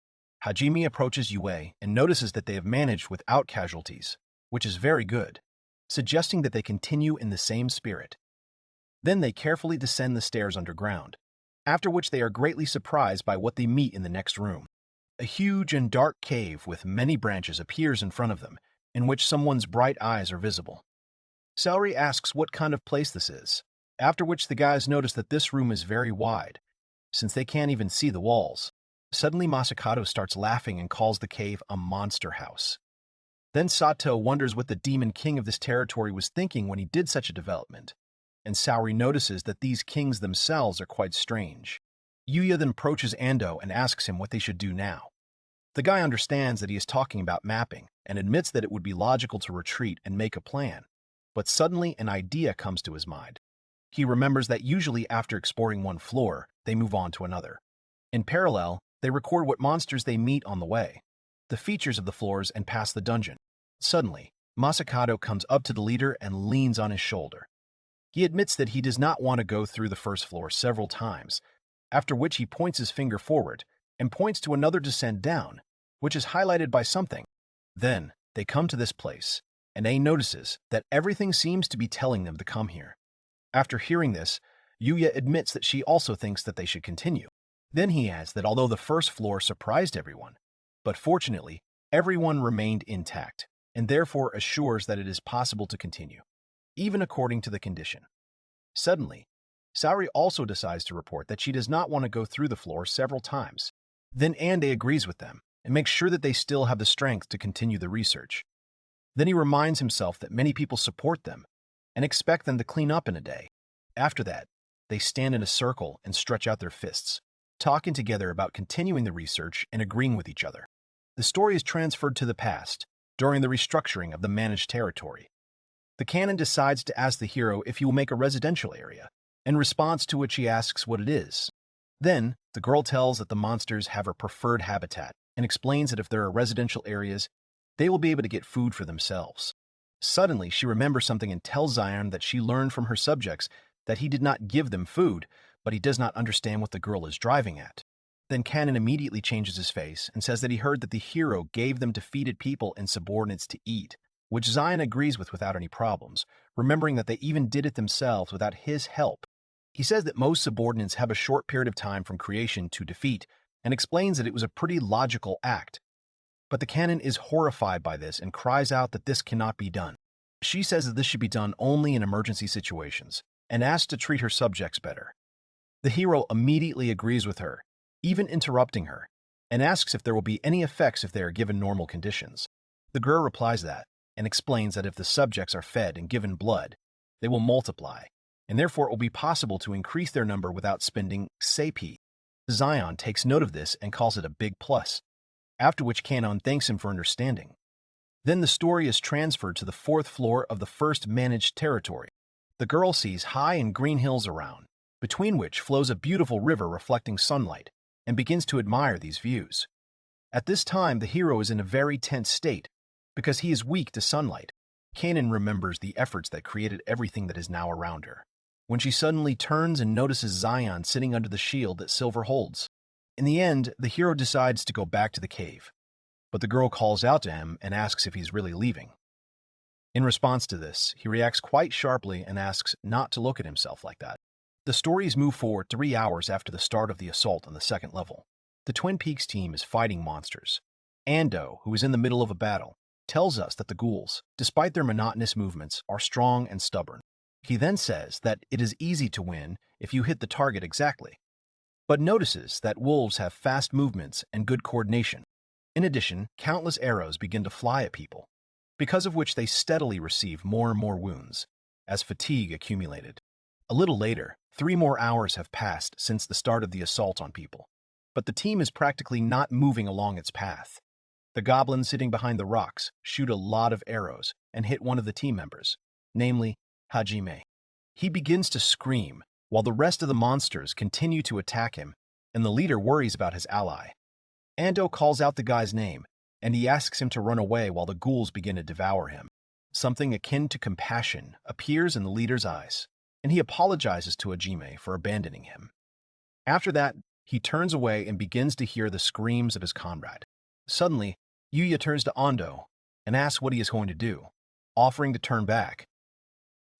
Hajime approaches Yue and notices that they have managed without casualties, which is very good, suggesting that they continue in the same spirit. Then they carefully descend the stairs underground, after which they are greatly surprised by what they meet in the next room. A huge and dark cave with many branches appears in front of them, in which someone's bright eyes are visible. Saori asks what kind of place this is, After which the guys notice that this room is very wide, since they can't even see the walls. Suddenly Masakato starts laughing and calls the cave a monster house. Then Sato wonders what the demon king of this territory was thinking when he did such a development, and Saori notices that these kings themselves are quite strange. Yuya then approaches Ando and asks him what they should do now. The guy understands that he is talking about mapping and admits that it would be logical to retreat and make a plan, but suddenly an idea comes to his mind. He remembers that usually after exploring one floor, they move on to another. In parallel, they record what monsters they meet on the way, the features of the floors, and pass the dungeon. Suddenly, Masakato comes up to the leader and leans on his shoulder. He admits that he does not want to go through the first floor several times, after which he points his finger forward and points to another descent down, which is highlighted by something. Then, they come to this place, and A notices that everything seems to be telling them to come here. After hearing this, Yuya admits that she also thinks that they should continue. Then he adds that although the first floor surprised everyone, but fortunately, everyone remained intact, and therefore assures that it is possible to continue, even according to the condition. Suddenly, Saori also decides to report that she does not want to go through the floor several times. Then Ande agrees with them and makes sure that they still have the strength to continue the research. Then he reminds himself that many people support them and expect them to clean up in a day. After that, they stand in a circle and stretch out their fists, talking together about continuing the research and agreeing with each other. The story is transferred to the past, during the restructuring of the managed territory. The canon decides to ask the hero if he will make a residential area, in response to which he asks what it is. Then, the girl tells that the monsters have a preferred habitat and explains that if there are residential areas, they will be able to get food for themselves. Suddenly, she remembers something and tells Zion that she learned from her subjects that he did not give them food, but he does not understand what the girl is driving at. Then Canon immediately changes his face and says that he heard that the hero gave them defeated people and subordinates to eat, which Zion agrees with without any problems, remembering that they even did it themselves without his help. He says that most subordinates have a short period of time from creation to defeat, and explains that it was a pretty logical act. But the canon is horrified by this and cries out that this cannot be done. She says that this should be done only in emergency situations, and asks to treat her subjects better. The hero immediately agrees with her, even interrupting her, and asks if there will be any effects if they are given normal conditions. The girl replies that, and explains that if the subjects are fed and given blood, they will multiply, and therefore it will be possible to increase their number without spending seipi. Zion takes note of this and calls it a big plus, after which Kanon thanks him for understanding. Then the story is transferred to the fourth floor of the first managed territory. The girl sees high and green hills around, between which flows a beautiful river reflecting sunlight, and begins to admire these views. At this time, the hero is in a very tense state, because he is weak to sunlight. Kanon remembers the efforts that created everything that is now around her, when she suddenly turns and notices Zion sitting under the shield that Silver holds. In the end, the hero decides to go back to the cave, but the girl calls out to him and asks if he's really leaving. In response to this, he reacts quite sharply and asks not to look at himself like that. The stories move forward 3 hours after the start of the assault on the second level. The Twin Peaks team is fighting monsters. Ando, who is in the middle of a battle, tells us that the ghouls, despite their monotonous movements, are strong and stubborn. He then says that it is easy to win if you hit the target exactly, but notices that wolves have fast movements and good coordination. In addition, countless arrows begin to fly at people, because of which they steadily receive more and more wounds, as fatigue accumulated. A little later, 3 more hours have passed since the start of the assault on people, but the team is practically not moving along its path. The goblin sitting behind the rocks shoot a lot of arrows and hit one of the team members, namely Hajime. He begins to scream, while the rest of the monsters continue to attack him, and the leader worries about his ally. Ando calls out the guy's name, and he asks him to run away while the ghouls begin to devour him. Something akin to compassion appears in the leader's eyes, and he apologizes to Hajime for abandoning him. After that, he turns away and begins to hear the screams of his comrade. Suddenly, Yuya turns to Ando and asks what he is going to do, offering to turn back.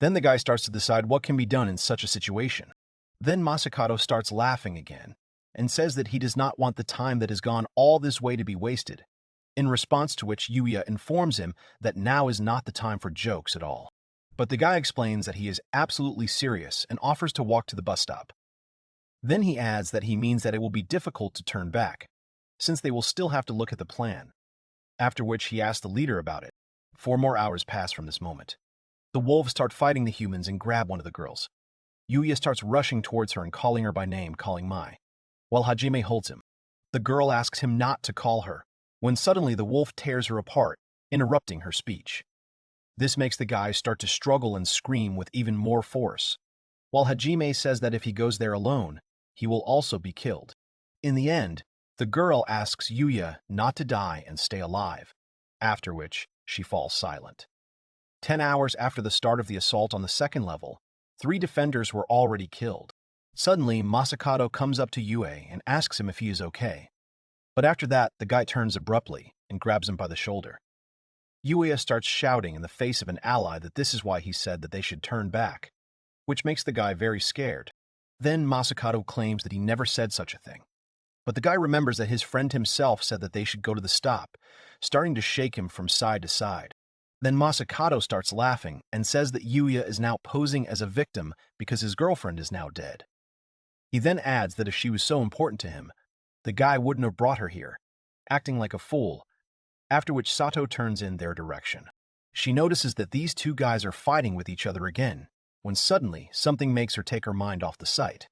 Then the guy starts to decide what can be done in such a situation. Then Masakato starts laughing again and says that he does not want the time that has gone all this way to be wasted, in response to which Yuya informs him that now is not the time for jokes at all. But the guy explains that he is absolutely serious and offers to walk to the bus stop. Then he adds that he means that it will be difficult to turn back, since they will still have to look at the plan, after which he asks the leader about it. 4 more hours pass from this moment. The wolves start fighting the humans and grab one of the girls. Yuya starts rushing towards her and calling her by name, calling Mai, while Hajime holds him. The girl asks him not to call her, when suddenly the wolf tears her apart, interrupting her speech. This makes the guy start to struggle and scream with even more force, while Hajime says that if he goes there alone, he will also be killed. In the end, the girl asks Yuya not to die and stay alive, after which she falls silent. 10 hours after the start of the assault on the second level, 3 defenders were already killed. Suddenly, Masakado comes up to Yue and asks him if he is okay. But after that, the guy turns abruptly and grabs him by the shoulder. Yuya starts shouting in the face of an ally that this is why he said that they should turn back, which makes the guy very scared. Then Masakado claims that he never said such a thing. But the guy remembers that his friend himself said that they should go to the stop, starting to shake him from side to side. Then Masakado starts laughing and says that Yuya is now posing as a victim because his girlfriend is now dead. He then adds that if she was so important to him, the guy wouldn't have brought her here, acting like a fool, after which Sato turns in their direction. She notices that these 2 guys are fighting with each other again, when suddenly something makes her take her mind off the sight.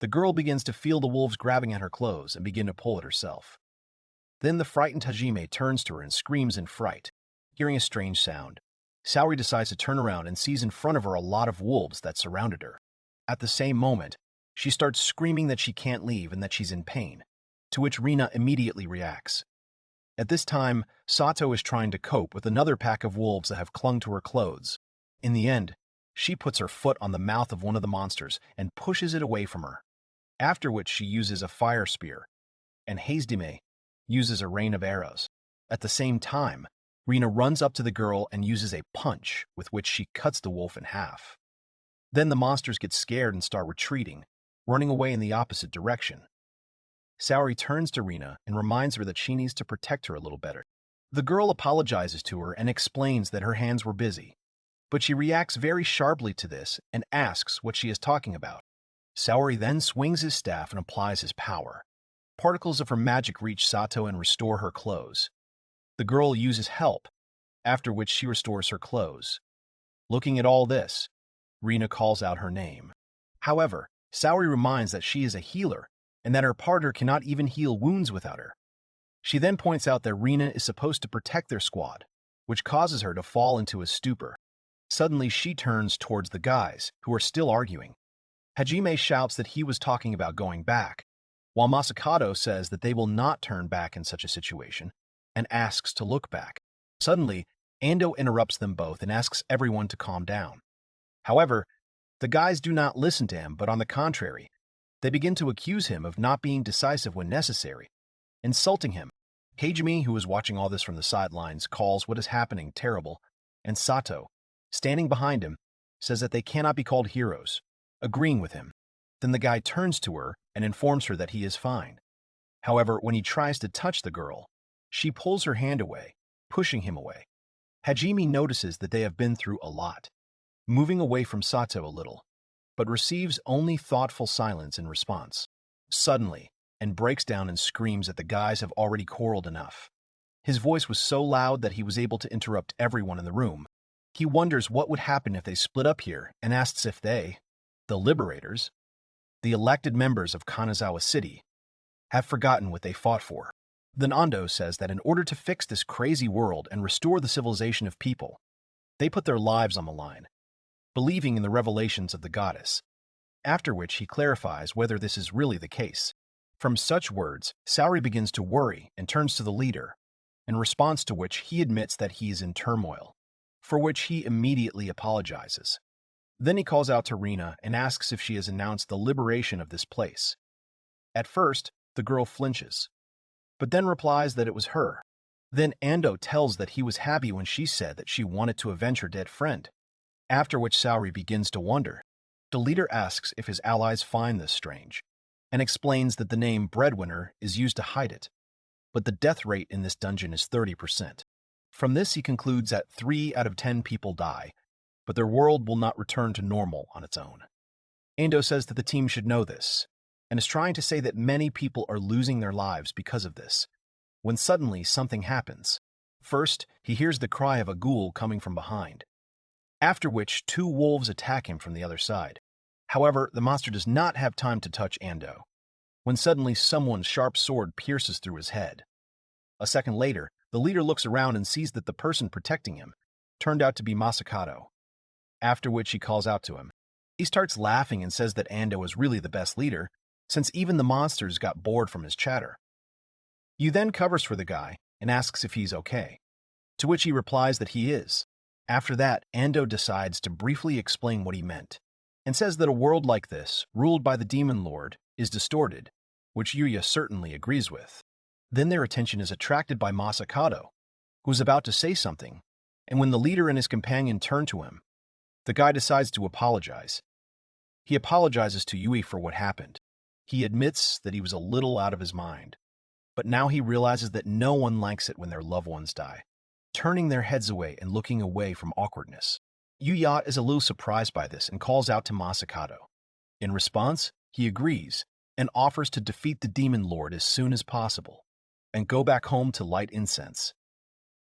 The girl begins to feel the wolves grabbing at her clothes and begin to pull at herself. Then the frightened Hajime turns to her and screams in fright. Hearing a strange sound, Saori decides to turn around and sees in front of her a lot of wolves that surrounded her. At the same moment, she starts screaming that she can't leave and that she's in pain, to which Rina immediately reacts. At this time, Sato is trying to cope with another pack of wolves that have clung to her clothes. In the end, she puts her foot on the mouth of one of the monsters and pushes it away from her, after which she uses a fire spear, and Hazedime uses a rain of arrows. At the same time, Rina runs up to the girl and uses a punch with which she cuts the wolf in half. Then the monsters get scared and start retreating, running away in the opposite direction. Saori turns to Rina and reminds her that she needs to protect her a little better. The girl apologizes to her and explains that her hands were busy, but she reacts very sharply to this and asks what she is talking about. Saori then swings his staff and applies his power. Particles of her magic reach Sato and restore her clothes. The girl uses help, after which she restores her clothes. Looking at all this, Rina calls out her name. However, Saori reminds that she is a healer and that her partner cannot even heal wounds without her. She then points out that Rina is supposed to protect their squad, which causes her to fall into a stupor. Suddenly, she turns towards the guys, who are still arguing. Hajime shouts that he was talking about going back, while Masakado says that they will not turn back in such a situation, and asks to look back. Suddenly, Ando interrupts them both and asks everyone to calm down. However, the guys do not listen to him, but on the contrary, they begin to accuse him of not being decisive when necessary, insulting him. Hajime, who is watching all this from the sidelines, calls what is happening terrible, and Sato, standing behind him, says that they cannot be called heroes, agreeing with him. Then the guy turns to her and informs her that he is fine. However, when he tries to touch the girl, she pulls her hand away, pushing him away. Hajime notices that they have been through a lot, moving away from Sato a little, but receives only thoughtful silence in response. Suddenly, and breaks down and screams that the guys have already quarreled enough. His voice was so loud that he was able to interrupt everyone in the room. He wonders what would happen if they split up here and asks if they, the liberators, the elected members of Kanazawa City, have forgotten what they fought for. Then Ando says that in order to fix this crazy world and restore the civilization of people, they put their lives on the line, believing in the revelations of the goddess, after which he clarifies whether this is really the case. From such words, Saori begins to worry and turns to the leader, in response to which he admits that he is in turmoil, for which he immediately apologizes. Then he calls out to Rina and asks if she has announced the liberation of this place. At first, the girl flinches, but then replies that it was her. Then Ando tells that he was happy when she said that she wanted to avenge her dead friend, after which Saori begins to wonder. The leader asks if his allies find this strange, and explains that the name Breadwinner is used to hide it, but the death rate in this dungeon is 30%. From this he concludes that 3 out of 10 people die, but their world will not return to normal on its own. Ando says that the team should know this, and is trying to say that many people are losing their lives because of this, when suddenly something happens. First, he hears the cry of a ghoul coming from behind, after which 2 wolves attack him from the other side. However, the monster does not have time to touch Ando, when suddenly someone's sharp sword pierces through his head. A second later, the leader looks around and sees that the person protecting him turned out to be Masakado, after which he calls out to him. He starts laughing and says that Ando is really the best leader, since even the monsters got bored from his chatter. Yu then covers for the guy and asks if he's okay, to which he replies that he is. After that, Ando decides to briefly explain what he meant, and says that a world like this, ruled by the Demon Lord, is distorted, which Yuya certainly agrees with. Then their attention is attracted by Masakado, who is about to say something, and when the leader and his companion turn to him, the guy decides to apologize. He apologizes to Yui for what happened. He admits that he was a little out of his mind, but now he realizes that no one likes it when their loved ones die, turning their heads away and looking away from awkwardness. Yuya is a little surprised by this and calls out to Masakado. In response, he agrees and offers to defeat the Demon Lord as soon as possible and go back home to light incense.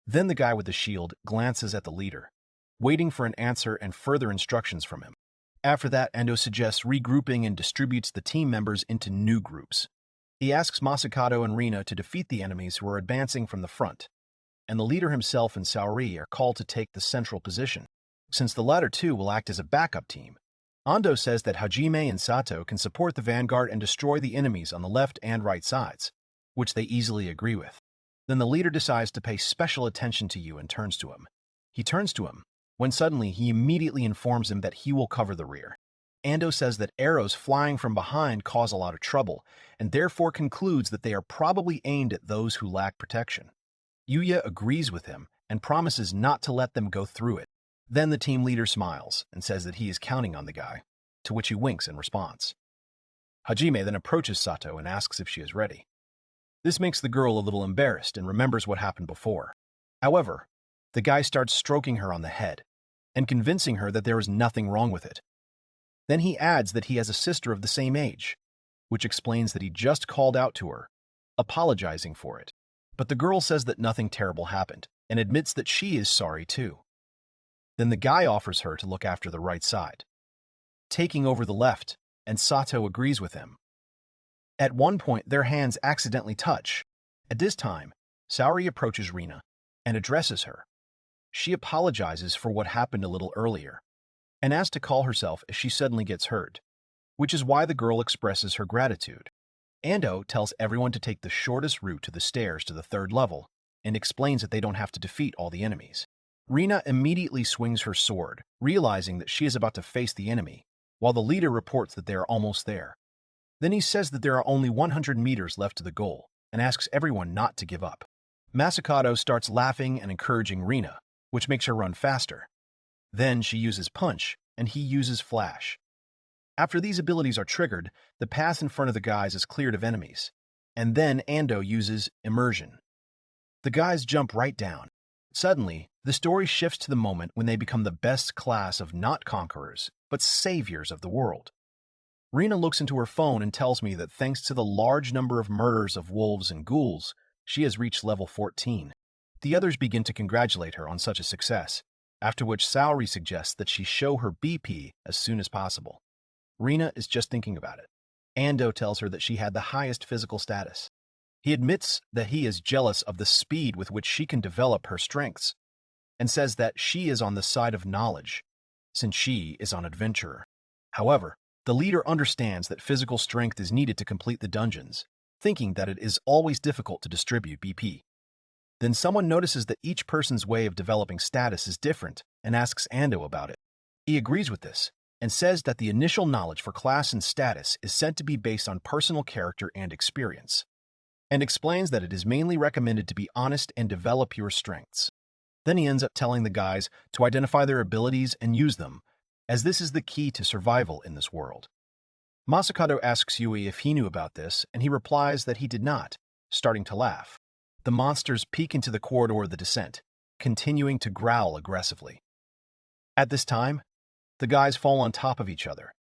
Then the guy with the shield glances at the leader, waiting for an answer and further instructions from him. After that, Ando suggests regrouping and distributes the team members into new groups. He asks Masakado and Rina to defeat the enemies who are advancing from the front, and the leader himself and Saori are called to take the central position, since the latter two will act as a backup team. Ando says that Hajime and Sato can support the vanguard and destroy the enemies on the left and right sides, which they easily agree with. Then the leader decides to pay special attention to Yu and turns to him. He turns to him, when suddenly he immediately informs him that he will cover the rear. Ando says that arrows flying from behind cause a lot of trouble, and therefore concludes that they are probably aimed at those who lack protection. Yuya agrees with him and promises not to let them go through it. Then the team leader smiles and says that he is counting on the guy, to which he winks in response. Hajime then approaches Sato and asks if she is ready. This makes the girl a little embarrassed and remembers what happened before. However, the guy starts stroking her on the head and convincing her that there is nothing wrong with it. Then he adds that he has a sister of the same age, which explains that he just called out to her, apologizing for it. But the girl says that nothing terrible happened and admits that she is sorry too. Then the guy offers her to look after the right side, taking over the left, and Sato agrees with him. At one point, their hands accidentally touch. At this time, Saori approaches Rina and addresses her. She apologizes for what happened a little earlier and asks to call herself as she suddenly gets hurt, which is why the girl expresses her gratitude. Ando tells everyone to take the shortest route to the stairs to the 3rd level and explains that they don't have to defeat all the enemies. Rina immediately swings her sword, realizing that she is about to face the enemy, while the leader reports that they are almost there. Then he says that there are only 100 meters left to the goal and asks everyone not to give up. Masakado starts laughing and encouraging Rina, which makes her run faster. Then she uses Punch, and he uses Flash. After these abilities are triggered, the path in front of the guys is cleared of enemies, and then Ando uses Immersion. The guys jump right down. Suddenly, the story shifts to the moment when they become the best class of not conquerors, but saviors of the world. Rina looks into her phone and tells me that thanks to the large number of murders of wolves and ghouls, she has reached level 14. The others begin to congratulate her on such a success, after which Saori suggests that she show her BP as soon as possible. Rina is just thinking about it. Ando tells her that she had the highest physical status. He admits that he is jealous of the speed with which she can develop her strengths, and says that she is on the side of knowledge, since she is an adventurer. However, the leader understands that physical strength is needed to complete the dungeons, thinking that it is always difficult to distribute BP. Then someone notices that each person's way of developing status is different and asks Ando about it. He agrees with this and says that the initial knowledge for class and status is said to be based on personal character and experience, and explains that it is mainly recommended to be honest and develop your strengths. Then he ends up telling the guys to identify their abilities and use them, as this is the key to survival in this world. Masakado asks Yui if he knew about this, and he replies that he did not, starting to laugh. The monsters peek into the corridor of the descent, continuing to growl aggressively. At this time, the guys fall on top of each other,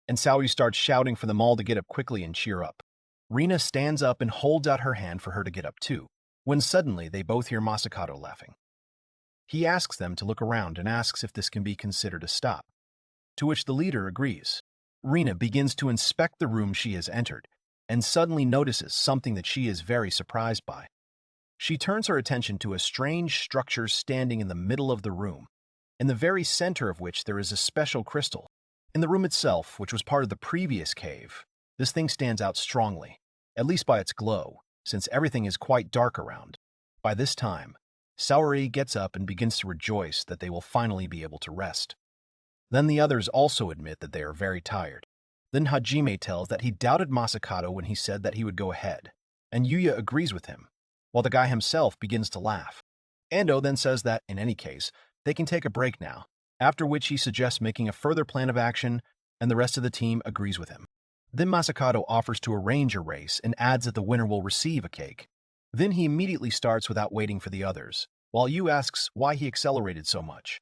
and Saori starts shouting for them all to get up quickly and cheer up. Rina stands up and holds out her hand for her to get up too, when suddenly they both hear Masakato laughing. He asks them to look around and asks if this can be considered a stop, to which the leader agrees. Rina begins to inspect the room she has entered, and suddenly notices something that she is very surprised by. She turns her attention to a strange structure standing in the middle of the room, in the very center of which there is a special crystal. In the room itself, which was part of the previous cave, this thing stands out strongly, at least by its glow, since everything is quite dark around. By this time, Saori gets up and begins to rejoice that they will finally be able to rest. Then the others also admit that they are very tired. Then Hajime tells that he doubted Masakato when he said that he would go ahead, and Yuya agrees with him, while the guy himself begins to laugh. Ando then says that, in any case, they can take a break now, after which he suggests making a further plan of action, and the rest of the team agrees with him. Then Masakato offers to arrange a race and adds that the winner will receive a cake. Then he immediately starts without waiting for the others, while Yu asks why he accelerated so much.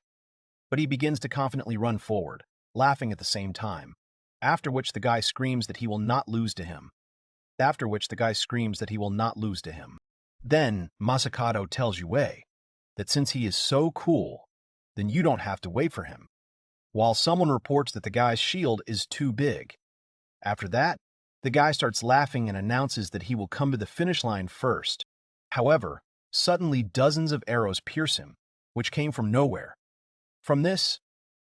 But he begins to confidently run forward, laughing at the same time, after which the guy screams that he will not lose to him. Then Masakato tells Yue that since he is so cool, then you don't have to wait for him, while someone reports that the guy's shield is too big. After that, the guy starts laughing and announces that he will come to the finish line first. However, suddenly dozens of arrows pierce him, which came from nowhere. From this,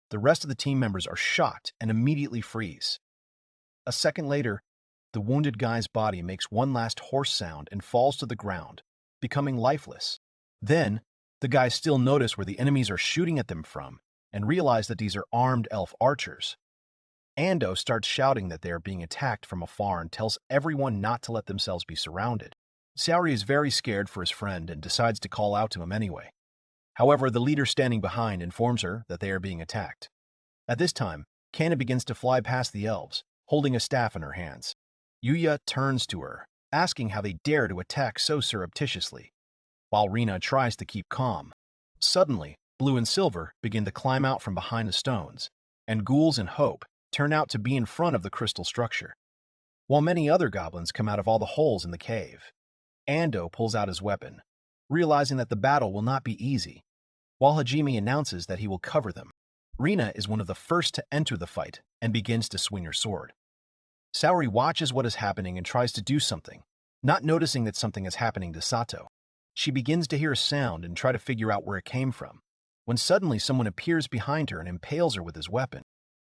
the rest of the team members are shocked and immediately freeze. A second later, the wounded guy's body makes one last hoarse sound and falls to the ground, becoming lifeless. Then, the guys still notice where the enemies are shooting at them from and realize that these are armed elf archers. Ando starts shouting that they are being attacked from afar and tells everyone not to let themselves be surrounded. Saori is very scared for his friend and decides to call out to him anyway. However, the leader standing behind informs her that they are being attacked. At this time, Kana begins to fly past the elves, holding a staff in her hands. Yuya turns to her, asking how they dare to attack so surreptitiously, while Rina tries to keep calm. Suddenly, Blue and Silver begin to climb out from behind the stones, and Ghouls and Hope turn out to be in front of the crystal structure, while many other goblins come out of all the holes in the cave. Ando pulls out his weapon, realizing that the battle will not be easy, while Hajime announces that he will cover them. Rina is one of the first to enter the fight and begins to swing her sword. Saori watches what is happening and tries to do something, not noticing that something is happening to Sato. She begins to hear a sound and try to figure out where it came from, when suddenly someone appears behind her and impales her with his weapon.